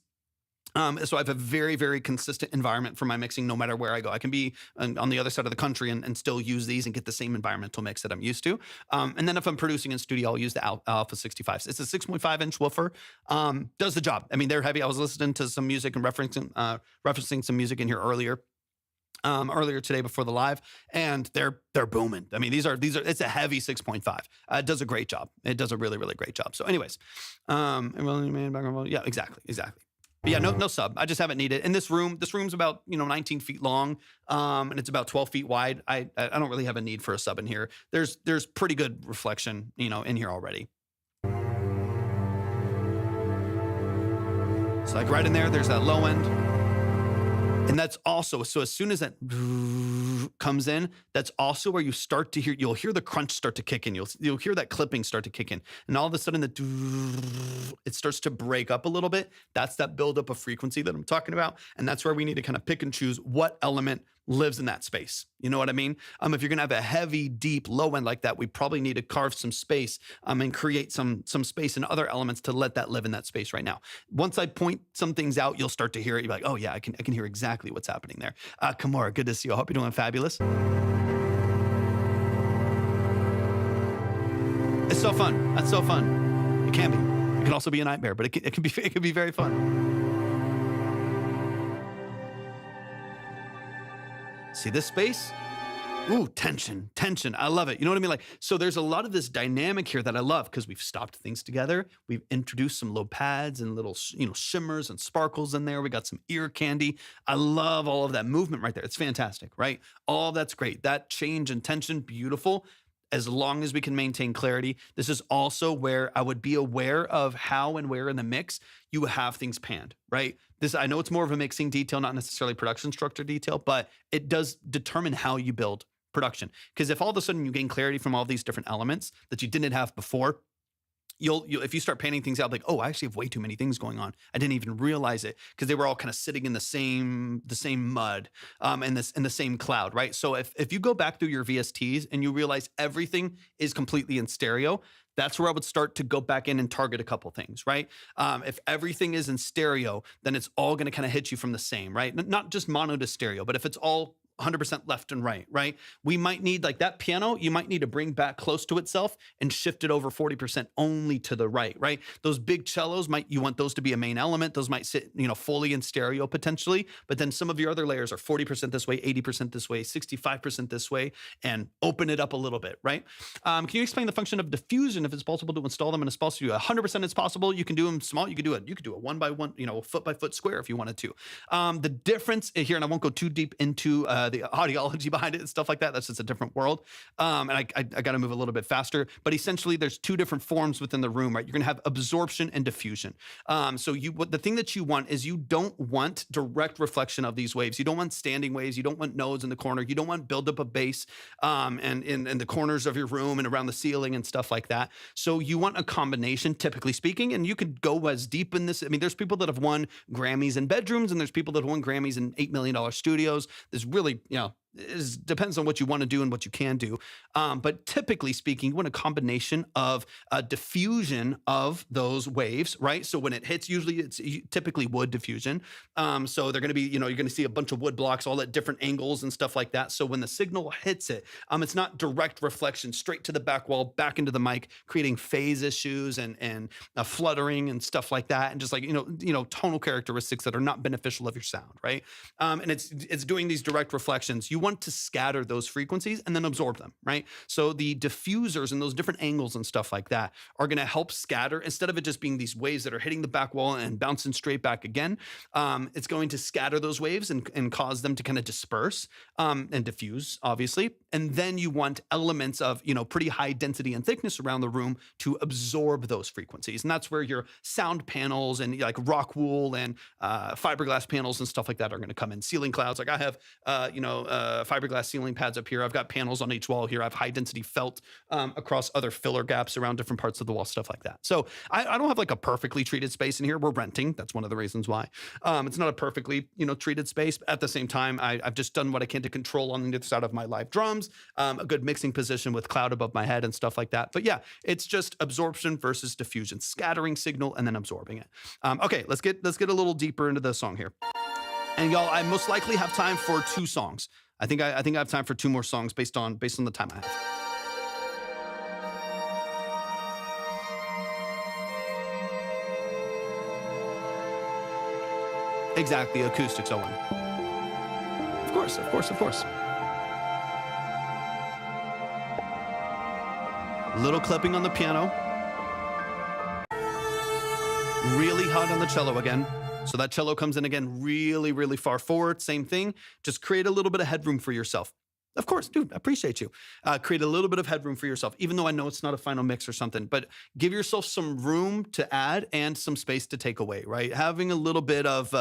So I have a very, very consistent environment for my mixing no matter where I go. I can be on the other side of the country and still use these and get the same environmental mix that I'm used to. And then if I'm producing in studio, I'll use the Alpha 65s. It's a 6.5-inch woofer. Does the job. I mean, they're heavy. I was listening to some music and referencing some music in here earlier today before the live, and they're booming. I mean, these are it's a heavy 6.5. It does a great job. It does a really, really great job. So anyways, yeah, exactly. But yeah, no sub. I just haven't needed it. And this room's about 19 feet long, and it's about 12 feet wide. I don't really have a need for a sub in here. There's pretty good reflection, in here already. So like right in there's that low end. And that's also, so as soon as that comes in, that's also where you start to hear, you'll hear the crunch start to kick in. You'll hear that clipping start to kick in. And all of a sudden it starts to break up a little bit. That's that buildup of frequency that I'm talking about. And that's where we need to kind of pick and choose what element lives in that space. You know what I mean? If you're gonna have a heavy, deep low end like that, we probably need to carve some space and create some space and other elements to let that live in that space right now. Once I point some things out, you'll start to hear it. You're like, oh yeah, I can hear exactly what's happening there. Kamora, good to see you. I hope you're doing fabulous. It's so fun. That's so fun. It can be. It can also be a nightmare, but it can be very fun. See this space? Ooh, tension. I love it. You know what I mean? Like, so there's a lot of this dynamic here that I love because we've stopped things together. We've introduced some low pads and little, shimmers and sparkles in there. We got some ear candy. I love all of that movement right there. It's fantastic, right? All that's great. That change and tension, beautiful. As long as we can maintain clarity. This is also where I would be aware of how and where in the mix you have things panned, right? I know it's more of a mixing detail, not necessarily production structure detail, but it does determine how you build production. Because if all of a sudden you gain clarity from all these different elements that you didn't have before, you'll if you start panning things out like, oh, I actually have way too many things going on. I didn't even realize it because they were all kind of sitting in the same mud in the same cloud, right? So if you go back through your VSTs and you realize everything is completely in stereo, that's where I would start to go back in and target a couple things, right? If everything is in stereo, then it's all going to kind of hit you from the same, right? Not just mono to stereo, but if it's all 100% left and right? We might need, like that piano, you might need to bring back close to itself and shift it over 40% only to the right? Those big cellos, you want those to be a main element. Those might sit, fully in stereo potentially, but then some of your other layers are 40% this way, 80% this way, 65% this way, and open it up a little bit, right? Can you explain the function of diffusion if it's possible to install them in a small studio? 100% it's possible. You can do them small. You could do a 1x1, foot by foot square if you wanted to. The difference here, and I won't go too deep into the audiology behind it and stuff like that. That's just a different world. And I got to move a little bit faster. But essentially, there's two different forms within the room, right? You're going to have absorption and diffusion. So the thing that you want is you don't want direct reflection of these waves. You don't want standing waves. You don't want nodes in the corner. You don't want buildup of bass and in the corners of your room and around the ceiling and stuff like that. So you want a combination, typically speaking, and you could go as deep in this. I mean, there's people that have won Grammys in bedrooms, and there's people that have won Grammys in $8 million studios. There's really, it depends on what you want to do and what you can do. But typically speaking, you want a combination of diffusion of those waves, right? So when it hits, usually it's typically wood diffusion. So they're going to be, you're going to see a bunch of wood blocks all at different angles and stuff like that. So when the signal hits it, it's not direct reflection straight to the back wall, back into the mic, creating phase issues and fluttering and stuff like that. And just like, tonal characteristics that are not beneficial of your sound, right? And it's doing these direct reflections. You want to scatter those frequencies and then absorb them, right? So the diffusers and those different angles and stuff like that are going to help scatter instead of it just being these waves that are hitting the back wall and bouncing straight back again. It's going to scatter those waves and cause them to kind of disperse and diffuse, obviously. And then you want elements of, pretty high density and thickness around the room to absorb those frequencies. And that's where your sound panels and like rock wool and fiberglass panels and stuff like that are going to come in. Ceiling clouds, like I have, fiberglass ceiling pads up here. I've got panels on each wall here. I have high density felt across other filler gaps around different parts of the wall, stuff like that. So I don't have like a perfectly treated space in here. We're renting. That's one of the reasons why. It's not a perfectly, treated space. But at the same time, I've just done what I can to control on the other side of my live drums, a good mixing position with cloud above my head and stuff like that. But yeah, it's just absorption versus diffusion, scattering signal and then absorbing it. Okay, let's get a little deeper into the song here. And y'all, I most likely have time for 2 songs. I think I have time for 2 more songs based on the time I have. Exactly, acoustics, Owen. Of course. Little clipping on the piano. Really hot on the cello again. So that cello comes in again really, really far forward. Same thing. Just create a little bit of headroom for yourself. Of course, dude, I appreciate you. Create a little bit of headroom for yourself, even though I know it's not a final mix or something, but give yourself some room to add and some space to take away, right? Having a little bit of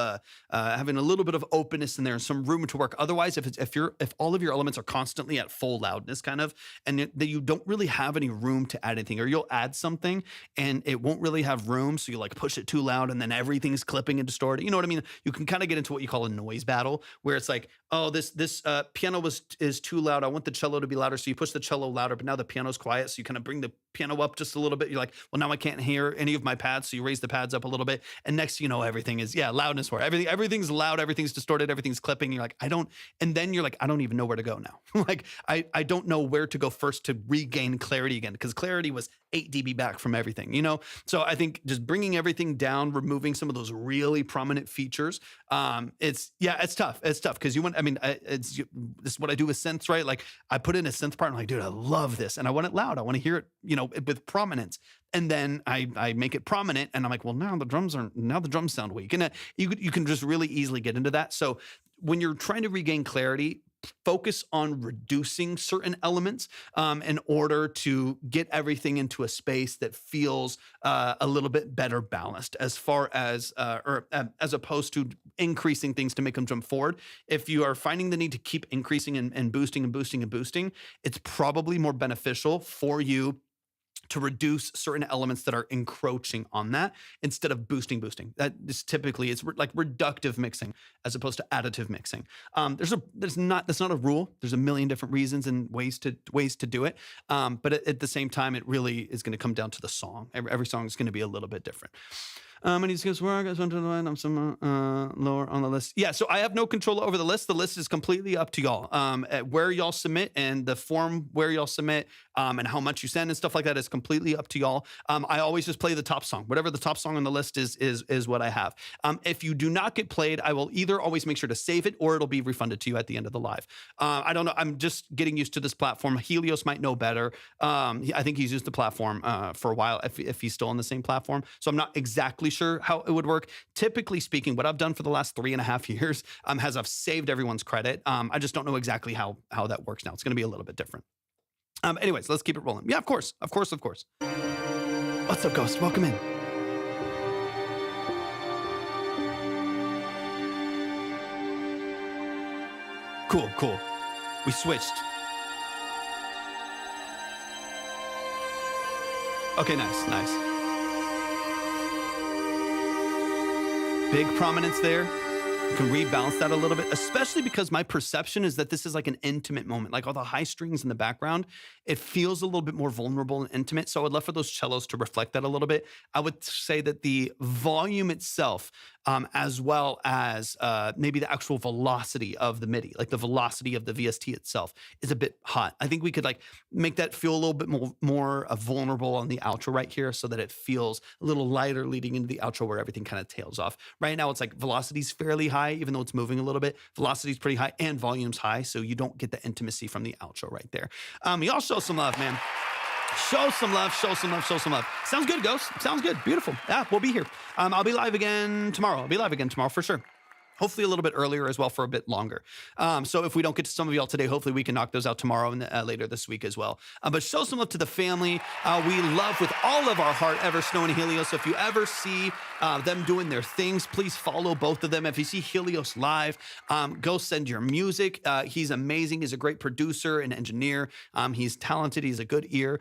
openness in there and some room to work. Otherwise, if all of your elements are constantly at full loudness kind of, and that you don't really have any room to add anything, or you'll add something and it won't really have room. So you like push it too loud and then everything's clipping and distorted. You know what I mean? You can kind of get into what you call a noise battle where it's like, oh, this piano is too loud. I want the cello to be louder. So you push the cello louder, but now the piano's quiet. So you kind of bring the piano up just a little bit. You're like, well, now I can't hear any of my pads. So you raise the pads up a little bit. And next, everything is, loudness where everything's loud, everything's distorted, everything's clipping. You're like, and then you're like, I don't even know where to go now. Like, I don't know where to go first to regain clarity again, because clarity was 8 dB back from everything, So I think just bringing everything down, removing some of those really prominent features. It's tough. It's tough because this is what I do with synths, right? Like I put in a synth part and I'm like, dude, I love this. And I want it loud. I want to hear it, with prominence. And then I make it prominent and I'm like, well, now the drums sound weak. And you can just really easily get into that. So when you're trying to regain clarity, focus on reducing certain elements in order to get everything into a space that feels a little bit better balanced as far as, as opposed to increasing things to make them jump forward. If you are finding the need to keep increasing and boosting, it's probably more beneficial for you to reduce certain elements that are encroaching on that instead of boosting. That is typically, it's like reductive mixing as opposed to additive mixing. That's not a rule. There's a million different reasons and ways to do it. But at the same time, it really is going to come down to the song. Every song is going to be a little bit different. And he goes, where I guess onto the line, I'm some lower on the list. Yeah, so I have no control over the list. The list is completely up to y'all. At where y'all submit and the form where y'all submit and how much you send and stuff like that is completely up to y'all. I always just play the top song. Whatever the top song on the list is what I have. If you do not get played, I will either always make sure to save it or it'll be refunded to you at the end of the live. I don't know. I'm just getting used to this platform. Helios might know better. I think he's used the platform for a while if he's still on the same platform. So I'm not exactly sure how it would work. Typically speaking, what I've done for the last 3.5 years has I've saved everyone's credit. I just don't know exactly how that works now. It's going to be a little bit different. Anyways, let's keep it rolling. Yeah, of course. What's up, Ghost? Welcome in. Cool. We switched. Okay, nice. Big prominence there. You can rebalance that a little bit, especially because my perception is that this is like an intimate moment. Like all the high strings in the background, it feels a little bit more vulnerable and intimate. So I would love for those cellos to reflect that a little bit. I would say that the volume itself as well as maybe the actual velocity of the MIDI, like the velocity of the VST itself is a bit hot. I think we could like make that feel a little bit more vulnerable on the outro right here so that it feels a little lighter leading into the outro where everything kind of tails off. Right now it's like velocity's fairly high, even though it's moving a little bit. Velocity's pretty high and volume's high, so you don't get the intimacy from the outro right there. Y'all show some love, man. Show some love, show some love, show some love. Sounds good, Ghost. Sounds good. Beautiful. Yeah, we'll be here. I'll be live again tomorrow. I'll be live again tomorrow for sure. Hopefully a little bit earlier as well for a bit longer. So if we don't get to some of y'all today, hopefully we can knock those out tomorrow and later this week as well. But show some love to the family. We love with all of our heart ever Snow and Helios. So if you ever see them doing their things, please follow both of them. If you see Helios live, go send your music. He's amazing. He's a great producer and engineer. He's talented. He's a good ear.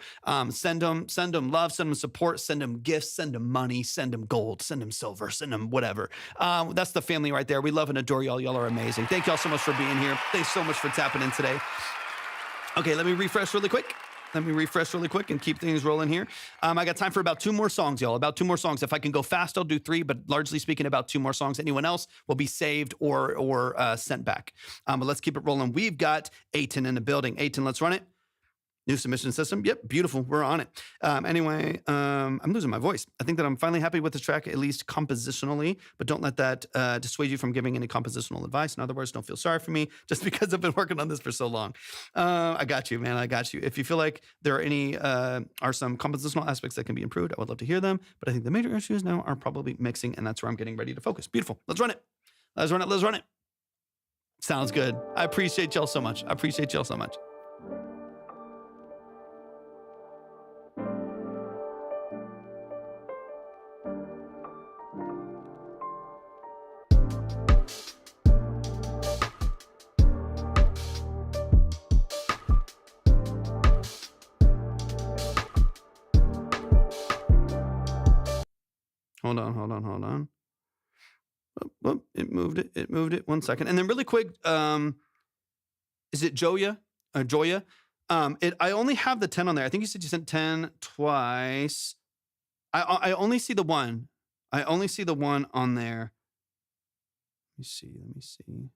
Send him love, send him support, send him gifts, send him money, send him gold, send him silver, send him whatever. That's the family right there. We love and adore y'all. Y'all are amazing. Thank y'all so much for being here. Thanks so much for tapping in today. Okay, let me refresh really quick. And keep things rolling here. I got time for about 2 more songs, y'all. About 2 more songs. If I can go fast, I'll do 3, but largely speaking, about 2 more songs. Anyone else will be saved or sent back. But let's keep it rolling. We've got Aiton in the building. Aiton, let's run it. New submission system. Yep, beautiful. We're on it. Anyway, I'm losing my voice. I think that I'm finally happy with this track, at least compositionally, but don't let that dissuade you from giving any compositional advice. In other words, don't feel sorry for me just because I've been working on this for so long. I got you, man. I got you. If you feel like there are some compositional aspects that can be improved, I would love to hear them. But I think the major issues now are probably mixing, and that's where I'm getting ready to focus. Beautiful. Let's run it. Let's run it. Sounds good. I appreciate y'all so much. Hold on. Oh, it moved it. 1 second. And then really quick, is it Joya? I only have the 10 on there. I think you said you sent 10 twice. I only see the one. On there. Let me see.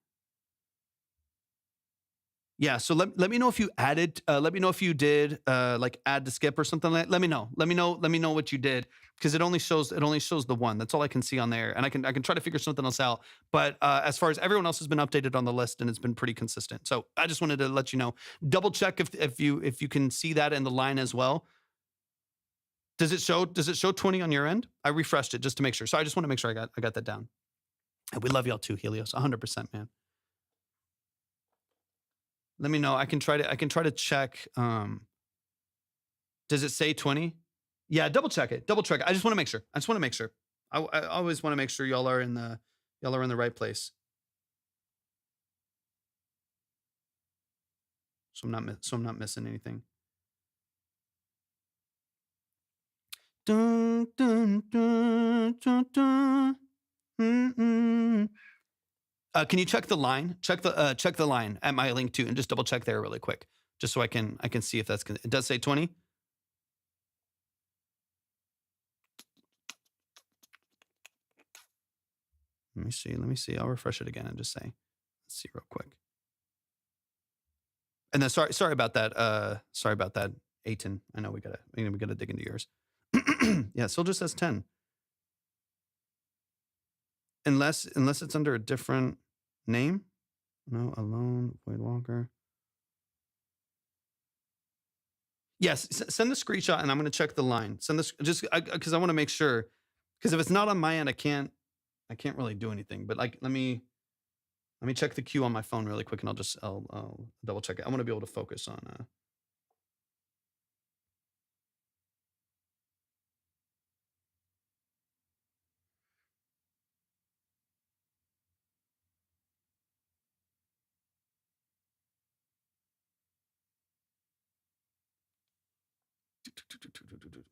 Yeah, so let me know if you added. Let me know if you did like add to skip or something like that. Let me know what you did, because it only shows the one. That's all I can see on there, and I can try to figure something else out. But as far as everyone else has been updated on the list, and it's been pretty consistent. So I just wanted to let you know. Double check if you can see that in the line as well. Does it show 20 on your end? I refreshed it just to make sure. So I just want to make sure I got that down. And we love y'all too, Helios. 100%, man. Let me know. I can try to check. Does it say 20? Yeah, double check it. I just want to make sure. I always want to make sure y'all are in the right place. So I'm not missing anything. Dun, dun, dun, dun, dun. Can you check the line? Check the line at my link too, and just double check there really quick, just so I can see if that's. It does say 20. Let me see. I'll refresh it again and just say, let's see real quick. And then sorry about that. Aiton. I know we gotta dig into yours. Yeah, still just says 10. Unless it's under a different name. No, Alone, Void Walker. Yes, send the screenshot and I'm going to check the line. Send this just because I want to make sure. Because if it's not on my end, I can't really do anything. But like, let me check the queue on my phone really quick, and I'll double check it. I want to be able to focus on.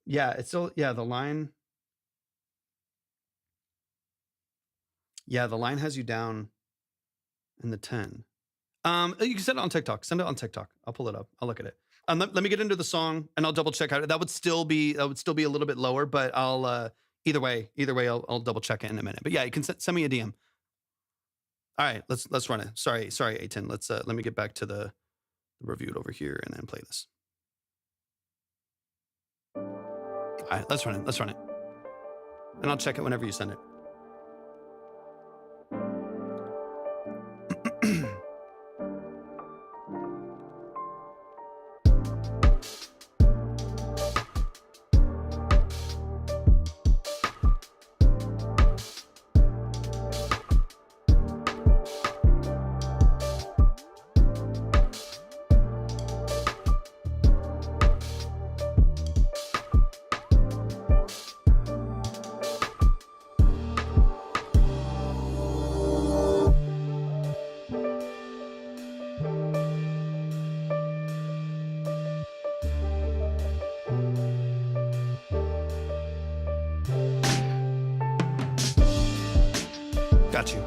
Yeah, it's still, yeah, the line. Yeah, the line has you down in the 10. You can send it on TikTok. I'll pull it up. I'll look at it. Let me get into the song and I'll double check out. That would still be a little bit lower, but I'll Either way, I'll double check it in a minute. But yeah, you can send me a DM. All right, let's run it. Sorry, A10. Let me get back to the reviewed over here and then play this. All right, let's run it. And I'll check it whenever you send it. Got you.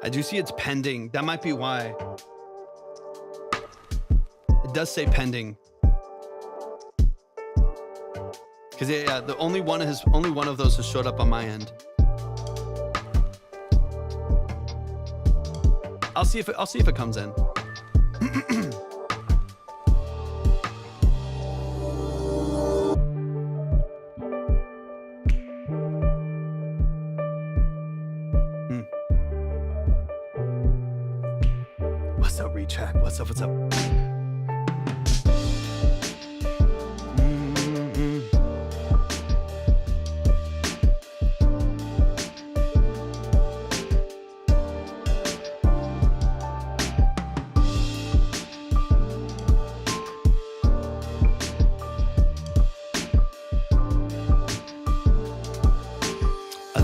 I do see it's pending. That might be why. It does say pending. Because yeah, the only one of those has showed up on my end. I'll see if it comes in. What's up, Retrack? What's up?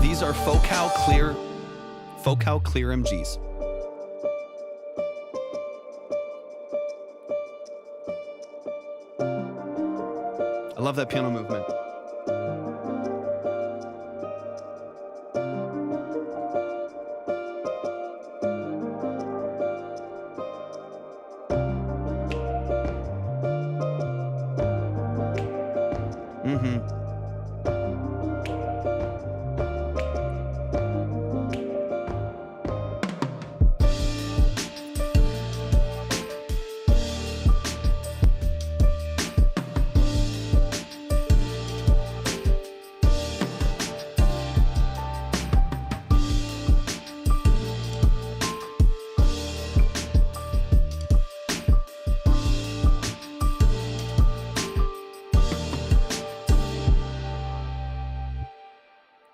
These are Focal Clear MGs. I love that piano movement.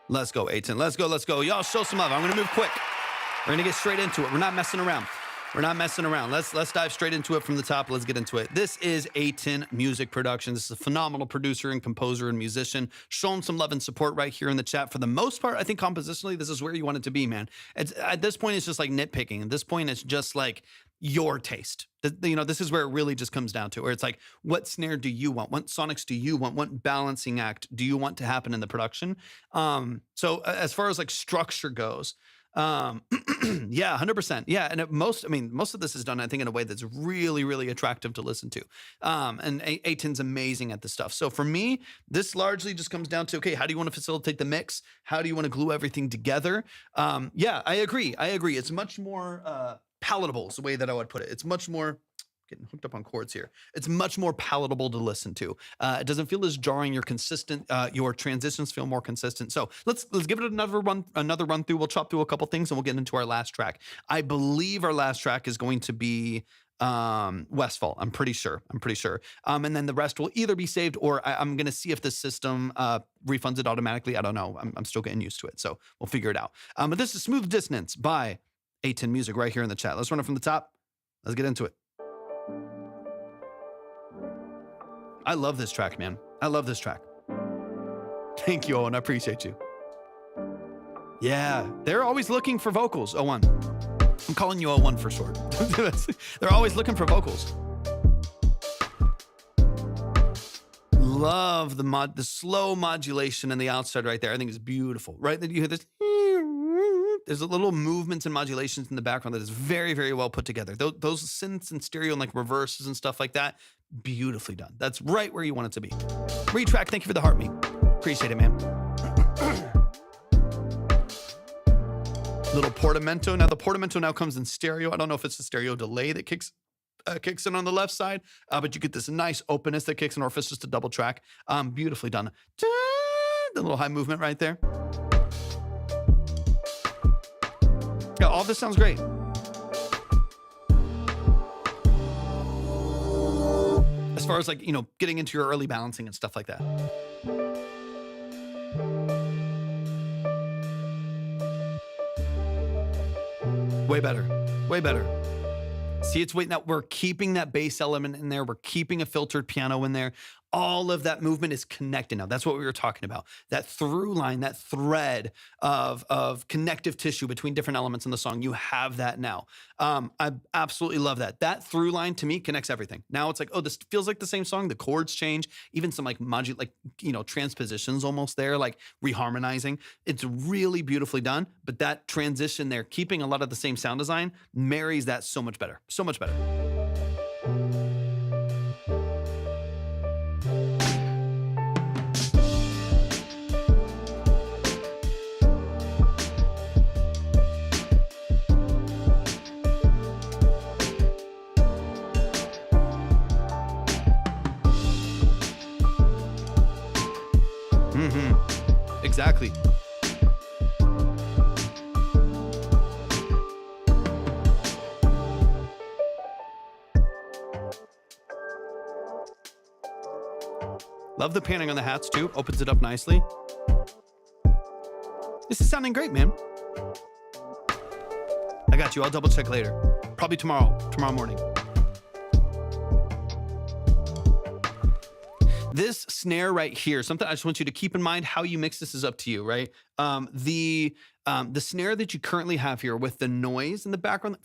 Let's go, A10. Let's go. Y'all show some love. I'm gonna move quick. We're gonna get straight into it. We're not messing around. Let's dive straight into it from the top. Let's get into it. This is A10 Music Production. This is a phenomenal producer and composer and musician. Show him some love and support right here in the chat. For the most part, I think compositionally, this is where you want it to be, man. At this point, it's just like nitpicking. At this point, it's just like your taste. This is where it really just comes down to, where it's like, what snare do you want? What sonics do you want? What balancing act do you want to happen in the production? So as far as like structure goes, yeah, 100%. Yeah. And most of this is done, I think, in a way that's really, really attractive to listen to. And A10's amazing at this stuff. So for me, this largely just comes down to, okay, how do you want to facilitate the mix? How do you want to glue everything together? Yeah, I agree. It's much more, palatable is the way that I would put it. It's much more, getting hooked up on chords here. It's much more palatable to listen to. It doesn't feel as jarring. Your transitions feel more consistent. So let's give it another run through. We'll chop through a couple things and we'll get into our last track. I believe our last track is going to be Westfall. I'm pretty sure. And then the rest will either be saved or I'm going to see if the system refunds it automatically. I don't know. I'm still getting used to it. So we'll figure it out. But this is Smooth Dissonance by A10 Music right here in the chat. Let's run it from the top. Let's get into it. I love this track, man. I love this track. Thank you, Owen. I appreciate you. Yeah, they're always looking for vocals, Owen. I'm calling you O1 for short. They're always looking for vocals. Love the slow modulation in the outside right there. I think it's beautiful. Right? Then you hear this. There's a little movements and modulations in the background that is very, very well put together. Those synths and stereo and like reverses and stuff like that, beautifully done. That's right where you want it to be. Retrack, thank you for the heart me. Appreciate it, man. Little portamento. Now the portamento now comes in stereo. I don't know if it's the stereo delay that kicks in on the left side, but you get this nice openness that kicks in, or if it's just a double track. Beautifully done. The little high movement right there. Yeah, all this sounds great. As far as like, getting into your early balancing and stuff like that. Way better. Way better. See, it's waiting. Now we're keeping that bass element in there. We're keeping a filtered piano in there. All of that movement is connected now. That's what we were talking about. That through line, that thread of connective tissue between different elements in the song. You have that now. I absolutely love that. That through line to me connects everything. Now it's like, oh, this feels like the same song. The chords change, even some like transpositions almost there, like reharmonizing. It's really beautifully done. But that transition there, keeping a lot of the same sound design, marries that so much better. So much better. Exactly. Love the panning on the hats too. Opens it up nicely. This is sounding great, man. I got you. I'll double check later. Probably tomorrow morning. This snare right here, something I just want you to keep in mind. How you mix this is up to you, right? The snare that you currently have here with the noise in the background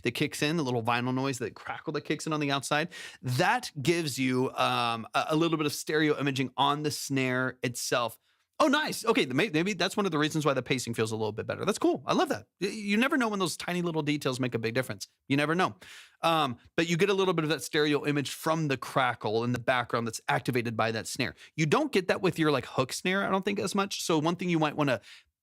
that kicks in, the little vinyl noise, that crackle that kicks in on the outside, that gives you a little bit of stereo imaging on the snare itself. Oh, nice. Okay, maybe that's one of the reasons why the pacing feels a little bit better. That's cool. I love that. You never know when those tiny little details make a big difference. You never know. But you get a little bit of that stereo image from the crackle in the background that's activated by that snare. You don't get that with your like hook snare, I don't think, as much. So one thing you might want to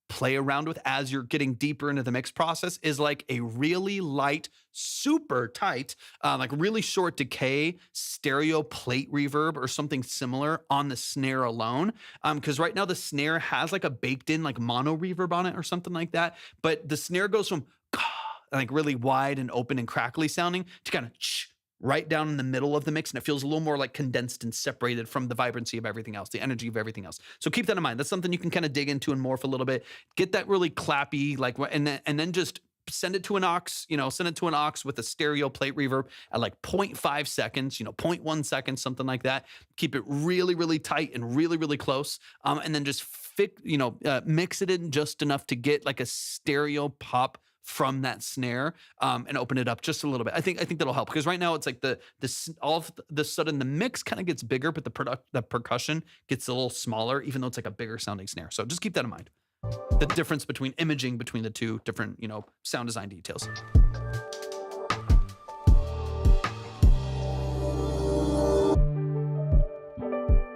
play around with as you're getting deeper into the mix process is like a really light, super tight, like really short decay stereo plate reverb or something similar on the snare alone. Because right now the snare has like a baked in like mono reverb on it or something like that. But the snare goes from like really wide and open and crackly sounding to kind of right down in the middle of the mix, and it feels a little more like condensed and separated from the vibrancy of everything else, the energy of everything else. So keep that in mind. That's something you can kind of dig into and morph a little bit. Get that really clappy, like, and then just send it to an aux, send it to an aux with a stereo plate reverb at like 0.5 seconds, 0.1 seconds, something like that. Keep it really, really tight and really, really close. And then just mix it in just enough to get like a stereo pop from that snare, and open it up just a little bit. I think that'll help, because right now it's like all of the sudden the mix kind of gets bigger, but the percussion gets a little smaller, even though it's like a bigger sounding snare. So just keep that in mind. The difference between imaging between the two different, sound design details.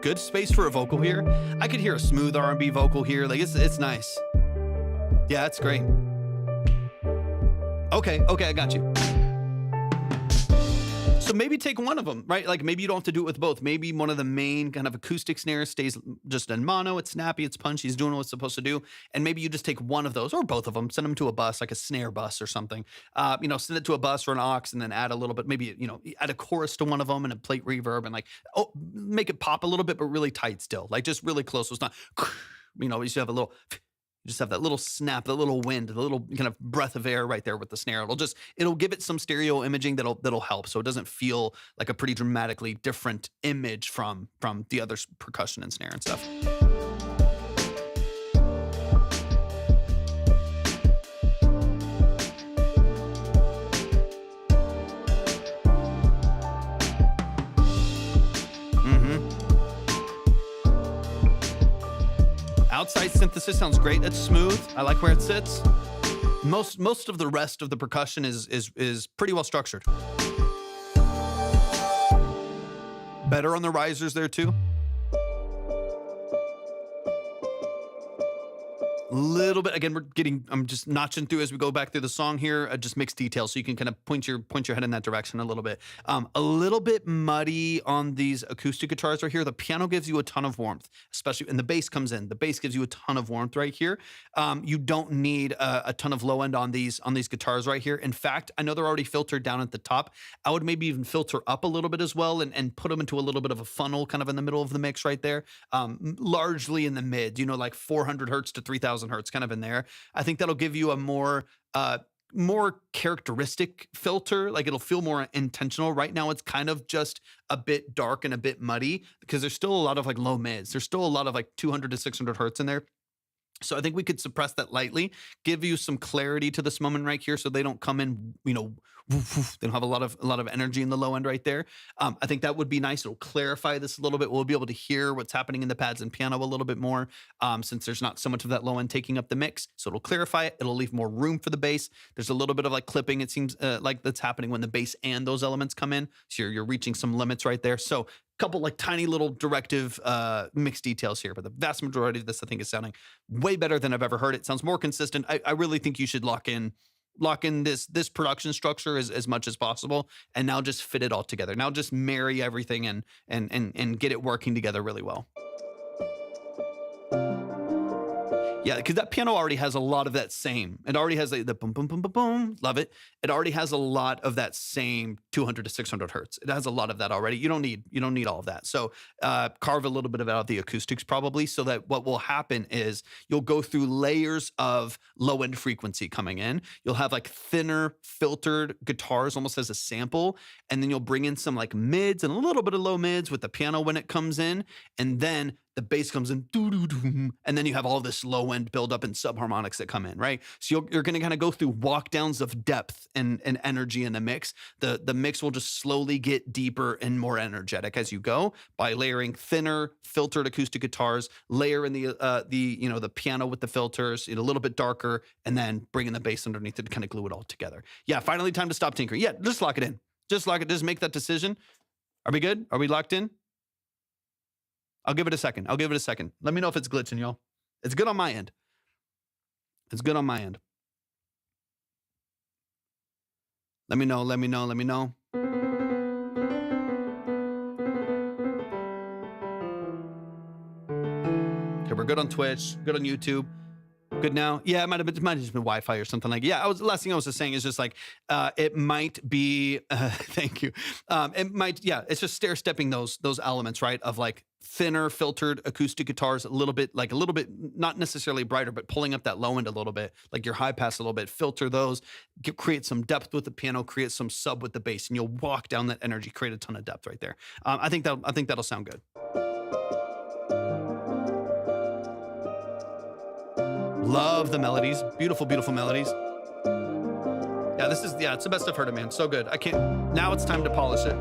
Good space for a vocal here. I could hear a smooth R&B vocal here. Like it's nice. Yeah, it's great. Okay, I got you. So maybe take one of them, right? Like maybe you don't have to do it with both. Maybe one of the main kind of acoustic snares stays just in mono. It's snappy, it's punchy, it's doing what it's supposed to do. And maybe you just take one of those or both of them, send them to a bus, like a snare bus or something. Send it to a bus or an aux, and then add a little bit, maybe, add a chorus to one of them and a plate reverb, and make it pop a little bit, but really tight still. Like just really close. So it's not, you should have a little... You just have that little snap, the little wind, the little kind of breath of air right there with the snare. It'll give it some stereo imaging that'll help, so it doesn't feel like a pretty dramatically different image from the other percussion and snare and stuff. precise synthesis sounds great. It's smooth. I like where it sits. Most of the rest of the percussion is pretty well structured. Better on the risers there too. Little bit again. I'm just notching through as we go back through the song here. Just mixed details, so you can kind of point your head in that direction a little bit. A little bit muddy on these acoustic guitars right here. The piano gives you a ton of warmth, especially, and the bass comes in. The bass gives you a ton of warmth right here. You don't need a ton of low end on these guitars right here. In fact, I know they're already filtered down at the top. I would maybe even filter up a little bit as well, and put them into a little bit of a funnel, kind of in the middle of the mix right there. Largely in the mid, like 400 hertz to 3,000 hertz, kind of in there. I think that'll give you a more characteristic filter. Like, it'll feel more intentional. Right now it's kind of just a bit dark and a bit muddy because there's still a lot of like low mids. There's still a lot of like 200 to 600 hertz in there. So I think we could suppress that lightly, give you some clarity to this moment right here, so they don't come in, woof, woof. They don't have a lot of energy in the low end right there. I think that would be nice. It'll clarify this a little bit. We'll be able to hear what's happening in the pads and piano a little bit more, since there's not so much of that low end taking up the mix. So it'll clarify it. It'll leave more room for the bass. There's a little bit of like clipping, it seems like that's happening when the bass and those elements come in. So you're reaching some limits right there. So couple like tiny little directive mixed details here, but the vast majority of this I think is sounding way better than I've ever heard it. Sounds more consistent. I really think you should lock in this production structure as much as possible, and now just fit it all together. Now just marry everything and get it working together really well. Yeah, because that piano already has a lot of that same. It already has the boom, boom, boom, boom, boom. Love it. It already has a lot of that same 200 to 600 hertz. It has a lot of that already. You don't need all of that. So carve a little bit of it out of the acoustics probably, so that what will happen is you'll go through layers of low end frequency coming in. You'll have like thinner filtered guitars almost as a sample, and then you'll bring in some like mids and a little bit of low mids with the piano when it comes in, and then the bass comes in, doo-doo-doo, and then you have all this low end buildup and subharmonics that come in, right? So you're going to kind of go through walk downs of depth and energy in the mix. The mix will just slowly get deeper and more energetic as you go by layering thinner filtered acoustic guitars, layer in the piano with the filters, a little bit darker, and then bringing the bass underneath it to kind of glue it all together. Yeah, finally time to stop tinkering. Yeah, just lock it in. Just lock it. Just make that decision. Are we good? Are we locked in? I'll give it a second. Let me know if it's glitching, y'all. It's good on my end. Let me know. Okay, we're good on Twitch, good on YouTube. Good now? Yeah, it might have just been Wi-Fi or something like. Yeah, last thing I was just saying is just like it might be. Thank you. It might. Yeah, it's just stair stepping those elements, right? Of like thinner filtered acoustic guitars, a little bit, not necessarily brighter, but pulling up that low end a little bit, like your high pass a little bit. Filter those, create some depth with the piano, create some sub with the bass, and you'll walk down that energy, create a ton of depth right there. I think that'll sound good. Love the melodies. Beautiful, beautiful melodies. Yeah, it's the best I've heard of, man. So good. Now it's time to polish it.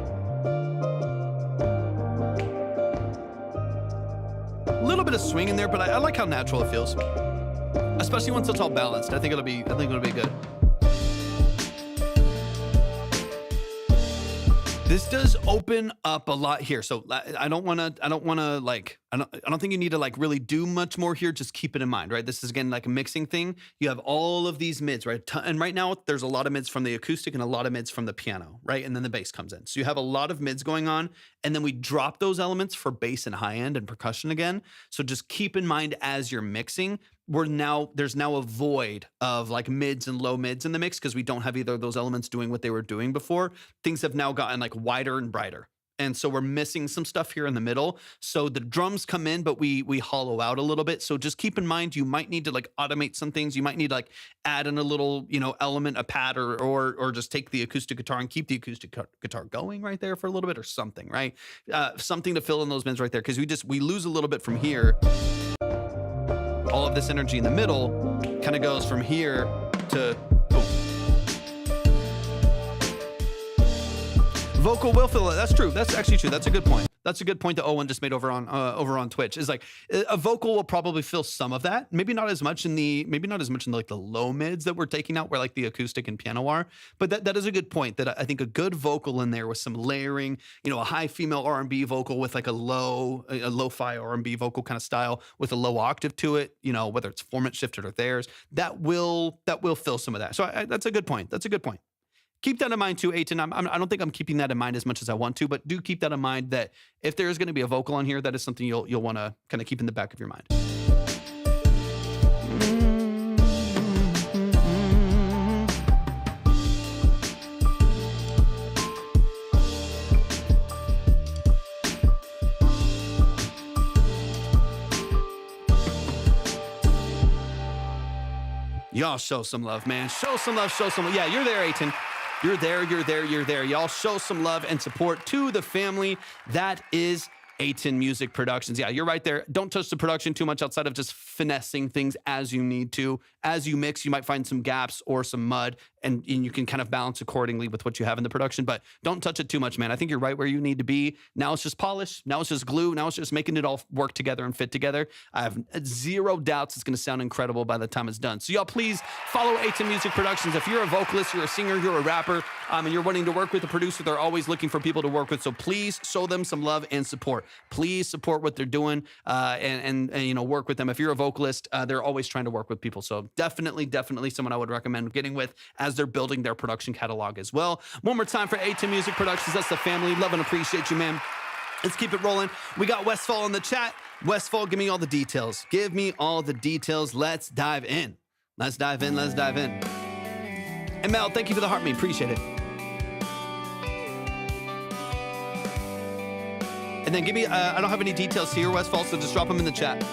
A little bit of swing in there, but I like how natural it feels. Especially once it's all balanced. I think it'll be good. This does open up a lot here. So I don't think you need to like really do much more here. Just keep it in mind, right? This is again like a mixing thing. You have all of these mids, right? And right now there's a lot of mids from the acoustic and a lot of mids from the piano, right? And then the bass comes in. So you have a lot of mids going on, and then we drop those elements for bass and high end and percussion again. So just keep in mind as you're mixing, there's now a void of like mids and low mids in the mix because we don't have either of those elements doing what they were doing before. Things have now gotten like wider and brighter. And so we're missing some stuff here in the middle. So the drums come in, but we hollow out a little bit. So just keep in mind, you might need to like automate some things. You might need to like add in a little, element, a pad, or just take the acoustic guitar and keep the acoustic guitar going right there for a little bit or something, right? Something to fill in those mids right there. Cause we lose a little bit from here. All of this energy in the middle kind of goes from here to boom. Vocal will fill it. That's true. That's actually true. That's a good point. That's a good point that Owen just made over on Twitch. Is like a vocal will probably fill some of that. Maybe not as much in the like the low mids that we're taking out, where like the acoustic and piano are. But that is a good point. That I think a good vocal in there with some layering, a high female R&B vocal with like a lo-fi R&B vocal kind of style with a low octave to it. Whether it's format shifted or theirs, that will fill some of that. So that's a good point. That's a good point. Keep that in mind too, Aiton. I don't think I'm keeping that in mind as much as I want to, but do keep that in mind that if there is going to be a vocal on here, that is something you'll want to kind of keep in the back of your mind. Y'all show some love, man. Show some love, show some love. Yeah, you're there, Aiton. You're there. Y'all show some love and support to the family that is Aiton Music Productions. Yeah, you're right there. Don't touch the production too much outside of just finessing things as you need to. As you mix, you might find some gaps or some mud, and you can kind of balance accordingly with what you have in the production, but don't touch it too much, man. I think you're right where you need to be. Now it's just polish. Now it's just glue. Now it's just making it all work together and fit together. I have zero doubts it's going to sound incredible by the time it's done. So y'all please follow Aiton Music Productions. If you're a vocalist, you're a singer, you're a rapper, and you're wanting to work with a producer, they're always looking for people to work with. So please show them some love and support. Please support what they're doing and work with them. If you're a vocalist, they're always trying to work with people. So definitely someone I would recommend getting with as they're building their production catalog as well. One more time for Aiton Music Productions. That's the family. Love and appreciate you, man. Let's keep it rolling. We got Westfall in the chat. Westfall, give me all the details. Give me all the details. Let's dive in. Let's dive in. And Mel, thank you for the heart, me. Appreciate it. And then give me, I don't have any details here, Westfall, so just drop them in the chat.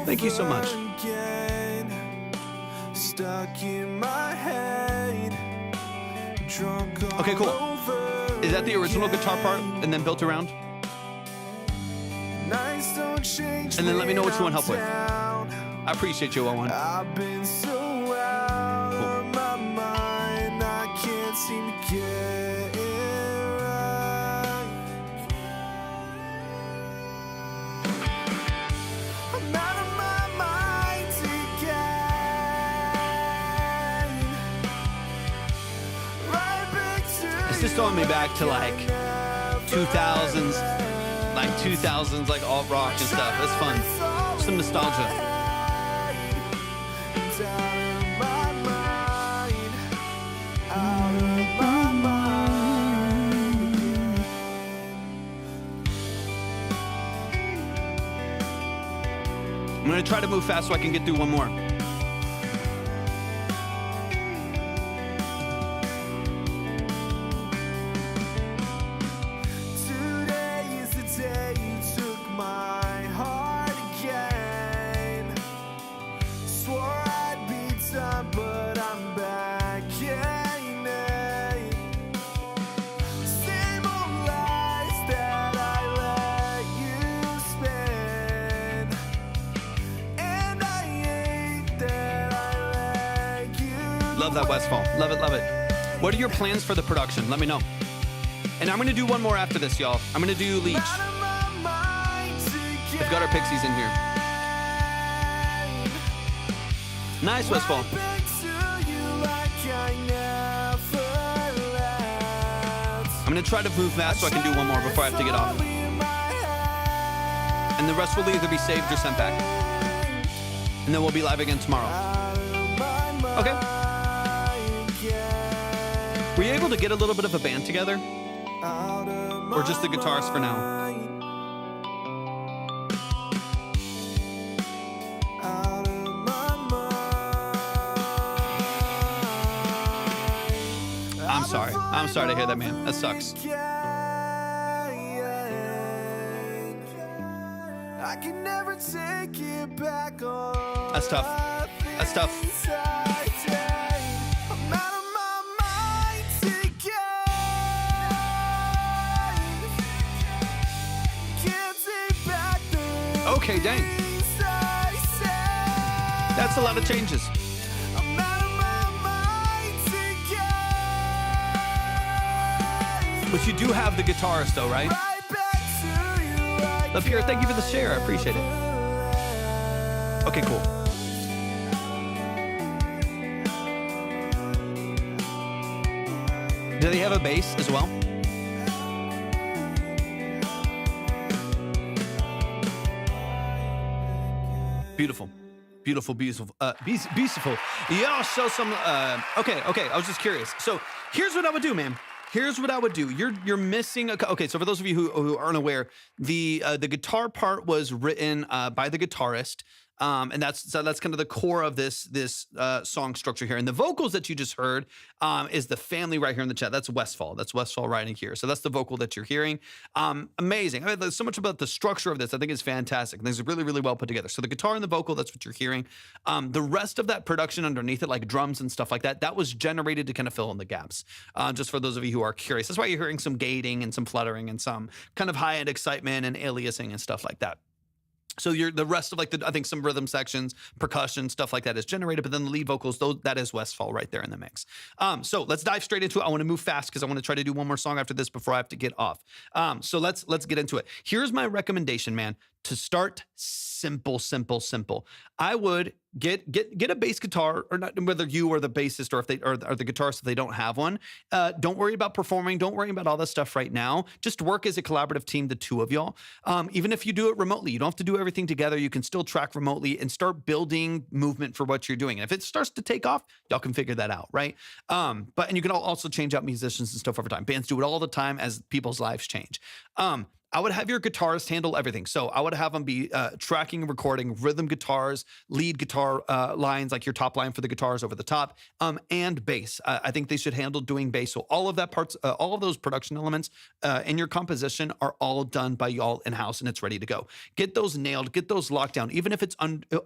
Thank you so much. Stuck in my head, okay, cool. Is that the original guitar part and then built around? And then let me know what you want help with. I appreciate you, Owen. I've been so out of my mind, I can't seem to get it right. I'm out of my mind again. Right back to it's just throwing me back to like 2000s, like alt rock and stuff. That's fun. Some nostalgia. I'm gonna try to move fast so I can get through one more. Today is the day you took my heart again. Swore I'd be done, but I'm back in it. Same old lies that I let you spin. Love that, Westfall. Love it, love it. What are your plans for the production? Let me know. And I'm going to do one more after this, y'all. I'm going to do Leech. We've got our pixies in here. Nice, Westfall. I'm going to try to move fast so I can do one more before I have to get off. And the rest will either be saved or sent back. And then we'll be live again tomorrow. Okay. Were you able to get a little bit of a band together? Or just the guitars for now? I'm sorry. I'm sorry to hear that, man. That sucks. I can never take it back on. That's tough. That's tough. I'm out of my mind again. Okay, dang. That's a lot of changes. But you do have the guitarist though, right? Love here, thank you for the share, I appreciate it. Okay, cool. Do they have a bass as well? Beautiful. Beautiful, beautiful, beautiful. Yeah, show some, okay, I was just curious. So here's what I would do, man. Here's what I would do. You're missing, okay, so for those of you who aren't aware, the guitar part was written by the guitarist. And that's kind of the core of this song structure here. And the vocals that you just heard is the family right here in the chat. That's Westfall. That's Westfall writing here. So that's the vocal that you're hearing. Amazing. I mean, there's so much about the structure of this. I think it's fantastic. And this is really, really well put together. So the guitar and the vocal, that's what you're hearing. The rest of that production underneath it, like drums and stuff like that, that was generated to kind of fill in the gaps. Just for those of you who are curious. That's why you're hearing some gating and some fluttering and some kind of high-end excitement and aliasing and stuff like that. So the rest of I think some rhythm sections, percussion, stuff like that is generated, but then the lead vocals, that is Westfall right there in the mix. So let's dive straight into it. I want to move fast because I want to try to do one more song after this before I have to get off. So let's get into it. Here's my recommendation, man. To start simple. I would get a bass guitar, or not, whether you or the bassist or if they or the guitarist if they don't have one. Don't worry about performing. Don't worry about all that stuff right now. Just work as a collaborative team, the two of y'all. Even if you do it remotely, you don't have to do everything together. You can still track remotely and start building movement for what you're doing. And if it starts to take off, y'all can figure that out, right? And you can also change out musicians and stuff over time. Bands do it all the time as people's lives change. I would have your guitarist handle everything. So I would have them be tracking and recording rhythm guitars, lead guitar lines, like your top line for the guitars over the top, and bass. I think they should handle doing bass. So all of that parts, all of those production elements in your composition are all done by y'all in-house, and it's ready to go. Get those nailed, get those locked down, even if it's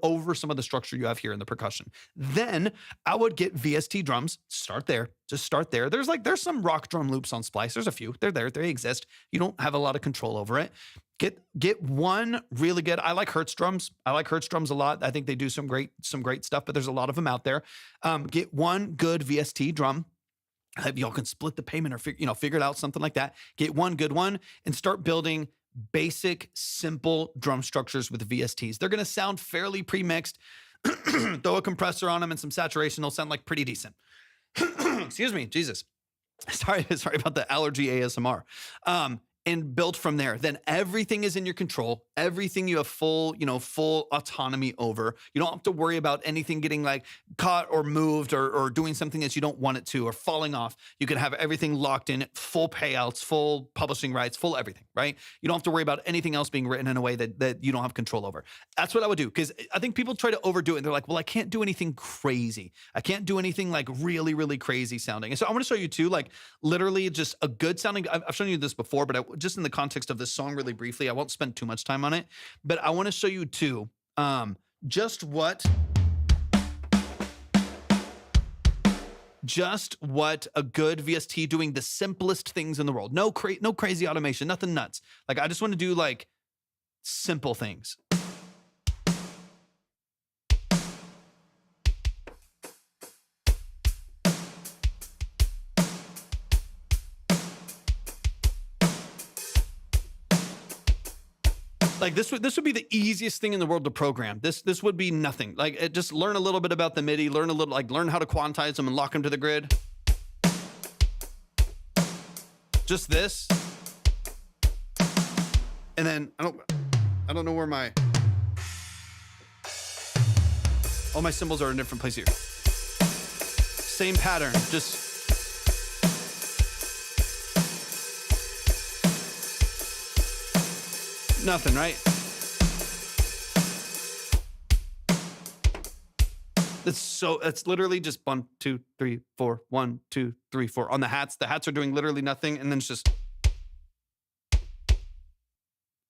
over some of the structure you have here in the percussion. Then I would get VST drums, start there. Just start there. There's some rock drum loops on Splice. There's a few. They're there. They exist. You don't have a lot of control over it. Get one really good. I like Hertz drums. I like Hertz drums a lot. I think they do some great stuff, but there's a lot of them out there. Get one good VST drum. Y'all can split the payment or figure it out, something like that. Get one good one and start building basic, simple drum structures with VSTs. They're going to sound fairly pre-mixed. Throw a compressor on them and some saturation. They'll sound like pretty decent. Excuse me, Jesus. Sorry about the allergy ASMR. And build from there. Then everything is in your control. Everything you have full autonomy over. You don't have to worry about anything getting caught or moved or doing something that you don't want it to or falling off. You can have everything locked in, full payouts, full publishing rights, full everything, right? You don't have to worry about anything else being written in a way that you don't have control over. That's what I would do, because I think people try to overdo it and they're like, well, I can't do anything crazy. I can't do anything really, really crazy sounding. And so I want to show you too, literally just a good sounding. I've shown you this before, but just in the context of this song really briefly, I won't spend too much time on it, but I want to show you too, just what a good VST doing the simplest things in the world. No crazy automation, nothing nuts. I just want to do simple things. This would be the easiest thing in the world to program. This would be nothing. Just learn a little bit about the MIDI, learn how to quantize them and lock them to the grid. Just this. And then I don't know where all my cymbals are in a different place here. Same pattern, just nothing, right? It's literally just 1, 2, 3, 4, 1, 2, 3, 4 on the hats. The hats are doing literally nothing, and then it's just,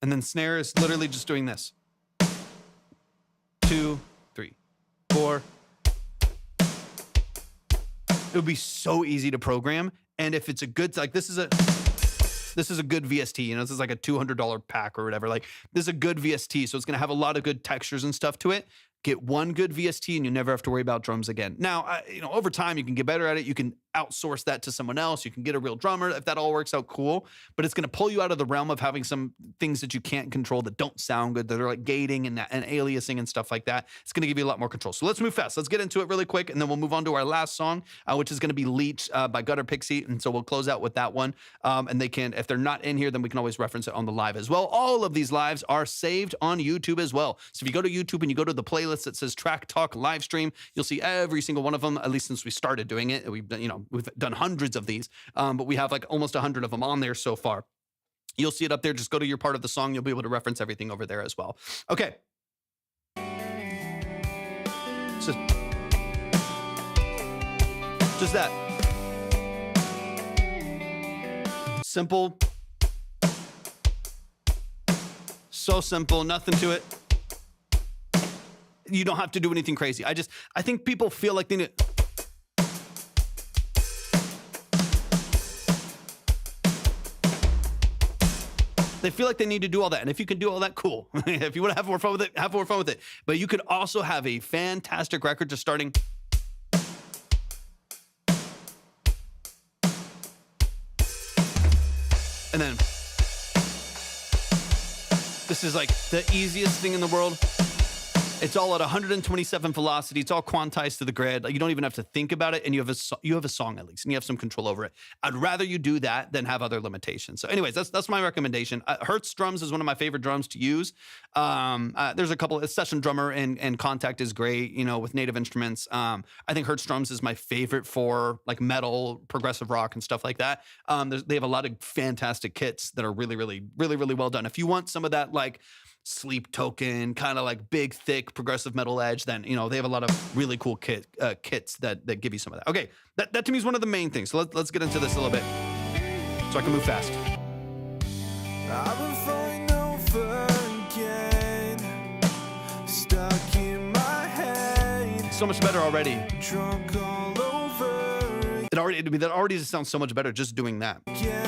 and then snare is literally just doing this. 2, 3, 4. It would be so easy to program, and if it's a good, this This is a good VST. You know, this is like a $200 pack or whatever. Like, this is a good VST, so it's going to have a lot of good textures and stuff to it. Get one good VST and you never have to worry about drums again. Now, you know, over time you can get better at it. You can outsource that to someone else. You can get a real drummer. If that all works out, cool. But it's going to pull you out of the realm of having some things that you can't control that don't sound good, that are like gating and aliasing and stuff like that. It's going to give you a lot more control. So let's move fast. Let's get into it really quick, and then we'll move on to our last song, which is going to be Leech by Gutter Pixie. And so we'll close out with that one. And they can, if they're not in here, then we can always reference it on the live as well. All of these lives are saved on YouTube as well. So if you go to YouTube and you go to the playlist that says Track Talk live stream, you'll see every single one of them, at least since we started doing it. We've done, you know, we've done hundreds of these, but we have like almost 100 of them on there so far. You'll see it up there. Just go to your part of the song. You'll be able to reference everything over there as well. Okay. Just that. Simple. So simple, nothing to it. You don't have to do anything crazy. I think people feel like they need. They feel like they need to do all that. And if you can do all that, cool. If you want to have more fun with it, have more fun with it. But you could also have a fantastic record just starting. And then this is like the easiest thing in the world. It's all at 127 velocity. It's all quantized to the grid. Like, you don't even have to think about it, and you have a song at least, and you have some control over it. I'd rather you do that than have other limitations. So, anyways, that's my recommendation. Hertz drums is one of my favorite drums to use. There's a couple. Session drummer and Contact is great. You know, with native instruments. I think Hertz drums is my favorite for like metal, progressive rock, and stuff like that. They have a lot of fantastic kits that are really, really, really, really well done. If you want some of that, like Sleep Token, kind of like big, thick, progressive metal edge, then, you know, they have a lot of really cool kits that give you some of that. Okay, that to me is one of the main things. So let's get into this a little bit so I can move fast. I've been falling over again, stuck in my head, So much better already. drunk all over That already just sounds so much better just doing that. again.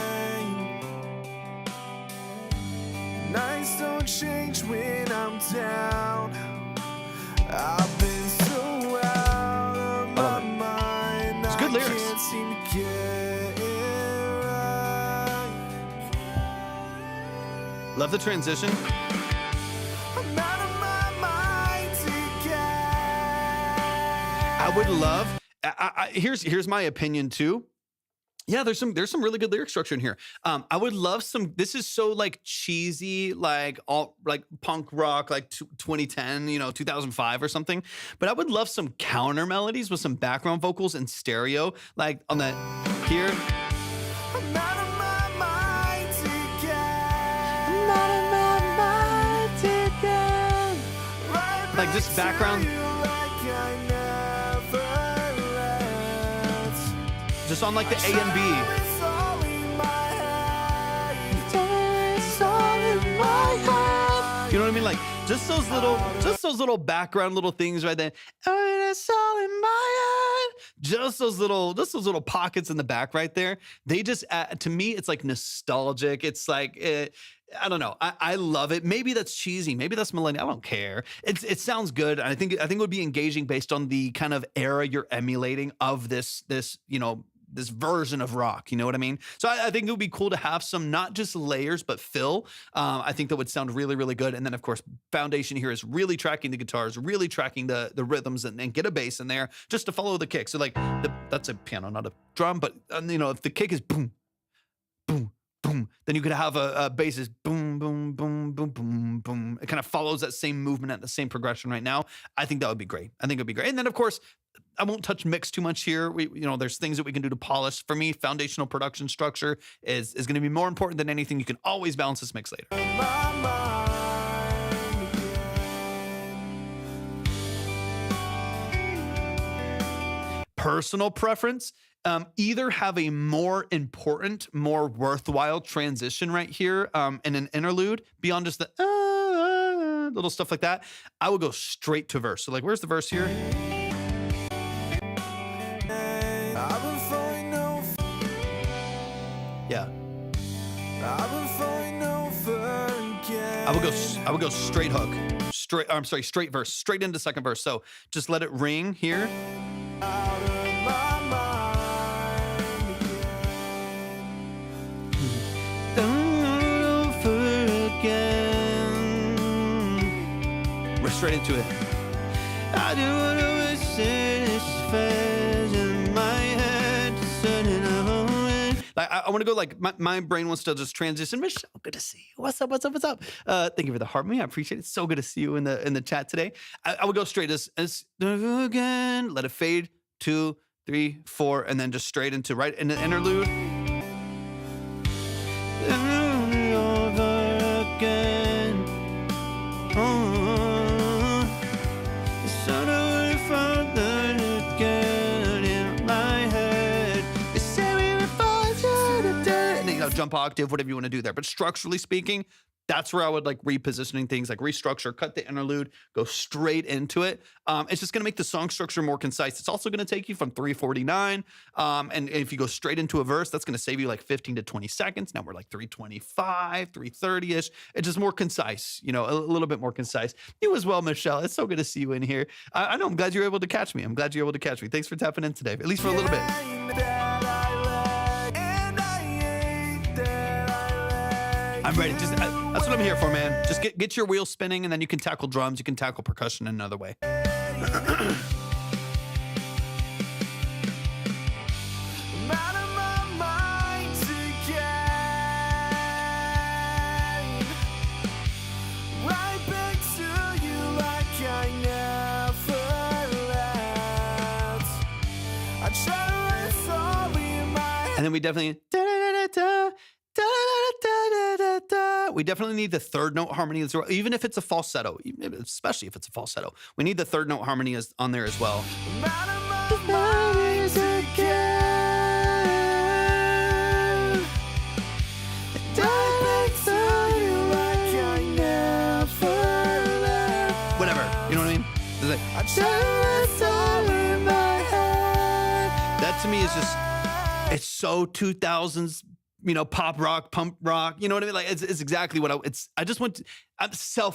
Nights don't change when I'm down. I've been so out of my mind. It's good lyrics. I can't seem to get it right. Love the transition. I'm out of my mind again. I would love. Here's my opinion too. Yeah, there's some really good lyric structure in here. I would love some. This is so like cheesy, like all like punk rock, like 2010, 2005 or something. But I would love some counter melodies with some background vocals in stereo, like on that here. I'm out of my mind again. I'm out of my mind again. Right Like this back to background. you like I never left. Just on like the A and B. It's all in my head. It's all in my head. You know what I mean? Like just those little background little things right there. Oh, it's all in my head. Just those little pockets in the back right there. They just to me, it's like nostalgic. It's like I don't know. I love it. Maybe that's cheesy. Maybe that's millennial. I don't care. It sounds good. I think it would be engaging based on the kind of era you're emulating of this this version of rock, you know what I mean? So I think it would be cool to have some, not just layers, but fill. I think that would sound really, really good. And then of course, foundation here is really tracking the guitars, really tracking the rhythms and get a bass in there just to follow the kick. So like that's a piano, not a drum, but if the kick is boom, boom, boom, then you could have a bass is boom, boom, boom, boom, boom, boom. It kind of follows that same movement at the same progression right now. I think that would be great. I think it'd be great. And then of course, I won't touch mix too much here. There's things that we can do to polish. For me, foundational production structure is going to be more important than anything. You can always balance this mix later. My mind again. Personal preference, either have a more important, more worthwhile transition right here in an interlude beyond just the little stuff like that. I would go straight to verse. So like, where's the verse here? I've been falling over. Yeah. I would go straight hook, straight verse, straight into second verse. So just let it ring here. Out of my mind again. Over again. We're straight into it. I do what I wish it's fast in my head, turning on. I want to go like my brain wants to just transition. Michelle, good to see you. What's up? Thank you for the heart me. I appreciate it. So good to see you in the chat today. I would go straight as again. Let it fade. 2, 3, 4, and then just straight into right in the interlude. Over again. Jump octave, whatever you want to do there. But structurally speaking, that's where I would like repositioning things, like restructure, cut the interlude, go straight into it. It's just going to make the song structure more concise. It's also going to take you from 3:49. And if you go straight into a verse, that's going to save you like 15 to 20 seconds. Now we're like 3:25, 3:30-ish. It's just more concise, you know, a little bit more concise. You as well, Michelle. It's so good to see you in here. I know. I'm glad you're able to catch me. Thanks for tapping in today, at least for a little bit. I'm ready. That's what I'm here for, man. Just get your wheels spinning, and then you can tackle drums. You can tackle percussion in another way. I'm out of my mind again. Right back to you like I never left. I try to write sorry in my head. And then we definitely we definitely need the third note harmony as well, even if it's a falsetto, especially if it's a falsetto. We need the third note harmony on there as well. I'm out of my mind again. Right back to you like I never left. Whatever, you know what I mean? It's like, I try to write sorry in my head. that to me is just, it's so 2000s, you know, pop rock, pump rock, you know what I mean? Like it's exactly what I just want to,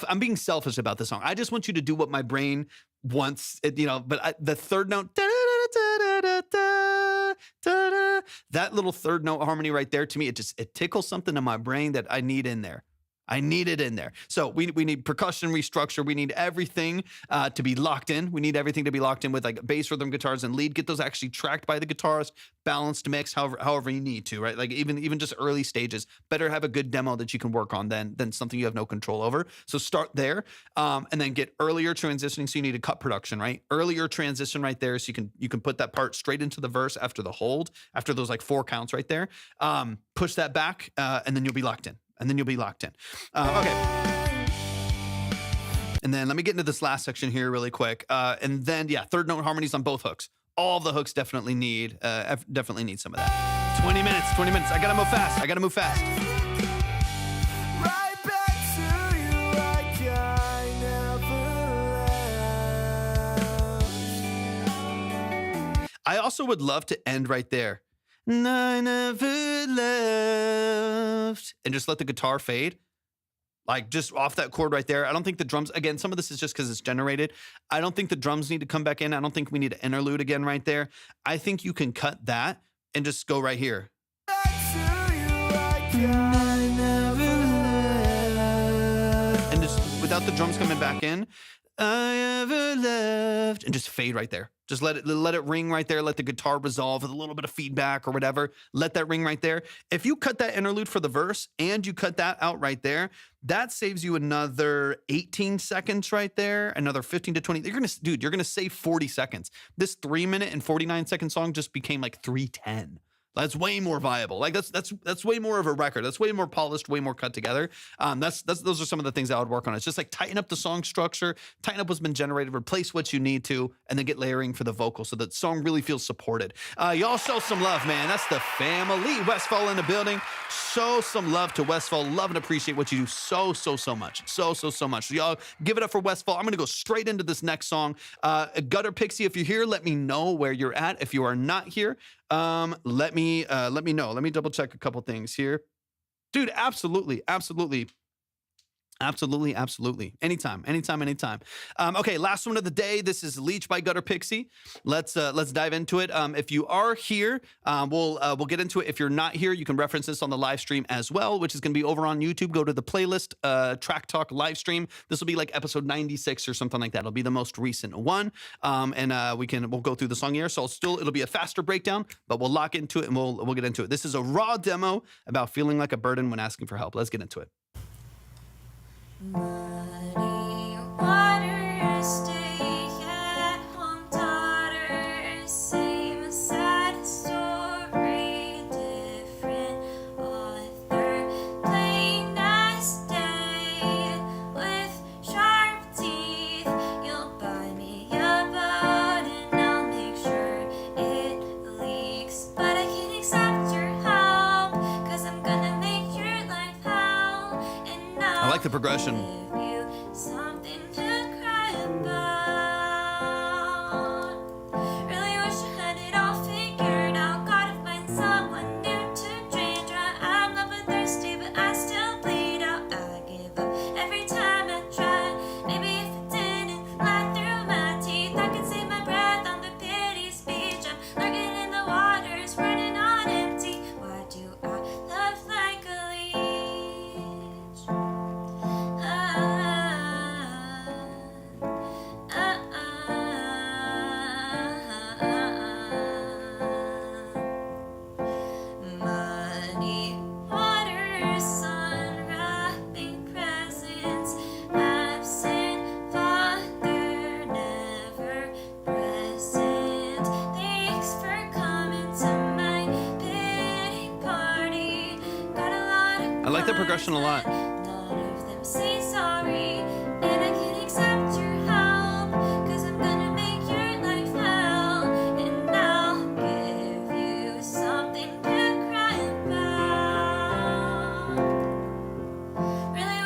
I'm being selfish about this song. I just want you to do what my brain wants, you know, but the third note, that little third note harmony right there, to me, it tickles something in my brain that I need in there. I need it in there. So we need percussion restructure. We need everything to be locked in. We need everything to be locked in with like bass, rhythm, guitars, and lead. Get those actually tracked by the guitarist, balanced mix, however you need to, right? Like even just early stages. Better have a good demo that you can work on than something you have no control over. So start there, and then get earlier transitioning. So you need a cut production, right? Earlier transition right there, so you can put that part straight into the verse after the hold, after those like 4 counts right there. Push that back, and then you'll be locked in. Okay. And then let me get into this last section here really quick. And then, yeah, third note harmonies on both hooks. All the hooks definitely need some of that. 20 minutes. I gotta move fast. Right back to you like I never left. I also would love to end right there. I never left. And just let the guitar fade. Like just off that chord right there. I don't think the drums, again, some of this is just because it's generated. I don't think the drums need to come back in. I don't think we need an interlude again right there. I think you can cut that and just go right here. Back to you like I never left. And just without the drums coming back in, I ever left, and just fade right there. Just let it ring right there. Let the guitar resolve with a little bit of feedback or whatever. Let that ring right there. If you cut that interlude for the verse and you cut that out right there, that saves you another 18 seconds right there, another 15 to 20. You're gonna save 40 seconds. This 3-minute and 49-second song just became like 3:10. That's way more viable. Like that's way more of a record. That's way more polished, way more cut together. Those are some of the things I would work on. It's just like tighten up the song structure, tighten up what's been generated, replace what you need to, and then get layering for the vocal so that the song really feels supported. Y'all show some love, man. That's the family. Westfall in the building. Show some love to Westfall. Love and appreciate what you do so much. So much. So y'all give it up for Westfall. I'm gonna go straight into this next song. Gutter Pixie, if you're here, let me know where you're at. If you are not here, let me know. Let me double check a couple things here. Dude, absolutely. Absolutely, absolutely. Anytime, anytime, anytime. Okay, last one of the day. This is Leech by Gutter Pixie. Let's dive into it. If you are here, we'll get into it. If you're not here, you can reference this on the live stream as well, which is going to be over on YouTube. Go to the playlist, Track Talk live stream. This will be like episode 96 or something like that. It'll be the most recent one, and we'll go through the song here. So it'll be a faster breakdown, but we'll lock into it and we'll get into it. This is a raw demo about feeling like a burden when asking for help. Let's get into it. Muddy waters, stay at home, daughter. Same sad story, different author. Plain as day with sharp teeth. You'll buy me a boat and I'll make sure it leaks. But I can't accept your help, 'cause I'm gonna make your life hell. And I like the progression. give you something to cry about. Really wish I had it all figured out. Gotta find someone new to drain dry. I'm not but thirsty, but I still bleed out. I give up every time I try. Maybe if I didn't lie through my teeth, I could save my breath on the piteous beach. I'm lurking in the waters, running on empty. Why do I love like a leech? Muddy waters, sun wrapping presents, absent father, never present. Thanks for coming to my pity party. Got a lot of I like the progression a lot. none of them say sorry, and I can't accept your help, 'cause I'm gonna make your life hell, and I'll give you something to cry about.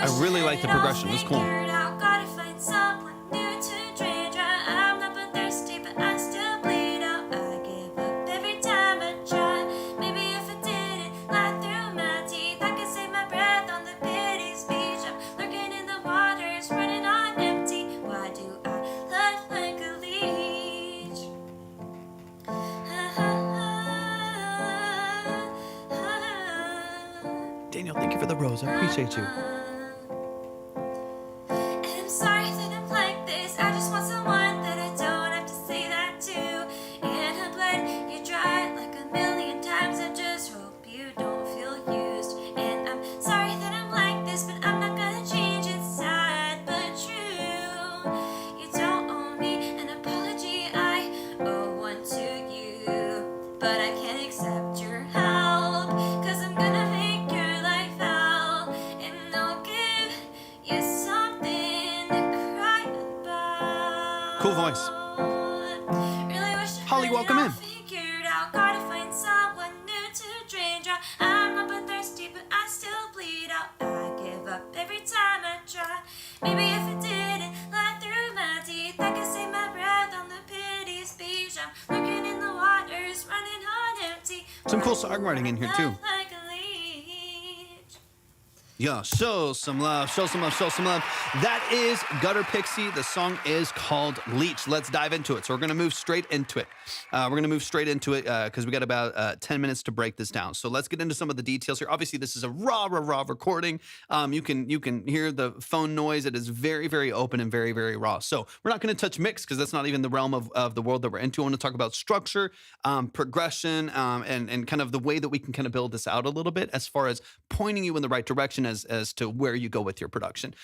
I really like the progression. It's cool. Gotta find someone new to drain dry. I'm not but thirsty, but I still bleed out. I give up every time I try. Maybe if I didn't lie through my teeth, I could save my breath on the piteous beach. I'm lurking in the waters, running on empty. Why do I love like a leech? Daniel, thank you for the rose. I appreciate you. And I'm sorry that I'm like this. I just want someone that I don't have to say that to. And I bled you dry like a million times. I just hope you don't feel used. And I'm sorry that I'm like this, but I'm not gonna change. It's sad but true. You don't owe me an apology. I owe one to you. But I can't accept your help, 'cause I'm gonna make your life hell, and I'll give you something to cry about. Cool voice. Really wish I Holly, had it welcome all in. figured out. Gotta find someone new to drain dry. I'm not but thirsty, but I still bleed out. I give up every time I try. Maybe if I didn't lie through my teeth, I could save my breath on the piteous beach. I'm lurking in the waters, running on empty. Some cool songwriting in here, too. Like a leech. Yeah, show some love, show some love, show some love. That is Gutter Pixie. The song is called Leech. Let's dive into it. So we're going to move straight into it. Because we got about 10 minutes to break this down. So let's get into some of the details here. Obviously, this is a raw recording. You can hear the phone noise. It is very, very open and very, very raw. So we're not going to touch mix because that's not even the realm of the world that we're into. I want to talk about structure, progression, and kind of the way that we can kind of build this out a little bit as far as pointing you in the right direction as to where you go with your production.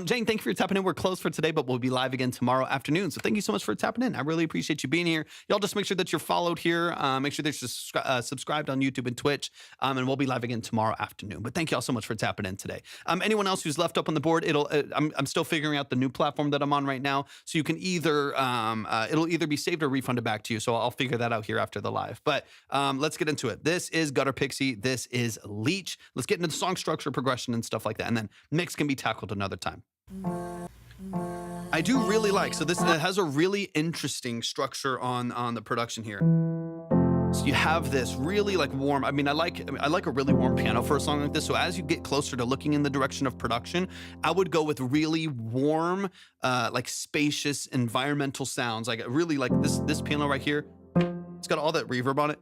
Jane, thank you for tapping in. We're closed for today, but we'll be live again tomorrow afternoon. So thank you so much for tapping in. I really appreciate you being here. Y'all just make sure that you're followed here. Make sure that you're subscribed on YouTube and Twitch. And we'll be live again tomorrow afternoon. But thank y'all so much for tapping in today. Anyone else who's left up on the board, I'm still figuring out the new platform that I'm on right now. So you can either, it'll either be saved or refunded back to you. So I'll figure that out here after the live. But let's get into it. This is Gutter Pixie. This is Leech. Let's get into the song structure, progression, and stuff like that. And then mix can be tackled another time. I do really like, so this has a really interesting structure on the production here. So you have this really like warm. I like a really warm piano for a song like this. So as you get closer to looking in the direction of production, I would go with really warm, like spacious environmental sounds. Like really like this piano right here. It's got all that reverb on it.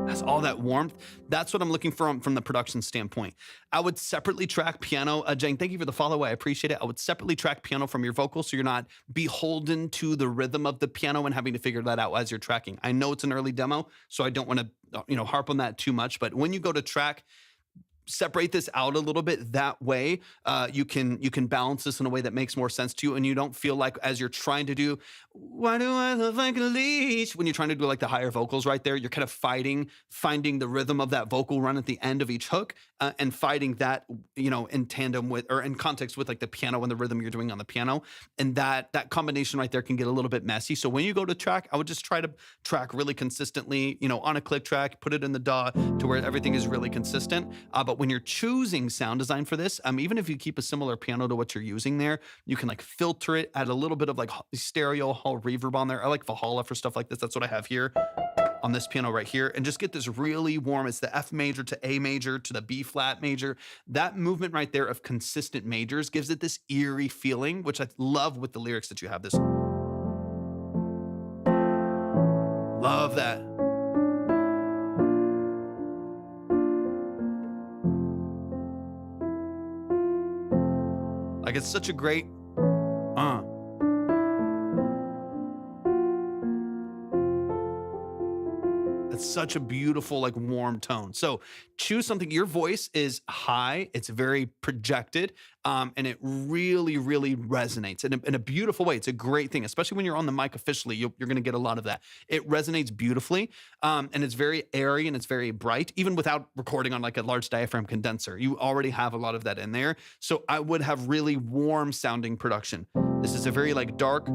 Has all that warmth. That's what I'm looking for from the production standpoint. I would separately track piano. Jane, thank you for the follow. I appreciate it. I would separately track piano from your vocals so you're not beholden to the rhythm of the piano and having to figure that out as you're tracking. I know it's an early demo, so I don't want to harp on that too much. But when you go to track, separate this out a little bit. That way you can balance this in a way that makes more sense to you, and you don't feel like as you're trying to do why do I love like a leash, when you're trying to do like the higher vocals right there, you're kind of finding the rhythm of that vocal run at the end of each hook, and fighting that in tandem with or in context with like the piano and the rhythm you're doing on the piano, and that combination right there can get a little bit messy. So when you go to track, I would just try to track really consistently, on a click track, put it in the DAW to where everything is really consistent. But when you're choosing sound design for this, even if you keep a similar piano to what you're using there, you can like filter it, add a little bit of like stereo hall reverb on there. I like Valhalla for stuff like this. That's what I have here on this piano right here, and just get this really warm. It's the F major to A major to the B flat major. That movement right there of consistent majors gives it this eerie feeling, which I love with the lyrics that you have this. Love that. Like it's such a great, it's such a beautiful, like warm tone. So choose something. Your voice is high. It's very projected. And it really, really resonates in a beautiful way. It's a great thing, especially when you're on the mic officially. You're going to get a lot of that. It resonates beautifully. And it's very airy and it's very bright, even without recording on like a large diaphragm condenser. You already have a lot of that in there. So I would have really warm sounding production. This is a very like dark,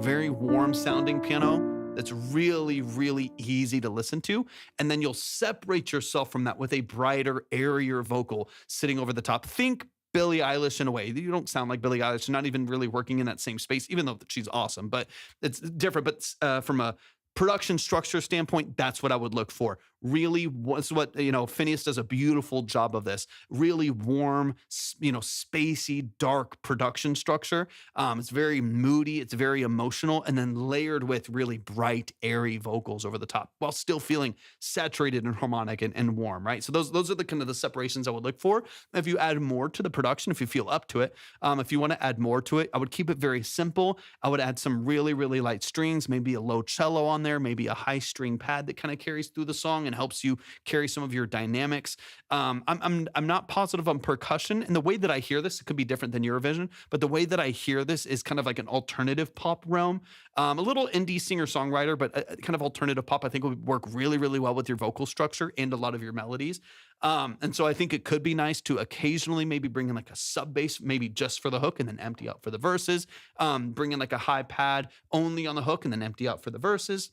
very warm sounding piano that's really, really easy to listen to. And then you'll separate yourself from that with a brighter, airier vocal sitting over the top. Think Billie Eilish in a way. You don't sound like Billie Eilish. You're not even really working in that same space, even though she's awesome, but it's different. But from a production structure standpoint, that's what I would look for. Really, what's what, Phineas does a beautiful job of this. Really warm, spacey, dark production structure. It's very moody, it's very emotional, and then layered with really bright, airy vocals over the top while still feeling saturated and harmonic and warm, right? So those are the kind of the separations I would look for. If you add more to the production, if you feel up to it, if you want to add more to it, I would keep it very simple. I would add some really, really light strings, maybe a low cello on there, maybe a high string pad that kind of carries through the song and helps you carry some of your dynamics. I'm not positive on percussion, and the way that I hear this, it could be different than Eurovision, but the way that I hear this is kind of like an alternative pop realm, a little indie singer-songwriter, but kind of alternative pop. I think would work really, really well with your vocal structure and a lot of your melodies. And so I think it could be nice to occasionally maybe bring in like a sub bass, maybe just for the hook and then empty out for the verses. Bring in like a high pad only on the hook and then empty out for the verses.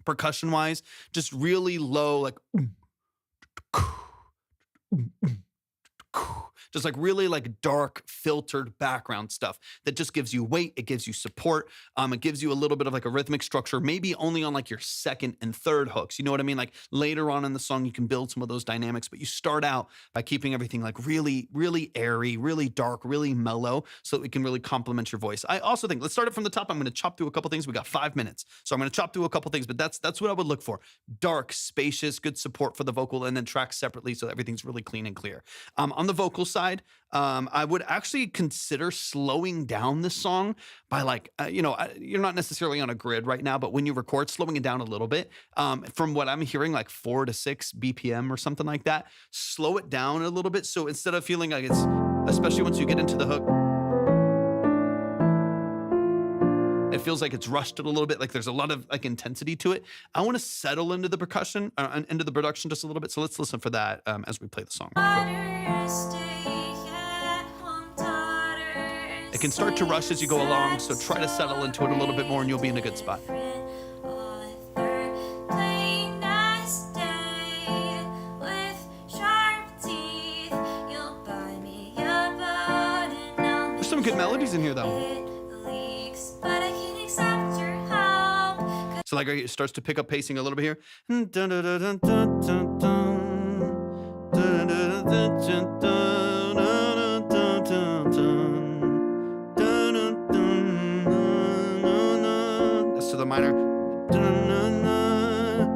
Percussion wise, just really low, like just like really like dark filtered background stuff that just gives you weight. It gives you support. It gives you a little bit of like a rhythmic structure, maybe only on like your second and third hooks. You know what I mean? Like later on in the song, you can build some of those dynamics, but you start out by keeping everything like really, really airy, really dark, really mellow, so that we can really complement your voice. I also think, let's start it from the top. I'm going to chop through a couple things. We got 5 minutes. So I'm going to chop through a couple things, but that's what I would look for. Dark, spacious, good support for the vocal, and then track separately so everything's really clean and clear. On the vocal side, I would actually consider slowing down this song by like, you're not necessarily on a grid right now, but when you record, slowing it down a little bit. From what I'm hearing, like 4 to 6 BPM or something like that, slow it down a little bit. So instead of feeling like it's, especially once you get into the hook, it feels like it's rushed a little bit, like there's a lot of like intensity to it. I want to settle into the percussion, into the production just a little bit. So let's listen for that as we play the song. It can start to rush as you go along, so try to settle into it a little bit more and you'll be in a good spot. some good melodies in here though. It leaks, but I can accept your help. 'Cause So like it starts to pick up pacing a little bit here. Dun, dun, dun, dun, dun, dun, dun. Dun, dun, dun, dun, dun, dun, dun, dun, dun, dun. Dun, dun, dun, dun, dun, dun. That's to the minor. Dun, dun, dun.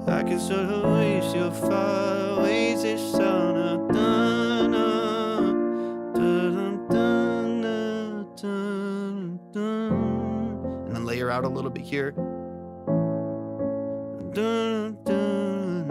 I can sort of waste your far ways this sound. Dun, dun, dun, dun, dun, dun, dun. And then layer out a little bit here. Dun, dun, dun.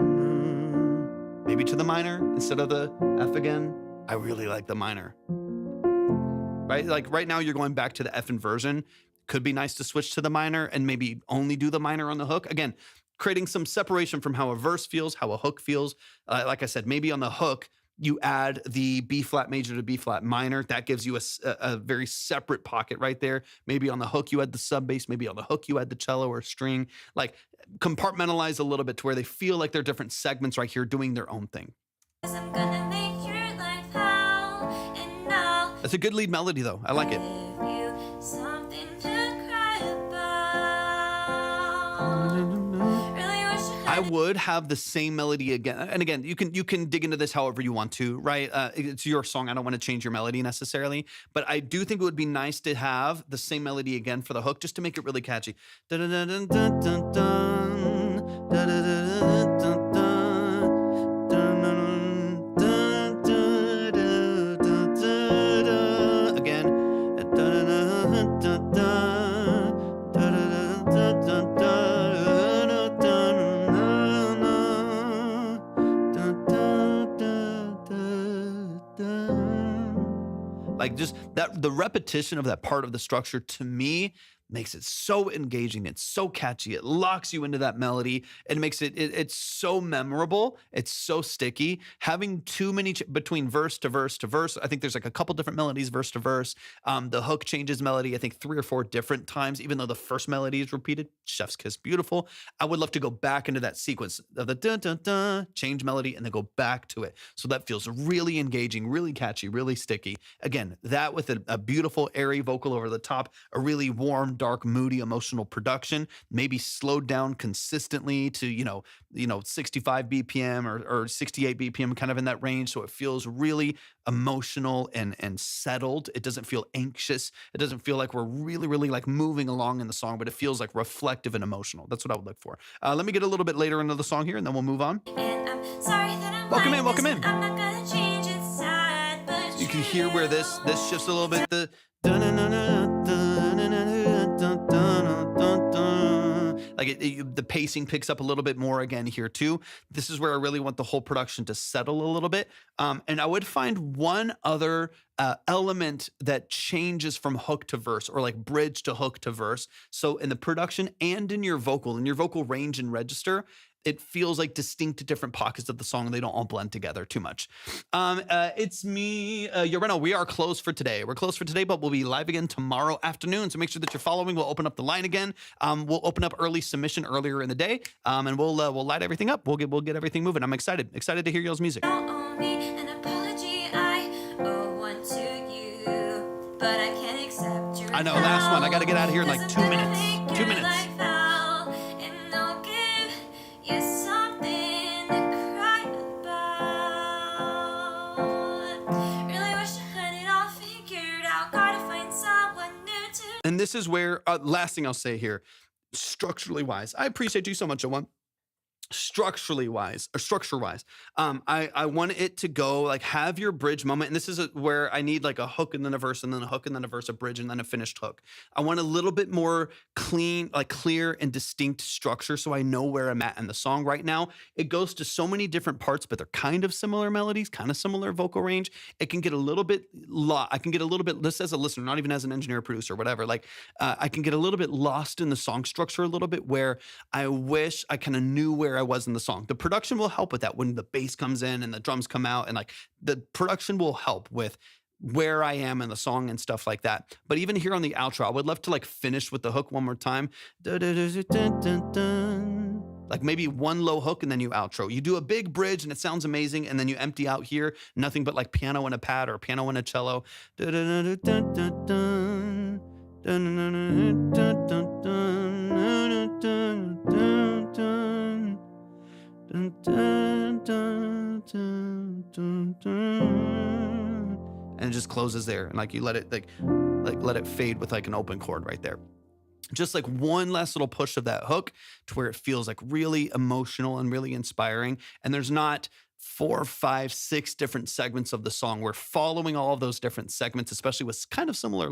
Maybe to the minor instead of the F again. I really like the minor. Right? Like right now you're going back to the F inversion. Could be nice to switch to the minor and maybe only do the minor on the hook. Again, creating some separation from how a verse feels, how a hook feels. Like I said, maybe on the hook, you add the B flat major to B flat minor. That gives you a very separate pocket right there. Maybe on the hook, you add the sub bass. Maybe on the hook, you add the cello or string. Like compartmentalize a little bit to where they feel like they're different segments right here doing their own thing. I'm gonna make your life hell, and I'll That's a good lead melody though. I like it. give you something to cry about. Really wish I I would have the same melody again. And again, you can dig into this however you want to, right? It's your song. I don't want to change your melody necessarily, but I do think it would be nice to have the same melody again for the hook, just to make it really catchy. Dun, dun, dun, dun, dun, dun. Dun, dun, dun, dun, dun, dun. Dun, dun, dun, dun, dun, dun, dun, dun. Again. Dun, dun, dun, dun, dun. Dun, dun, dun, dun, dun. Like just that, the repetition of that part of the structure to me makes it so engaging. It's so catchy. It locks you into that melody. It makes it's so memorable. It's so sticky. Having too many between verse to verse to verse. I think there's like a couple different melodies, verse to verse. The hook changes melody, I think 3 or 4 different times, even though the first melody is repeated. Chef's kiss, beautiful. I would love to go back into that sequence of the dun dun dun, change melody, and then go back to it. So that feels really engaging, really catchy, really sticky. Again, that with a beautiful airy vocal over the top, a really warm, dark, moody, emotional production, maybe slowed down consistently to, 65 BPM or 68 BPM, kind of in that range. So it feels really emotional and settled. It doesn't feel anxious. It doesn't feel like we're really, really like moving along in the song, but it feels like reflective and emotional. That's what I would look for. Let me get a little bit later into the song here and then we'll move on. And I'm sorry that I'm Welcome like in, welcome this, in. but I'm not gonna change inside, but You can hear where this shifts a little bit. The like the pacing picks up a little bit more again here too. This is where I really want the whole production to settle a little bit. And I would find one other element that changes from hook to verse, or like bridge to hook to verse. So in the production and in your vocal range and register, it feels like distinct different pockets of the song, and they don't all blend together too much. It's me, Yoreno. We are closed for today. We're closed for today, but we'll be live again tomorrow afternoon. So make sure that you're following. We'll open up the line again. We'll open up early submission earlier in the day, and we'll light everything up. We'll get everything moving. I'm excited to hear y'all's music. don't owe me an apology. I owe one to you, but I can't accept your I know, last one. I gotta get out of here in like help, 2 'cause I'm gonna minutes. make 2 your minutes. life hell, and I'll give you something to cry about. Really wish I had it all figured out. Gotta find someone new to. And this is where, last thing I'll say here, structurally wise, I appreciate you so much, Owen. Structure wise, I want it to go like have your bridge moment, and this is where I need like a hook and then a verse and then a hook and then a verse, a bridge and then a finished hook. I want a little bit more clean, like clear and distinct structure, so I know where I'm at in the song. Right now it goes to so many different parts, but they're kind of similar melodies, kind of similar vocal range. It can get a little bit I can get a little bit, this as a listener, not even as an engineer, producer, whatever, like I can get a little bit lost in the song structure a little bit, where I wish I kind of knew where I was in the song. The production will help with that when the bass comes in and the drums come out, and like the production will help with where I am in the song and stuff like that. But even here on the outro, I would love to like finish with the hook one more time. Like like maybe one low hook and then you outro. You do a big bridge and it sounds amazing, and then you empty out here, nothing but like piano and a pad or piano and a cello. And it just closes there, and like you let it let it fade with like an open chord right there. Just like one last little push of that hook to where it feels like really emotional and really inspiring. And there's not 4, 5, 6 different segments of the song. We're following all of those different segments, especially with kind of similar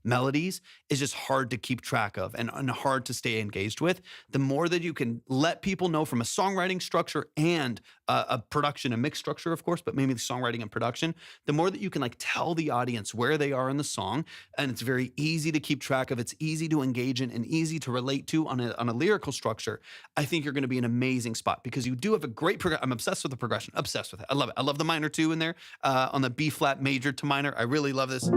melodies, is just hard to keep track of and hard to stay engaged with. The more that you can let people know from a songwriting structure and a production and mix structure, of course, but maybe the songwriting and production, the more that you can like tell the audience where they are in the song, and it's very easy to keep track of, it's easy to engage in and easy to relate to on a lyrical structure, I think you're going to be in an amazing spot, because you do have a great I'm obsessed with the progression. Obsessed with it. I love it. I love the minor 2 in there on the B flat major to minor. I really love this.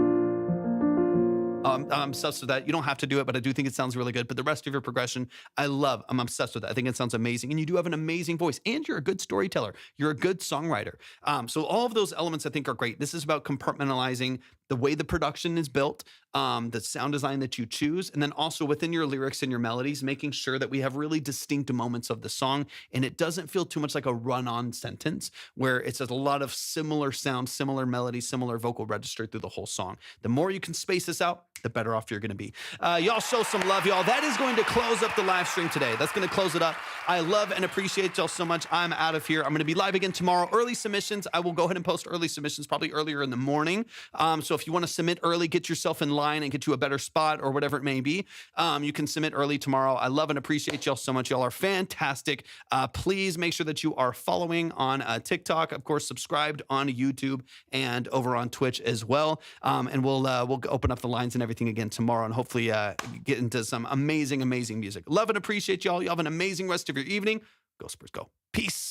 I'm obsessed with that. You don't have to do it, but I do think it sounds really good. But the rest of your progression, I'm obsessed with it. I think it sounds amazing. And you do have an amazing voice, and you're a good storyteller. You're a good songwriter. So all of those elements I think are great. This is about compartmentalizing the way the production is built, the sound design that you choose, and then also within your lyrics and your melodies, making sure that we have really distinct moments of the song, and it doesn't feel too much like a run-on sentence where it's a lot of similar sound, similar melody, similar vocal register through the whole song. The more you can space this out, the better off you're going to be. Y'all show some love, y'all. That is going to close up the live stream today. That's going to close it up. I love and appreciate y'all so much. I'm out of here. I'm going to be live again tomorrow. Early submissions. I will go ahead and post early submissions probably earlier in the morning. So if you want to submit early, get yourself in line and get to a better spot or whatever it may be, you can submit early tomorrow. I love and appreciate y'all so much. Y'all are fantastic. Please make sure that you are following on TikTok, of course, subscribed on YouTube and over on Twitch as well. And we'll open up the lines and everything again tomorrow, and hopefully get into some amazing, amazing music. Love and appreciate y'all. Y'all have an amazing rest of your evening. Go Spurs, go. Peace.